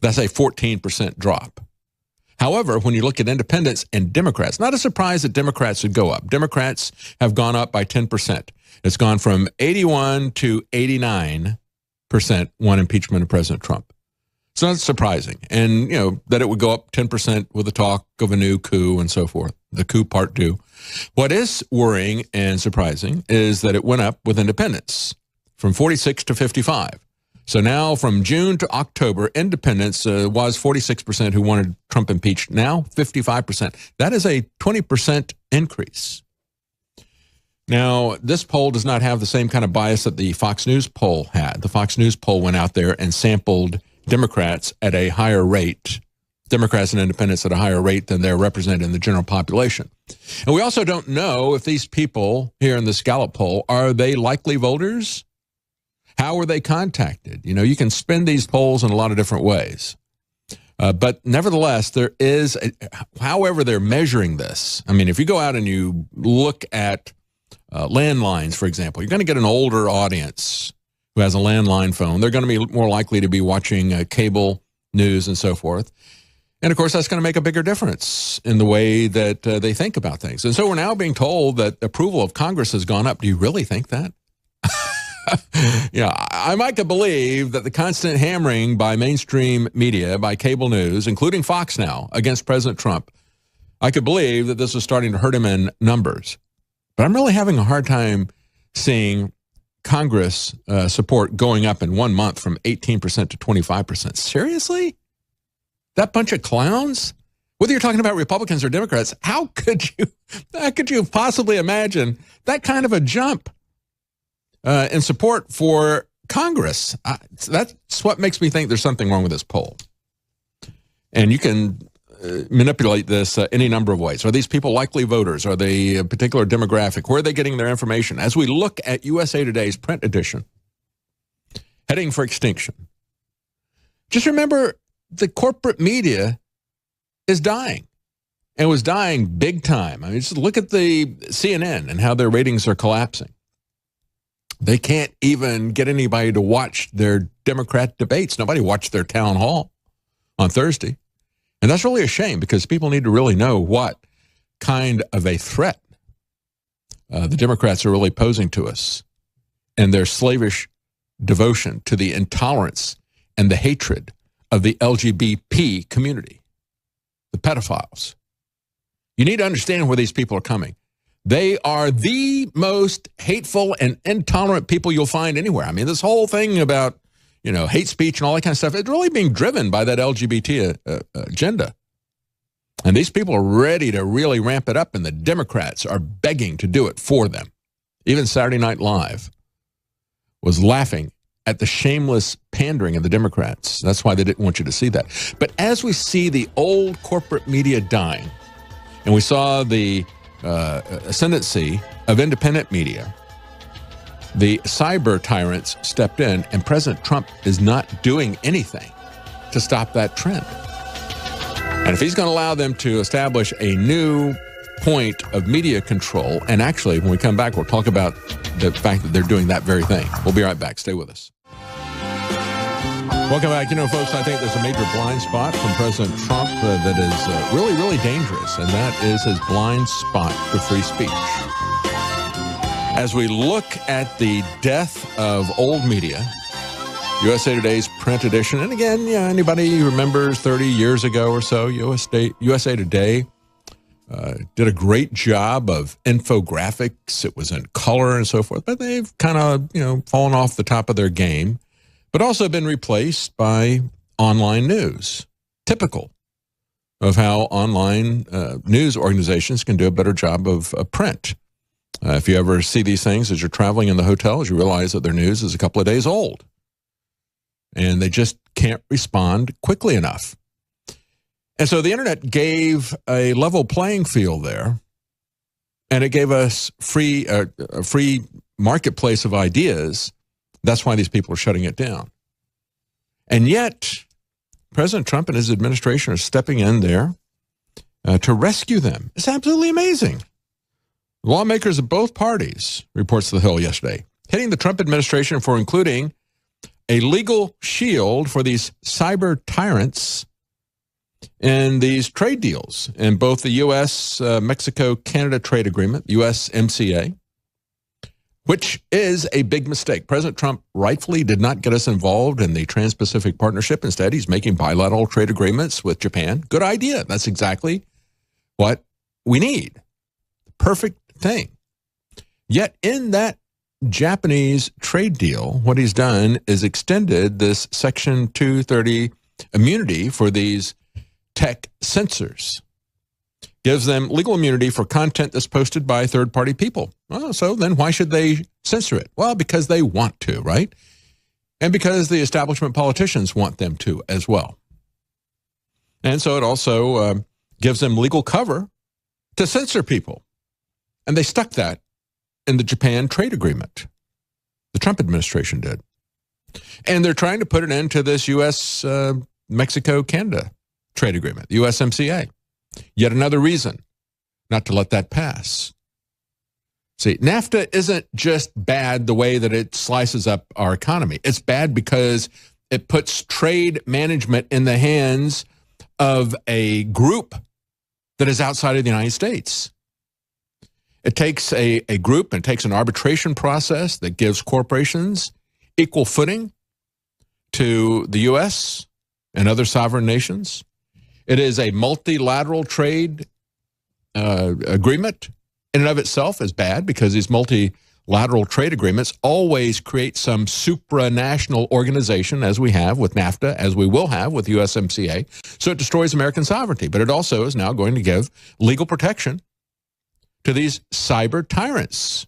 That's a 14% drop. However, when you look at independents and Democrats, not a surprise that Democrats would go up. Democrats have gone up by 10%. It's gone from 81 to 89% one impeachment of President Trump. So that's surprising. And, you know, that it would go up 10% with the talk of a new coup and so forth, the coup part two. What is worrying and surprising is that it went up with independents from 46 to 55. So now from June to October, independents was 46% who wanted Trump impeached. Now 55%. That is a 20% increase. Now, this poll does not have the same kind of bias that the Fox News poll had. The Fox News poll went out there and sampled Democrats at a higher rate, Democrats and independents at a higher rate than they're represented in the general population. And we also don't know if these people here in this Gallup poll, are they likely voters? How were they contacted? You know, you can spin these polls in a lot of different ways. But nevertheless, there is, however they're measuring this. I mean, if you go out and you look at landlines, for example, you're going to get an older audience who has a landline phone. They're going to be more likely to be watching cable news and so forth. And, of course, that's going to make a bigger difference in the way that they think about things. And so we're now being told that approval of Congress has gone up. Do you really think that? Yeah, I might could believe that the constant hammering by mainstream media, by cable news, including Fox now, against President Trump, I could believe that this was starting to hurt him in numbers. But I'm really having a hard time seeing Congress support going up in 1 month from 18% to 25%. Seriously? That bunch of clowns? Whether you're talking about Republicans or Democrats, how could you possibly imagine that kind of a jump in support for Congress? That's what makes me think there's something wrong with this poll. And you can manipulate this any number of ways. Are these people likely voters? Are they a particular demographic? Where are they getting their information? As we look at USA Today's print edition, heading for extinction, Just remember, the corporate media is dying, and was dying big time. I mean, just look at the CNN and how their ratings are collapsing. They can't even get anybody to watch their Democrat debates. Nobody watched their town hall on Thursday. And that's really a shame, because people need to really know what kind of a threat the Democrats are really posing to us, and their slavish devotion to the intolerance and the hatred of the LGBT community, the pedophiles. You need to understand where these people are coming. They are the most hateful and intolerant people you'll find anywhere. I mean, this whole thing about, hate speech and all that kind of stuff, it's really being driven by that LGBT agenda. And these people are ready to really ramp it up, and the Democrats are begging to do it for them. Even Saturday Night Live was laughing at the shameless pandering of the Democrats. That's why they didn't want you to see that. But as we see the old corporate media dying, and we saw the ascendancy of independent media, the cyber tyrants stepped in, and President Trump is not doing anything to stop that trend. And if he's going to allow them to establish a new point of media control, and actually, when we come back, we'll talk about the fact that they're doing that very thing. We'll be right back. Stay with us. Welcome back. Folks, I think there's a major blind spot from President Trump that is really, really dangerous, and that is his blind spot to free speech. As we look at the death of old media, USA Today's print edition, and again, anybody who remembers 30 years ago or so, USA Today did a great job of infographics. It was in color and so forth, but they've kind of, fallen off the top of their game, but also been replaced by online news, typical of how online news organizations can do a better job of print. If you ever see these things as you're traveling in the hotels, you realize that their news is a couple of days old, and they just can't respond quickly enough. And so the internet gave a level playing field there, and it gave us a free marketplace of ideas. That's why these people are shutting it down. And yet, President Trump and his administration are stepping in there to rescue them. It's absolutely amazing. Lawmakers of both parties, reports The Hill yesterday, hitting the Trump administration for including a legal shield for these cyber tyrants in these trade deals in both the U.S. Mexico-Canada trade agreement, USMCA, which is a big mistake. President Trump rightfully did not get us involved in the Trans-Pacific Partnership. Instead, he's making bilateral trade agreements with Japan. Good idea. That's exactly what we need. Perfect thing. Yet in that Japanese trade deal, what he's done is extended this Section 230 immunity for these tech censors. Gives them legal immunity for content that's posted by third-party people. Well, so then why should they censor it? Well, because they want to, right? And because the establishment politicians want them to as well. And so it also gives them legal cover to censor people. And they stuck that in the Japan trade agreement. The Trump administration did. And they're trying to put it into this U.S. Mexico-Canada trade agreement, the USMCA. Yet another reason not to let that pass. See, NAFTA isn't just bad the way that it slices up our economy. It's bad because it puts trade management in the hands of a group that is outside of the United States. It takes a group and takes an arbitration process that gives corporations equal footing to the U.S. and other sovereign nations. It is a multilateral trade agreement. In and of itself is bad because these multilateral trade agreements always create some supranational organization, as we have with NAFTA, as we will have with USMCA. So it destroys American sovereignty, but it also is now going to give legal protection to these cyber tyrants.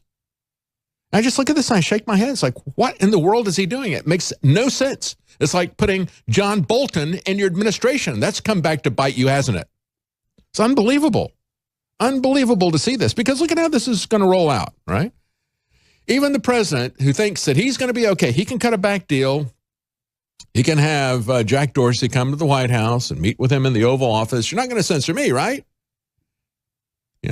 I just look at this and I shake my head. It's like, what in the world is he doing? It makes no sense. It's like putting John Bolton in your administration. That's come back to bite you, hasn't it? It's unbelievable. Unbelievable to see this, because look at how this is going to roll out, right? Even the president, who thinks that he's going to be okay, he can cut a back deal He can have Jack Dorsey come to the White House and meet with him in the Oval Office. You're not going to censor me, right?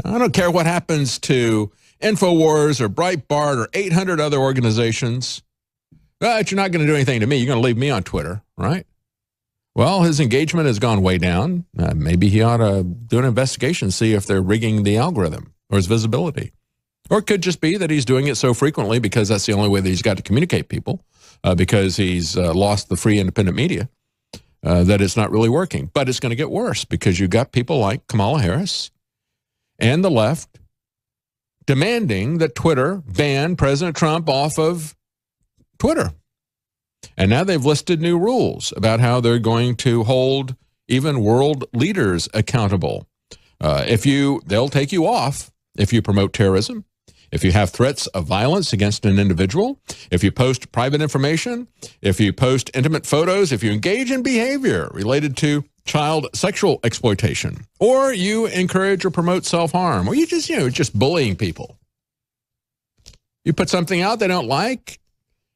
I don't care what happens to InfoWars or Breitbart or 800 other organizations. But you're not going to do anything to me. You're going to leave me on Twitter, right? Well, his engagement has gone way down. Maybe he ought to do an investigation, see if they're rigging the algorithm or his visibility. Or it could just be that he's doing it so frequently because that's the only way that he's got to communicate people, because he's lost the free independent media, that it's not really working. But it's going to get worse because you've got people like Kamala Harris and the left demanding that Twitter ban President Trump off of Twitter. And now they've listed new rules about how they're going to hold even world leaders accountable. They'll take you off if you promote terrorism, if you have threats of violence against an individual, if you post private information, if you post intimate photos, if you engage in behavior related to child sexual exploitation, or you encourage or promote self-harm, or you just bullying people. You put something out they don't like,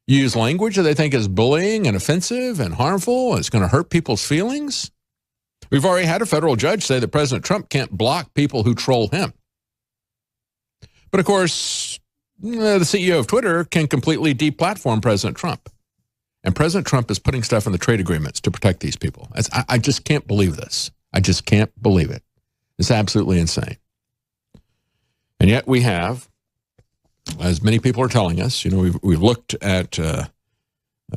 use language that they think is bullying and offensive and harmful, and it's going to hurt people's feelings. We've already had a federal judge say that President Trump can't block people who troll him. But of course, the CEO of Twitter can completely deplatform President Trump. And President Trump is putting stuff in the trade agreements to protect these people. I just can't believe this. I just can't believe it. It's absolutely insane. And yet we have, as many people are telling us, we've looked at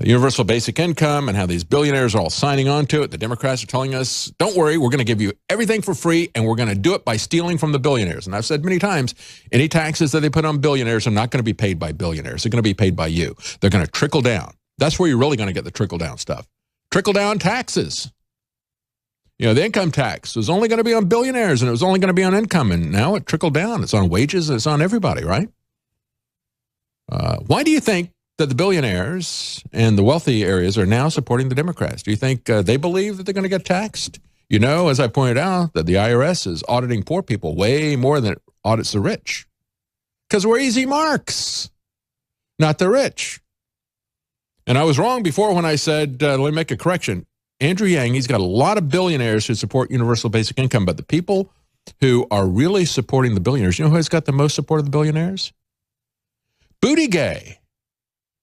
universal basic income and how these billionaires are all signing on to it. The Democrats are telling us, don't worry, we're going to give you everything for free, and we're going to do it by stealing from the billionaires. And I've said many times, any taxes that they put on billionaires are not going to be paid by billionaires. They're going to be paid by you. They're going to trickle down. That's where you're really going to get the trickle-down stuff. Trickle-down taxes. The income tax was only going to be on billionaires, and it was only going to be on income, and now it trickled down. It's on wages, and it's on everybody, right? Why do you think that the billionaires and the wealthy areas are now supporting the Democrats? Do you think they believe that they're going to get taxed? As I pointed out, that the IRS is auditing poor people way more than it audits the rich. Because we're easy marks, not the rich. And I was wrong before when I said, let me make a correction. Andrew Yang, he's got a lot of billionaires who support universal basic income, but the people who are really supporting the billionaires, who has got the most support of the billionaires? Buttigieg.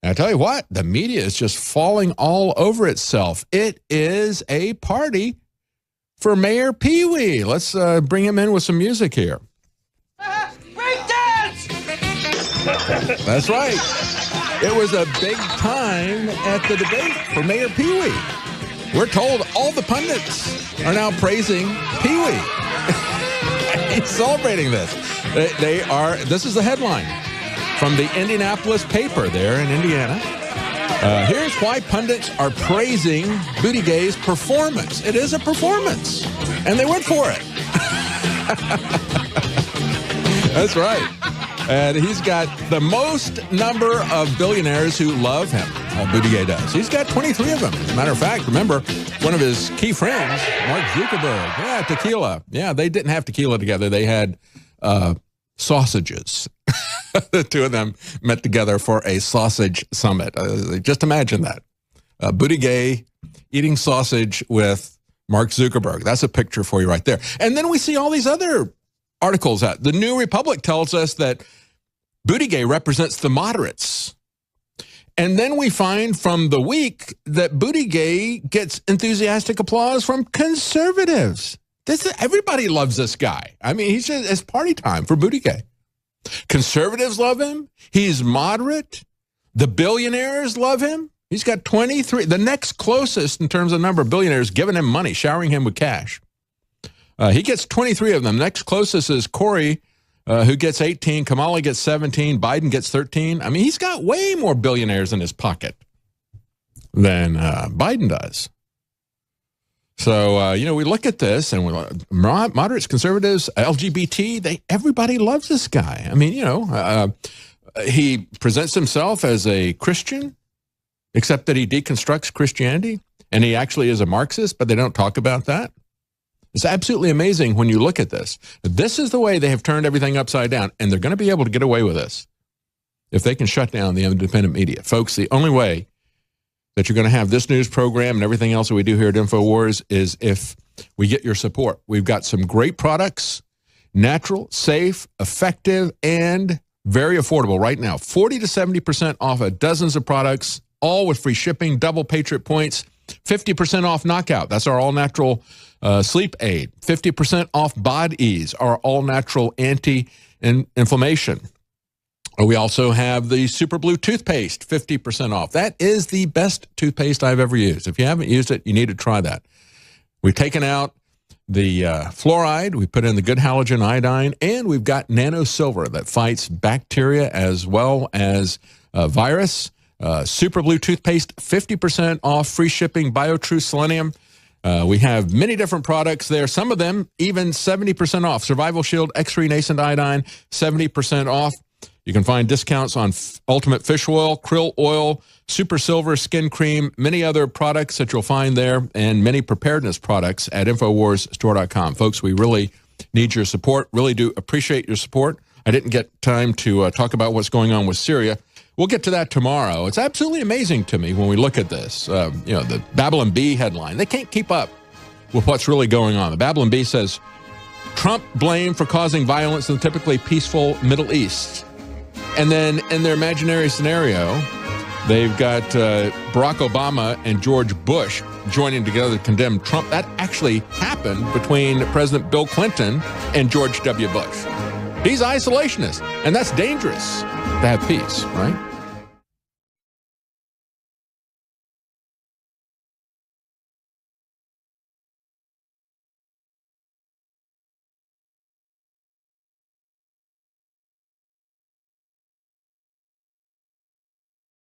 And I tell you what, the media is just falling all over itself. It is a party for Mayor Pee Wee. Let's bring him in with some music here. Break dance! That's right. It was a big time at the debate for Mayor Pee Wee. We're told all the pundits are now praising Pee Wee. He's celebrating this. This is the headline from the Indianapolis paper there in Indiana. Here's why pundits are praising Buttigieg's performance. It is a performance, and they went for it. That's right. And he's got the most number of billionaires who love him. Buttigieg does. He's got 23 of them. As a matter of fact, remember, one of his key friends, Mark Zuckerberg, tequila. Yeah, they didn't have tequila together. They had sausages. The two of them met together for a sausage summit. Just imagine that. Buttigieg eating sausage with Mark Zuckerberg. That's a picture for you right there. And then we see all these other articles out. The New Republic tells us that Buttigieg represents the moderates. And then we find from The Week that Buttigieg gets enthusiastic applause from conservatives. Everybody loves this guy. I mean, it's party time for Buttigieg. Conservatives love him. He's moderate. The billionaires love him. He's got 23. The next closest in terms of number of billionaires giving him money, showering him with cash. He gets 23 of them. Next closest is Corey, who gets 18. Kamala gets 17. Biden gets 13. I mean, he's got way more billionaires in his pocket than Biden does. So, we look at this and we're moderates, conservatives, LGBT, everybody loves this guy. I mean, he presents himself as a Christian, except that he deconstructs Christianity, and he actually is a Marxist, but they don't talk about that. It's absolutely amazing when you look at this. This is the way they have turned everything upside down, and they're going to be able to get away with this if they can shut down the independent media. Folks, the only way that you're going to have this news program and everything else that we do here at InfoWars is if we get your support. We've got some great products, natural, safe, effective, and very affordable right now. 40 to 70% off of dozens of products, all with free shipping, double Patriot points, 50% off Knockout. That's our all-natural sleep aid. 50% off Bod Ease, our all-natural anti-inflammation. We also have the Super Blue toothpaste, 50% off. That is the best toothpaste I've ever used. If you haven't used it, you need to try that. We've taken out the fluoride, we put in the good halogen iodine, and we've got nano silver that fights bacteria as well as virus. Super Blue toothpaste, 50% off, free shipping, BioTrue Selenium. We have many different products there. Some of them even 70% off. Survival Shield, X-Ray Nascent Iodine, 70% off. You can find discounts on Ultimate Fish Oil, Krill Oil, Super Silver Skin Cream, many other products that you'll find there, and many preparedness products at InfoWarsStore.com. Folks, we really need your support, really do appreciate your support. I didn't get time to talk about what's going on with Syria. We'll get to that tomorrow. It's absolutely amazing to me when we look at this. The Babylon Bee headline. They can't keep up with what's really going on. The Babylon Bee says, Trump blamed for causing violence in the typically peaceful Middle East. And then in their imaginary scenario, they've got Barack Obama and George Bush joining together to condemn Trump. That actually happened between President Bill Clinton and George W. Bush. He's isolationist, and that's dangerous to have peace, right?